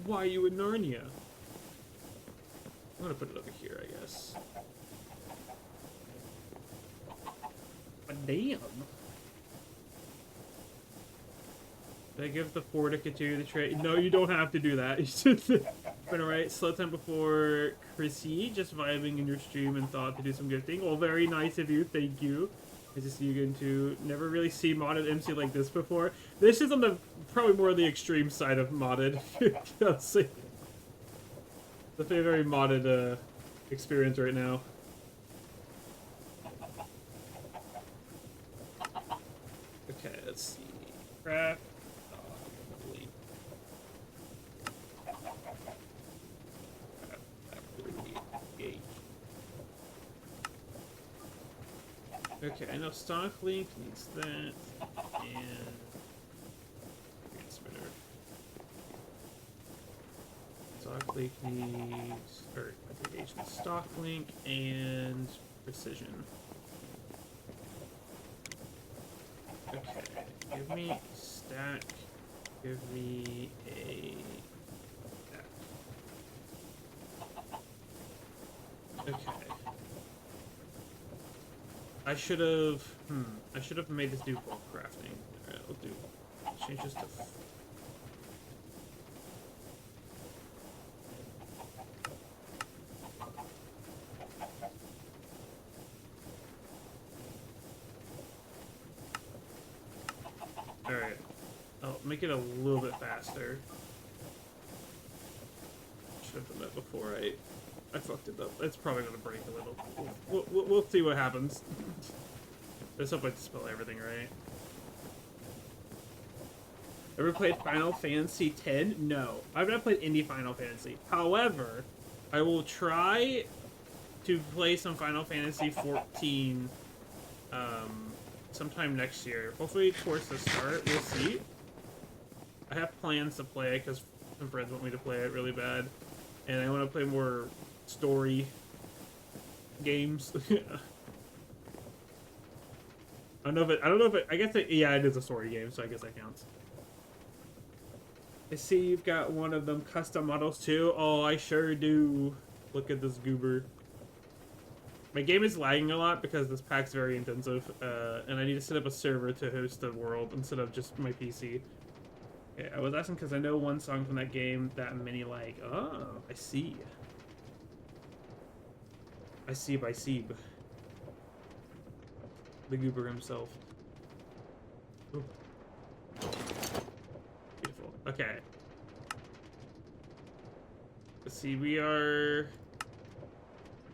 Why are you in Narnia? I'm gonna put it over here, I guess. But damn. Did I give the fortitude to trade? No, you don't have to do that. But alright, slow time before Chrissy, just vibing in your stream and thought to do some gifting. Well, very nice of you, thank you. Nice to see you again too. Never really see modded MC like this before. This is on the probably more the extreme side of modded. I'll say. It's a very modded experience right now. Okay, let's see. Craft. Okay, I know Stock Link needs that, and transmitter. Stock Link needs, or aggregation Stock Link and precision. Okay, give me stack, give me a stack. Okay. I should have made this do bulk crafting. Alright, I'll do, change this to alright. I'll make it a little bit faster. Should have done that before I fucked it up. It's probably gonna break a little. We'll see what happens. Let's hope I dispel everything right. Ever played Final Fantasy X? No. I've not played any Final Fantasy. However, I will try to play some Final Fantasy XIV sometime next year. Hopefully towards the start. We'll see. I have plans to play it because some friends want me to play it really bad. And I want to play more story games. I don't know if it, I guess yeah, it is a story game, so I guess that counts. I see you've got one of them custom models too. Oh, I sure do. Look at this goober. My game is lagging a lot because this pack's very intensive, and I need to set up a server to host the world instead of just my PC. Okay, I was asking because I know one song from that game that many like. Oh, I see. I see by Seeb. The goober himself. Ooh. Beautiful. Okay. Let's see, we are...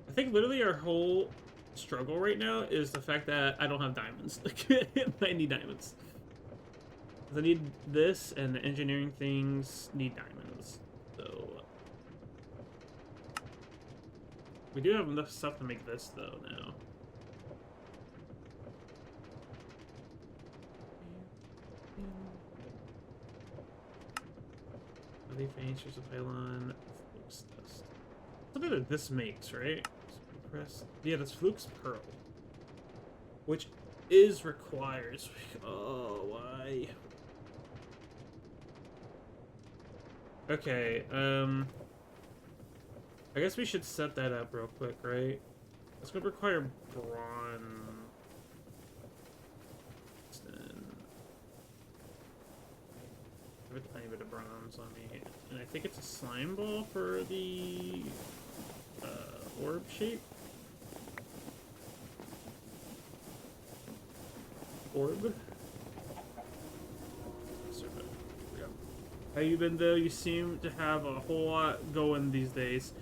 I think literally our whole struggle right now is the fact that I don't have diamonds. I need diamonds. I need this, and the engineering things need diamonds. So... we do have enough stuff to make this, though, now. Leaf answers of pylon, Fluke's dust. Something that this makes, right? Press. Yeah, that's Fluke's pearl, which is required. Oh, why? Okay. I guess we should set that up real quick, right? It's gonna require bronze. A tiny bit of bronze on me, and I think it's a slime ball for the orb shape. Orb. How you been though? You seem to have a whole lot going these days.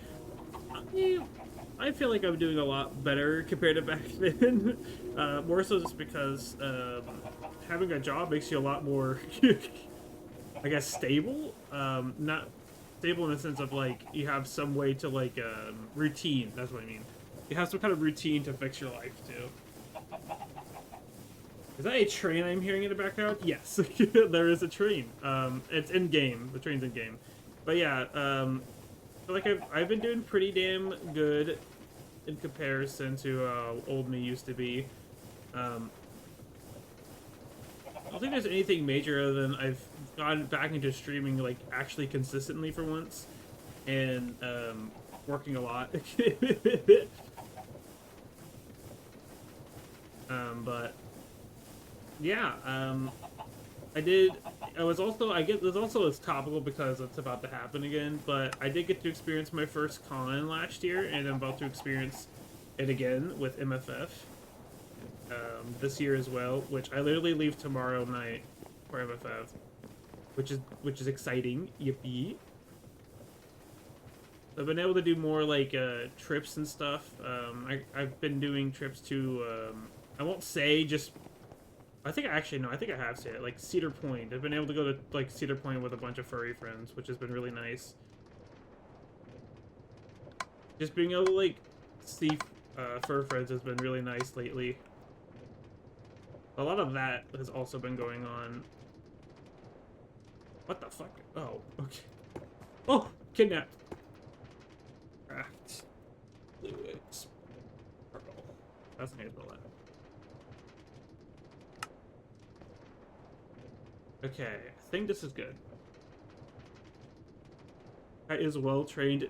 I feel like I'm doing a lot better compared to back then. More so just because having a job makes you a lot more. I guess stable, not stable in the sense of like you have some way to like routine. That's what I mean. You have some kind of routine to fix your life too. Is that a train I'm hearing in the background? Yes, there is a train. It's in game. The train's in game. But yeah, I feel like I've been doing pretty damn good in comparison to old me used to be. I don't think there's anything major other than I've gotten back into streaming like actually consistently for once, and working a lot. But yeah, there's also it's topical because it's about to happen again, but I did get to experience my first con last year, and I'm about to experience it again with MFF. This year as well, which I literally leave tomorrow night for MFF, which is exciting. Yippee! I've been able to do more like trips and stuff. I've been doing trips to I won't say just. I think I have said it, like Cedar Point. I've been able to go to like Cedar Point with a bunch of furry friends, which has been really nice. Just being able to like see fur friends has been really nice lately. A lot of that has also been going on. What the fuck? Oh, okay. Oh, kidnapped. Craft. Fluids. Purple. That's not gonna that. Okay, I think this is good. I is well trained.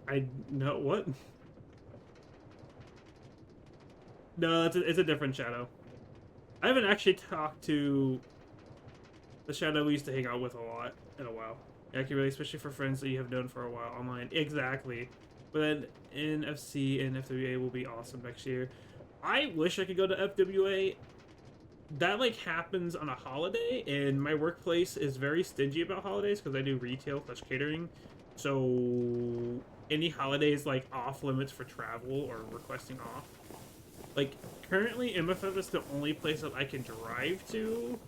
I know what? No, it's a different shadow. I haven't actually talked to the shadow we used to hang out with a lot in a while. Accurate, especially for friends that you have known for a while online. Exactly. But then NFC and FWA will be awesome next year. I wish I could go to FWA. That like happens on a holiday, and my workplace is very stingy about holidays because I do retail / catering. So any holidays like off limits for travel or requesting off. Like currently, MFF is the only place that I can drive to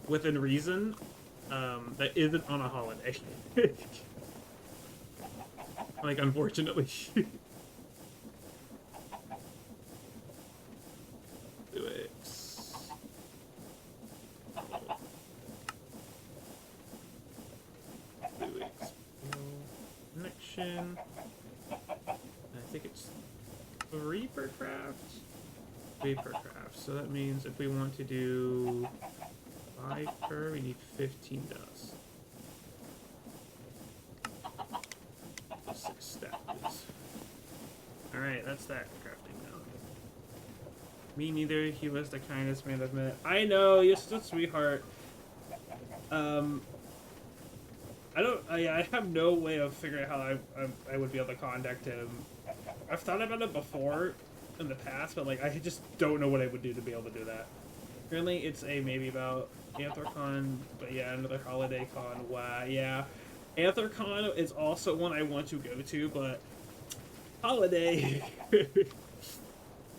within reason that isn't on a holiday. Like, unfortunately. Connection. I think it's 3 per craft. 3 per craft. So that means if we want to do 5 per, we need 15 dust. 6 stacks. Alright, that's that crafting now. Me neither. He was the kindest man I've met. I know, you're such a sweetheart. I have no way of figuring out how I would be able to contact him. I've thought about it before in the past, but like I just don't know what I would do to be able to do that. Currently, it's a maybe about Anthrocon, but yeah, another holiday con. Wow, yeah. Anthrocon is also one I want to go to, but holiday.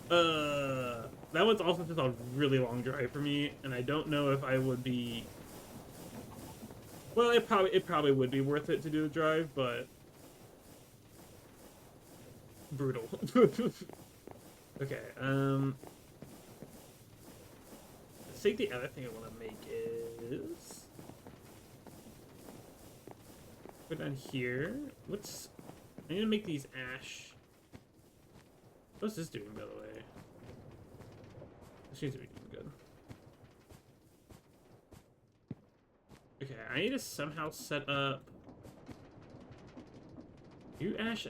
That one's also just a really long drive for me, and I don't know if I would be. Well, it probably would be worth it to do the drive, but brutal. Okay. I think the other thing I want to make is go down here. I'm gonna make these ash. What's this doing, by the way? This seems to be doing good. Okay, I need to somehow set up. You Ash.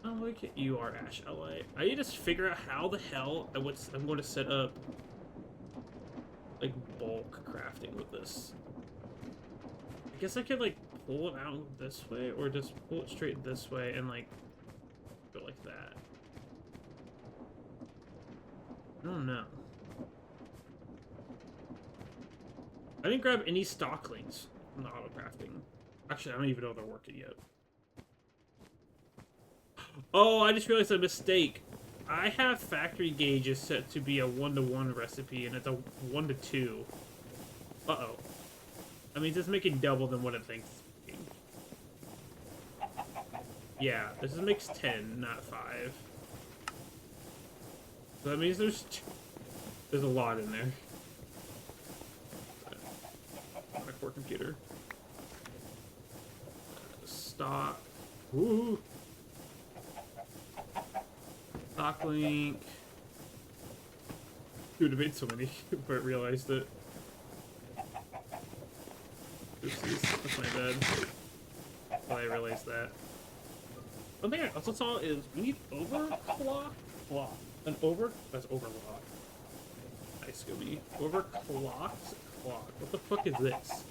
Oh, look at you are Ash LA. I need to figure out how the hell I'm going to set up like bulk crafting with this. I guess I could like pull it out this way or just pull it straight this way and like go like that. I don't know. I didn't grab any stock links from the auto crafting. Actually, I don't even know if they're working yet. Oh, I just realized a mistake. I have factory gauges set to be a 1-to-1 recipe, and it's a 1-to-2. Uh-oh. I mean, it's making double than what it thinks it's making. Yeah, this makes 10, not 5. So that means there's a lot in there. My poor computer. Stop. Woo! Stock link. Dude, I made so many, but I realized it. Oopsies, that's my bad. But I realized that. One thing I also saw is we need overclock clock. That's overlock. Nice, Scooby. Overclocked clock. What the fuck is this?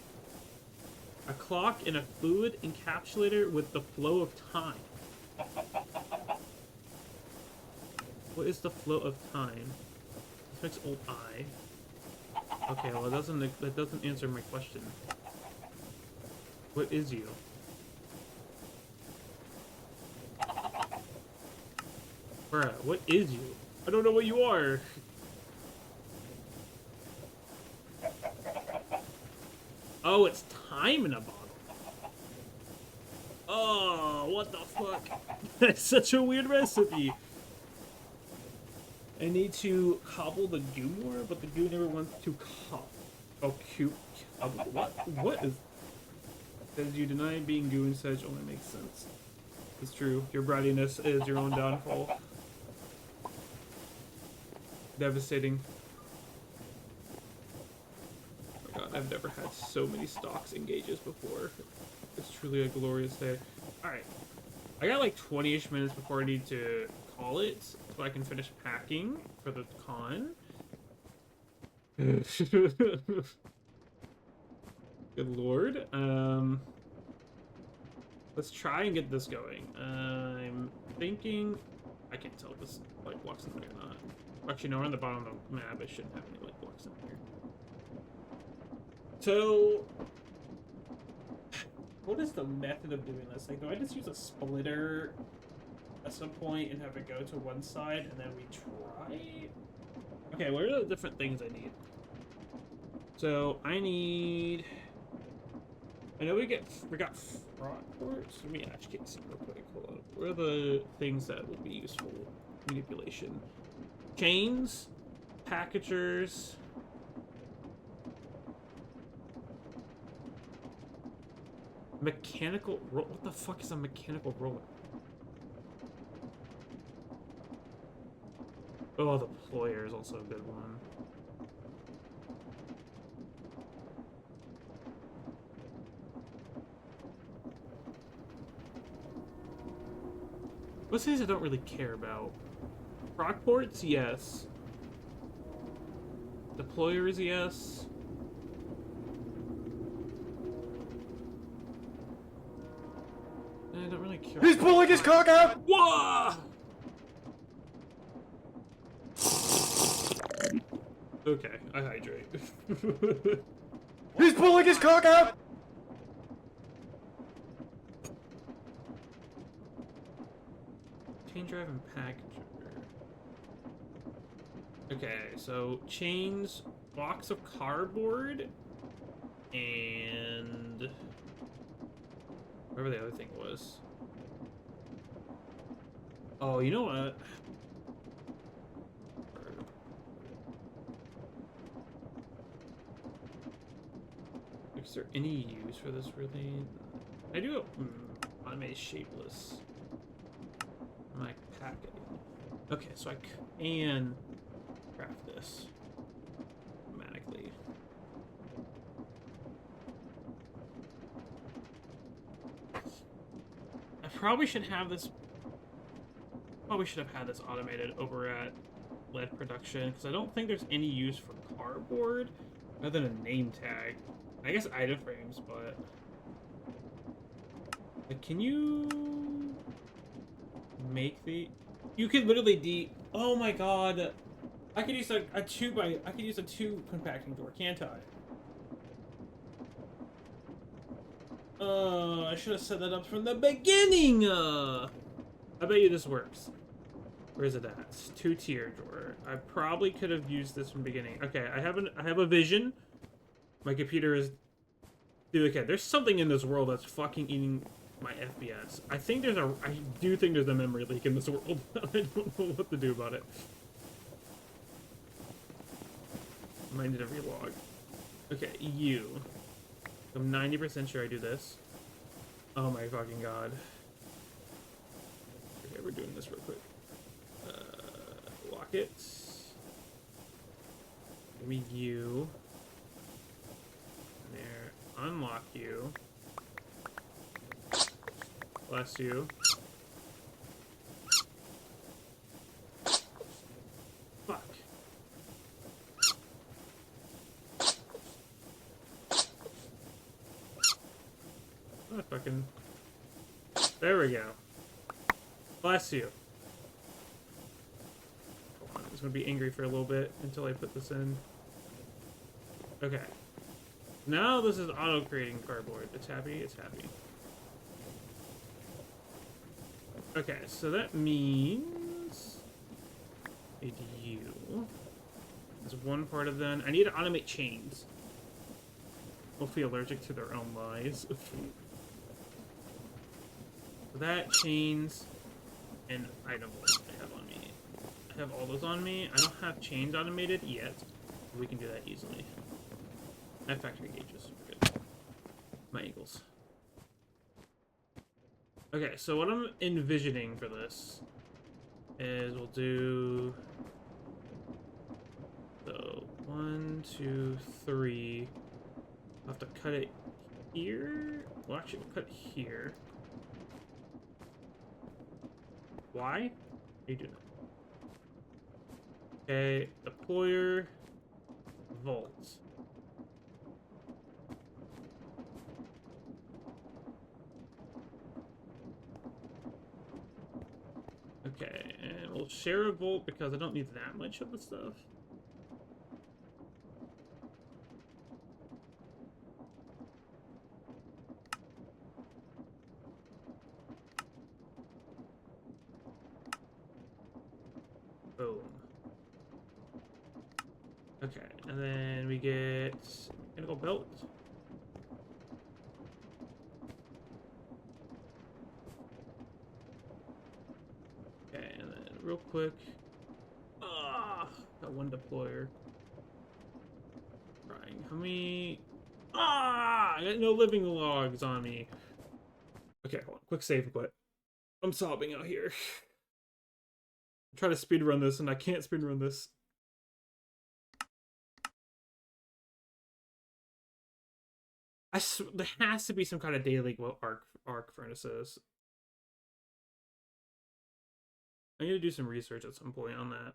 A clock in a fluid encapsulator with the flow of time. What is the flow of time? This makes old I. Okay, well that doesn't answer my question. What is you? Bruh, what is you? I don't know what you are. Oh, it's time in a bottle. Oh, what the fuck? That's such a weird recipe. I need to cobble the goo more, but the goo never wants to cobble. Oh, cute. What? What is... Says you deny being goo and such only makes sense. It's true. Your brattiness is your own downfall. Devastating. Oh my god, I've never had so many stocks engages before. It's truly a glorious day. Alright. I got like 20-ish minutes before I need to call it, so I can finish packing for the con. Good lord. Let's try and get this going. I'm thinking... I can't tell if this like blocks in there or not. Actually, no, we're on the bottom of the map. I shouldn't have any like blocks in here. So... what is the method of doing this? Like, do I just use a splitter at some point and have it go to one side and then we try? Okay, what are the different things I need? So I need... I know we got frog quartz. Let me actually see real quick. Hold on. What are the things that would be useful? Manipulation. Chains, packagers. Mechanical roll. What the fuck is a mechanical roller? Oh, the ployer is also a good one. What's things I don't really care about? Rock ports, yes. Deployers, yes. I don't really care. He's pulling his cock out! Whoa! Okay, I hydrate. He's pulling his cock out! Chain drive and packager. Okay, so chains, box of cardboard, and whatever the other thing was. Oh, you know what? Is there any use for this really? I do it automated shapeless. My packet. Okay, so I can craft this automatically. I probably should have this. Probably should have had this automated over at lead production because I don't think there's any use for cardboard other than a name tag. I guess item frames, but like, can you make the? You could literally oh my god! I could use I could use a 2 compacting door, can't I? I should have set that up from the beginning. I bet you this works. Where is it at? 2-tier drawer. I probably could have used this from the beginning. Okay, I have a vision. My computer is... Dude, okay, there's something in this world that's fucking eating my FPS. I do think there's a memory leak in this world. I don't know what to do about it. Might need a relog. Okay, you. I'm 90% sure I do this. Oh my fucking god. Okay, we're doing this real quick. Lock it. Give me you. There. Unlock you. Bless you. Fuck. Oh, fucking... There we go. Bless you. Hold on, I'm just gonna be angry for a little bit until I put this in. Okay. Now this is auto-creating cardboard. It's happy, it's happy. Okay, so that means... I need you. There's one part of them. I need to automate chains. Hopefully allergic to their own lies. So that, chains, and items I have on me. have all those on me. I don't have chains automated yet. We can do that easily. I have factory gauges. We're good. My eagles. Okay, so what I'm envisioning for this is we'll do... So, 1, 2, 3. I'll have to cut it here. Well, actually, we'll cut it here. Why? How do you do that? Okay, deployer, volt. Okay, and we'll share a volt because I don't need that much of the stuff. Boom. Okay, and then we get mechanical belt. Okay, and then real quick. Got one deployer. Trying. How many? I got no living logs on me. Okay, hold on. Quick save and quit. I'm sobbing out here. I'm trying to speedrun this and I can't speedrun this. There has to be some kind of daily arc furnaces. I need to do some research at some point on that.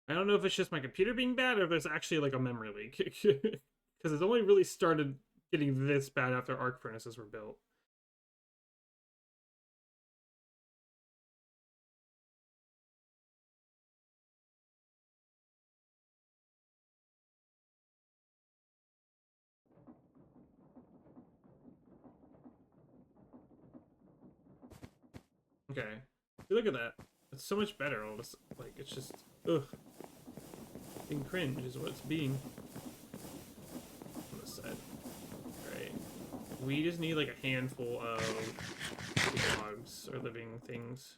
I don't know if it's just my computer being bad or if there's actually like a memory leak. Because it's only really started getting this bad after arc furnaces were built. Okay. Look at that. It's so much better. All this, like, it's just, ugh. Being cringe is what it's being. On this side. Right. We just need like a handful of logs or living things.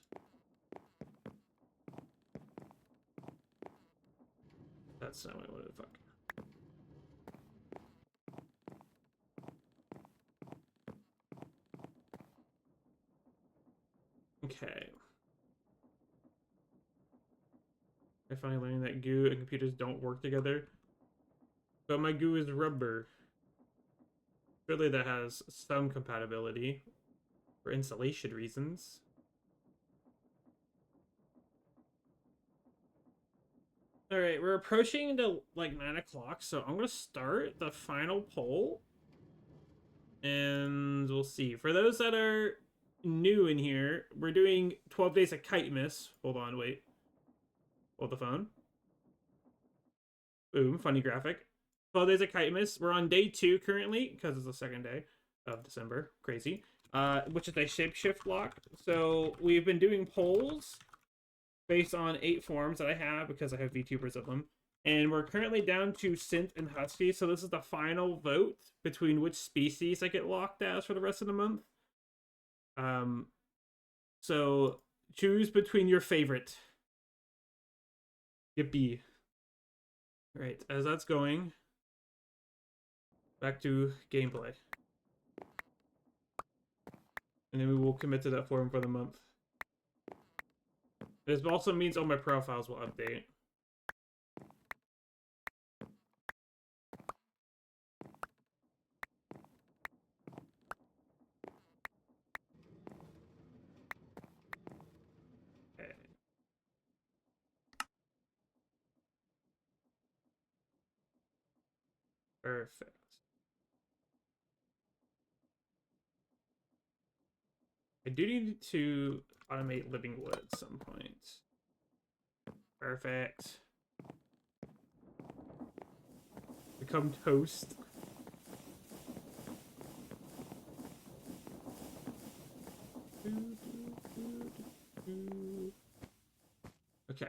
That's not what I wanted. Fuck. Okay. I finally learned that goo and computers don't work together. But my goo is rubber. Surely that has some compatibility for insulation reasons. Alright, we're approaching to like 9 o'clock, so I'm gonna start the final poll. And we'll see. For those that are new in here, we're doing 12 Days of Kitemas. Hold on, wait. Hold the phone. Boom, funny graphic. 12 Days of Kitemas. We're on day 2 currently, because it's the second day of December. Crazy. Which is a Shapeshift Lock. So we've been doing polls based on 8 forms that I have, because I have VTubers of them. And we're currently down to Synth and Husky, so this is the final vote between which species I get locked as for the rest of the month. So choose between your favorite. Yippee. Alright, as that's going, back to gameplay. And then we will commit to that form for the month. This also means all my profiles will update. Okay. Perfect. I do need to automate living wood at some point. Perfect. Become toast. Okay.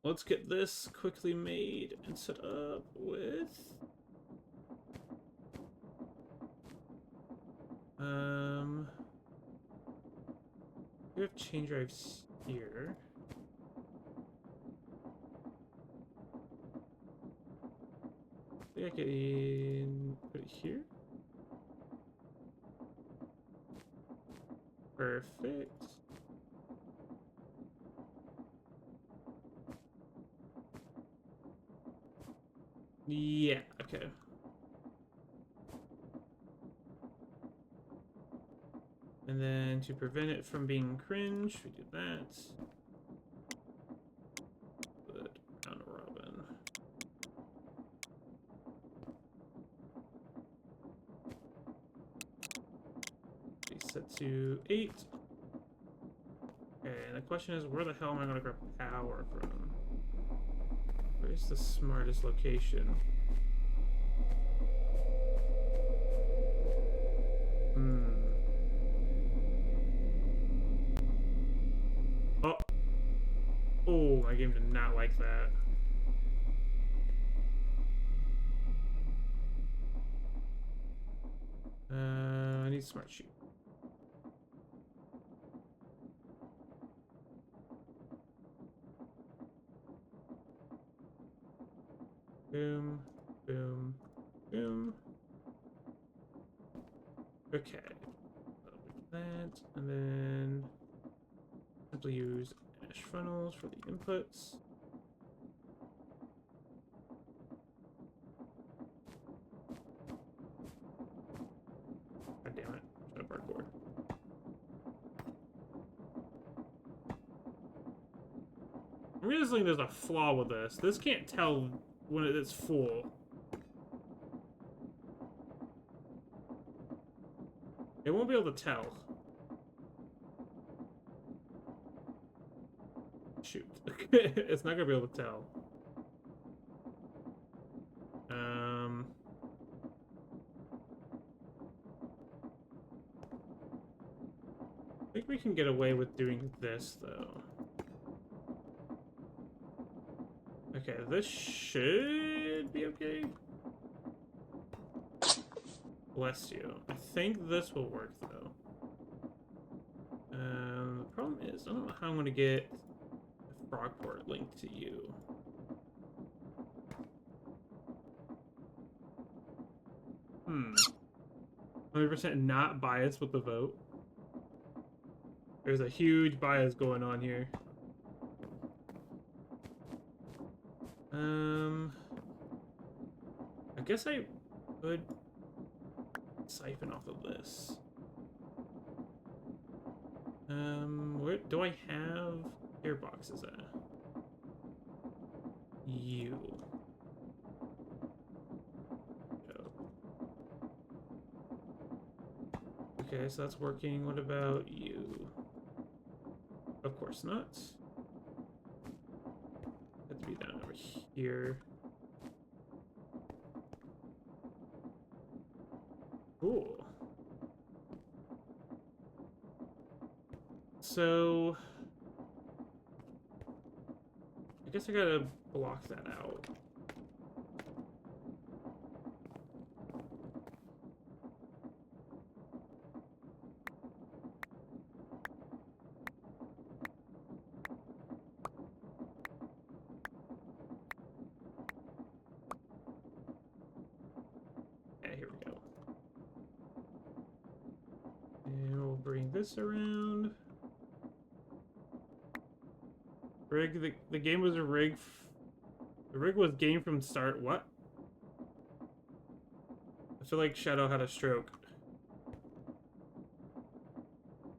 Let's get this quickly made and set up with... We have chain drives here. I think I can put it here. Perfect. Yeah, okay. And then to prevent it from being cringe, we do that. Put round robin. Be set to 8. Okay, and the question is, where the hell am I going to grab power from? Where's the smartest location? Oh! Oh, my game did not like that. I need smart shoot. Boom, boom, boom. Okay. That, and then simply use ash funnels for the inputs. God damn it. Shut up, parkour. I'm realizing there's a flaw with this. This can't tell when it's full. It won't be able to tell. Shoot. It's not gonna be able to tell. I think we can get away with doing this, though. Okay, this should be okay. Bless you. I think this will work, though. The problem is, I don't know how I'm going to get the frog port linked to you. Hmm. 100% not biased with the vote. There's a huge bias going on here. I guess I could siphon off of this. Where do I have gearboxes at? You. Okay, so that's working. What about you? Of course not. Have to be down over here. Cool. So I guess I gotta block that out. Yeah, here we go. And we'll bring this around. Rig, the game was a rig. The rig was game from start. What? I feel like Shadow had a stroke.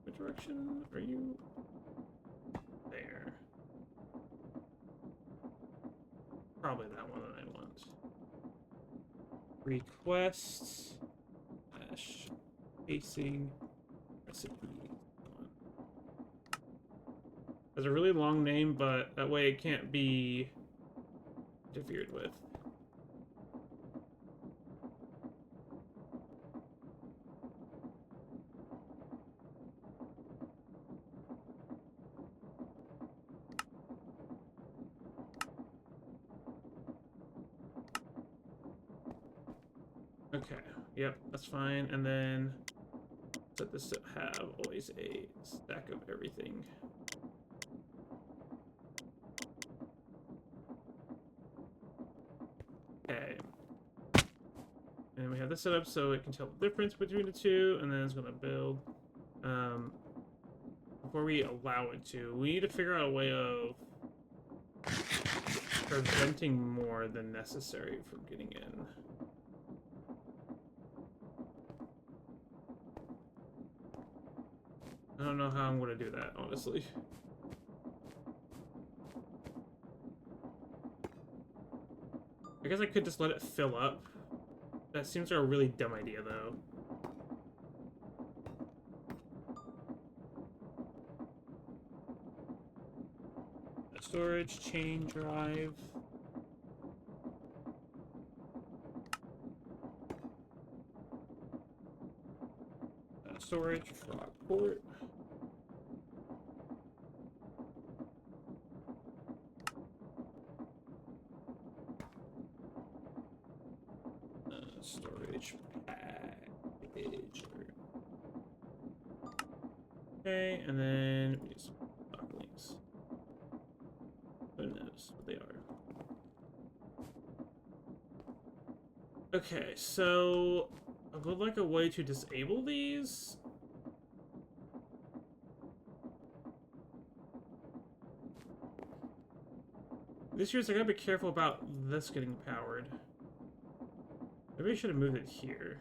What direction are you? There. Probably that one that I want. Request. Dash. Pacing. Recipe. Has a really long name, but that way it can't be interfered with. Okay, yep, that's fine. And then Set this to have always a stack of everything. Okay. And we have this set up so it can tell the difference between the two, and then it's going to build. Before we allow it to, we need to figure out a way of preventing more than necessary from getting in. I don't know how I'm going to do that, honestly. I guess I could just let it fill up. That seems like a really dumb idea, though. Storage, chain drive. Storage, frog port. Storage package. Okay, and then we need some dock links. Who knows what they are? Okay, so I would like a way to disable these. This year's I gotta be careful about this getting powered. Maybe I should have moved it here.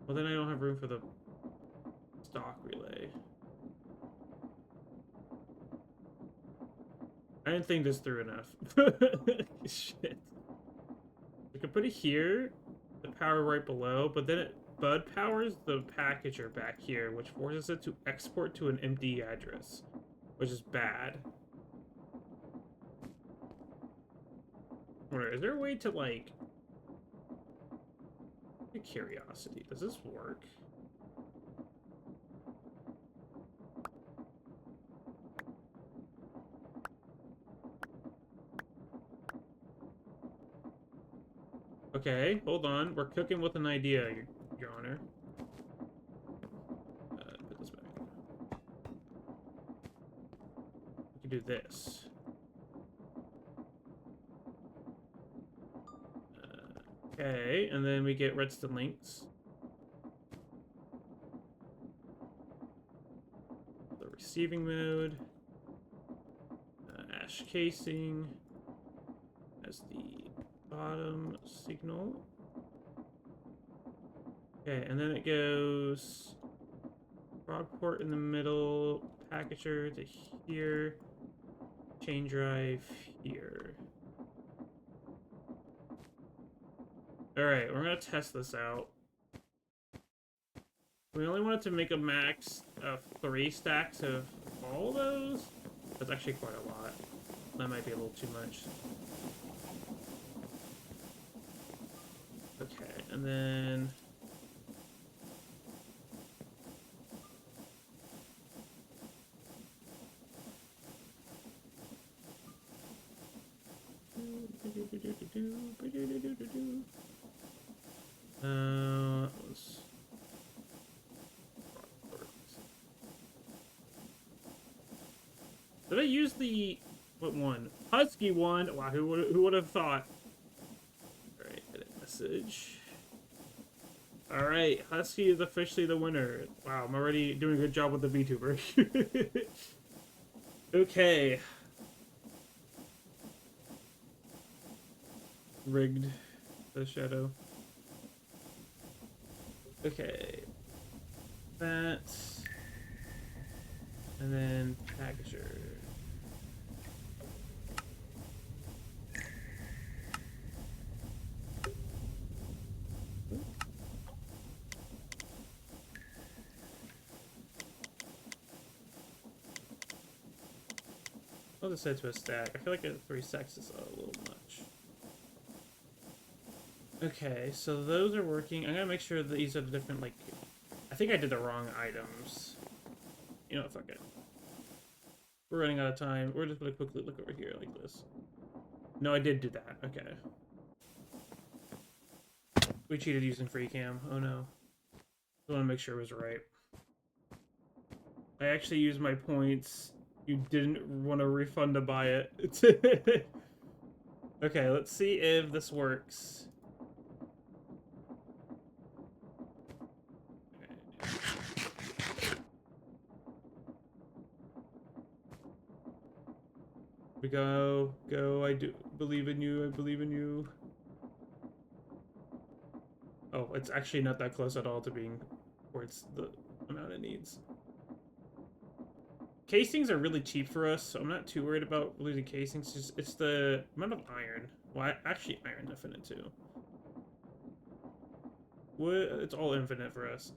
Well, then I don't have room for the stock relay. I didn't think this through enough. Shit. We could put it here, the power right below, but then it bud powers the packager back here, which forces it to export to an empty address, which is bad. Wonder, is there a way to, like... A curiosity, does this work? Okay, hold on. We're cooking with an idea, Your Honor. Put this back. We can do this. Okay, and then we get redstone links. The receiving mode. Ash casing. As the bottom signal. Okay, and then it goes frog port in the middle, packager to here, chain drive here. Alright, we're gonna test this out. We only wanted to make a max of 3 stacks of all those. That's actually quite a lot. That might be a little too much. Okay, and then... Did I use the... what one? Husky one? Wow, who would have thought? Alright, edit message. Alright, Husky is officially the winner. Wow, I'm already doing a good job with the VTuber. Okay. Rigged the shadow. Okay. That. And then packager. I'll just set to a stack. I feel like 3 stacks is a little much. Okay, so those are working. I'm gonna make sure that these are the different, like... I think I did the wrong items. You know what, fuck it. We're running out of time. We're just gonna quickly look over here like this. No, I did do that. Okay. We cheated using free cam. Oh no. I want to make sure it was right. I actually used my points. You didn't want to refund to buy it. Okay, let's see if this works. We go, I do believe in you, I believe in you. Oh, it's actually not that close at all to being where it's the amount it needs. Casings are really cheap for us, so I'm not too worried about losing casings. It's the amount of iron. Well, actually, iron's infinite too. Wood, it's all infinite for us.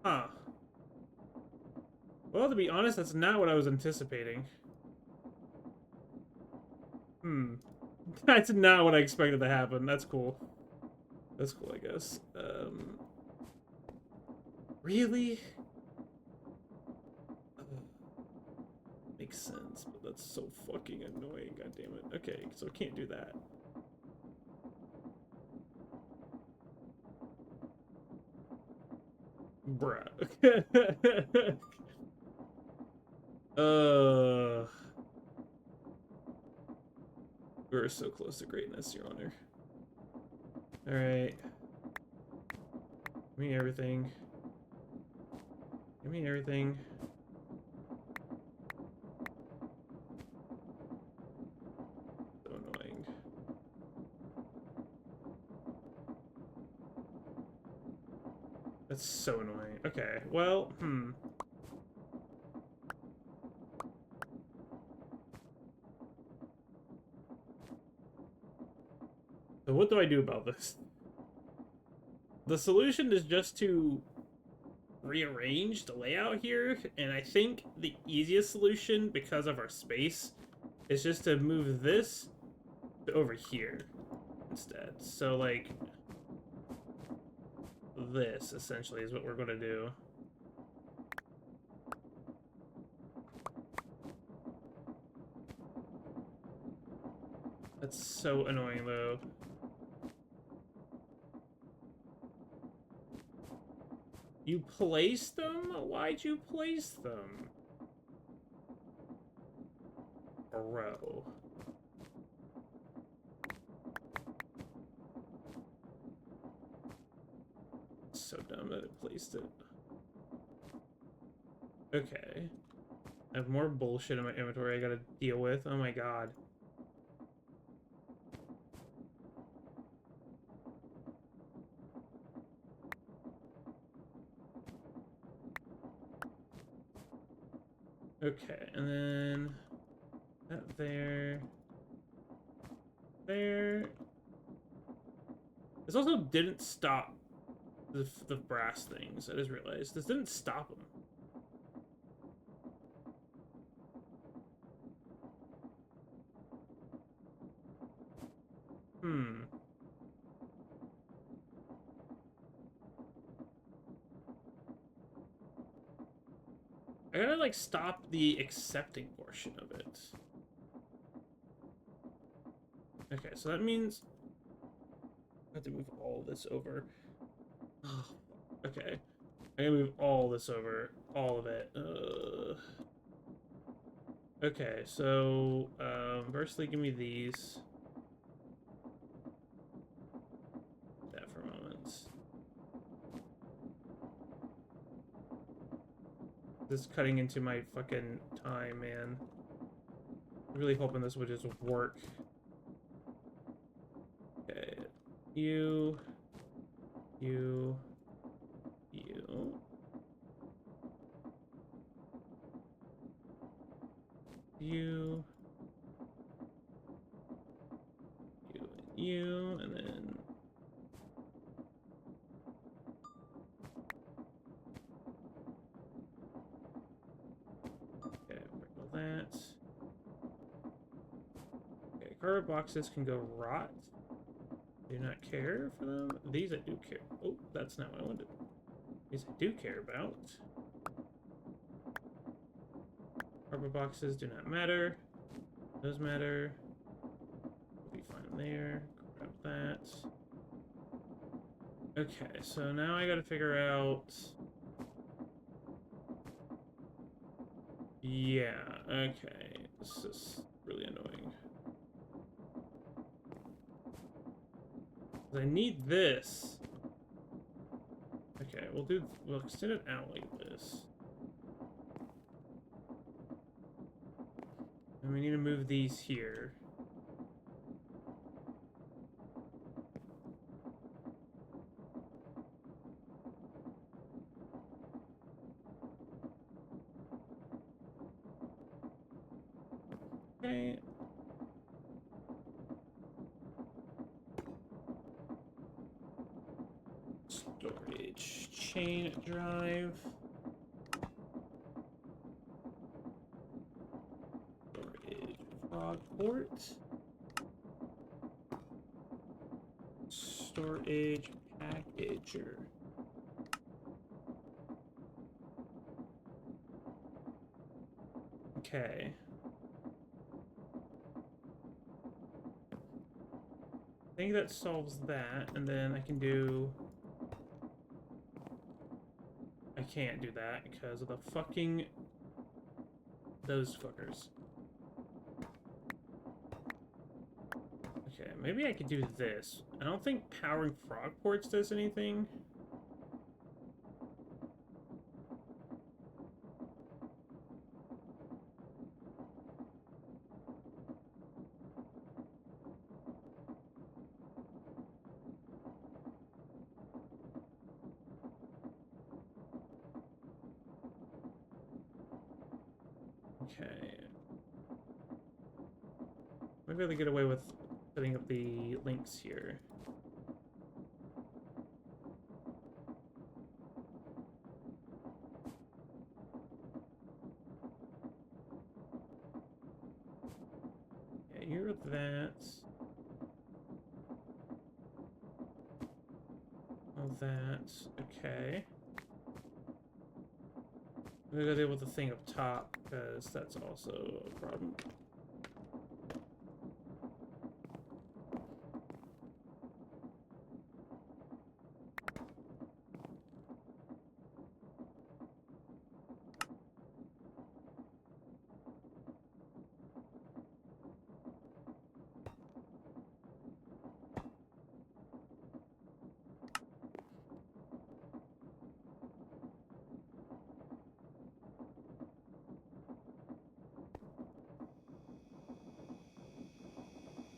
Huh. Well, to be honest, that's not what I was anticipating. That's not what I expected to happen. That's cool. That's cool, I guess. Really? Makes sense, but that's so fucking annoying, god damn it. Okay, so I can't do that. Bruh. We're so close to greatness, Your Honor. Alright. Give me everything. Give me everything. So annoying. That's so annoying. Okay, well, So what do I do about this? The solution is just to rearrange the layout here, and I think the easiest solution, because of our space, is just to move this to over here instead. So, like, this, essentially, is what we're going to do. That's so annoying, though. You placed them? Why'd you place them? Bro. So dumb that it placed it. Okay. I have more bullshit in my inventory I gotta deal with. Oh my god. Okay, and then that there. There. This also didn't stop the brass things. I just realized this didn't stop them. I gotta, like, stop the accepting portion of it. Okay, so that means I have to move all this over. Oh, okay. I gotta move all this over. All of it. Okay, so, firstly, give me these. That for a moment. This is cutting into my fucking time, man. I'm really hoping this would just work. Okay. You. You. You. You. You and you, and then... Okay, break all that. Okay, cardboard boxes can go rot. Do not care for them. These I do care. Oh, that's not what I wanted. These I do care about. Cardboard boxes do not matter. Those matter. We'll be fine there. Grab that. Okay, so now I gotta figure out... Yeah, okay. This is really annoying. I need this. Okay, we'll extend it out like this. And we need to move these here. Okay. Storage chain drive. Storage frog port. Storage packager. Okay. I think that solves that, and then I can do... I can't do that because of the fucking... those fuckers. Okay, maybe I could do this. I don't think powering frog ports does anything. Okay. Maybe I'll get away with setting up the links here. Yeah, you're that. All that. Okay. I'm gonna go deal with the thing up top, because that's also a problem.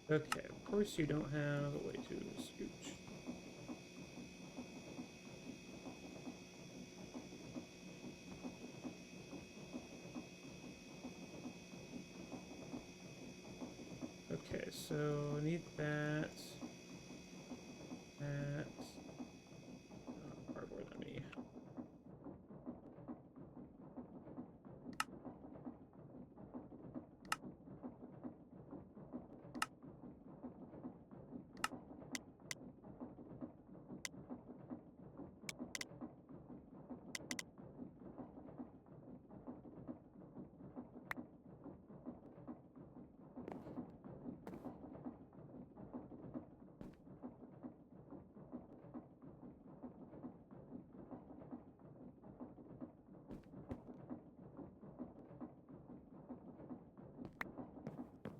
Okay, of course you don't have a way to scooch. Okay, so I need that. That. Cardboard on me.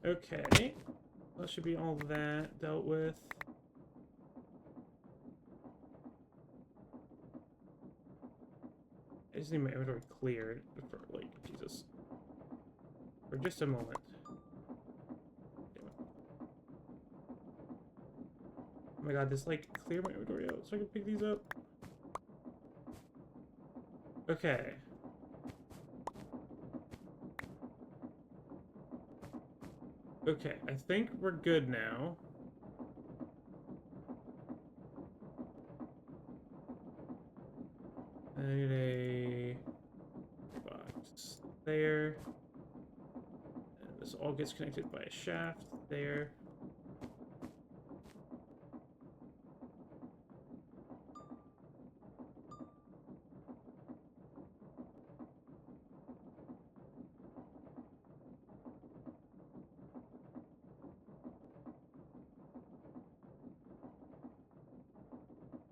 Okay, that should be all that dealt with. I just need my inventory cleared for, like, Jesus. For just a moment. Oh my god, this, like, clear my inventory out so I can pick these up. Okay. Okay, I think we're good now. I need a box there. And this all gets connected by a shaft there.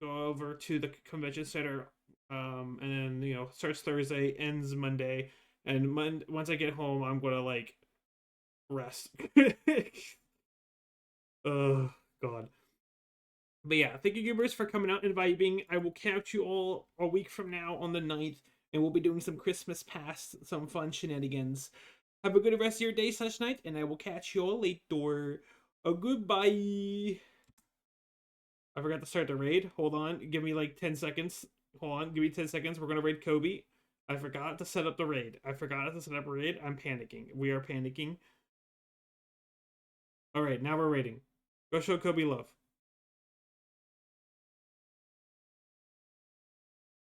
go over to the convention center, and then starts Thursday, ends Monday, and once I get home, I'm gonna like rest. Oh God. But yeah, thank you gamers for coming out and vibing. I will catch you all a week from now on the 9th, and we'll be doing some Christmas past, some fun shenanigans. Have a good rest of your day / night, and I will catch you all later. Goodbye. I forgot to start the raid. Hold on. Give me like 10 seconds. Hold on. Give me 10 seconds. We're going to raid Kobe. I forgot to set up the raid. I'm panicking. We are panicking. Alright, now we're raiding. Go show Kobe love.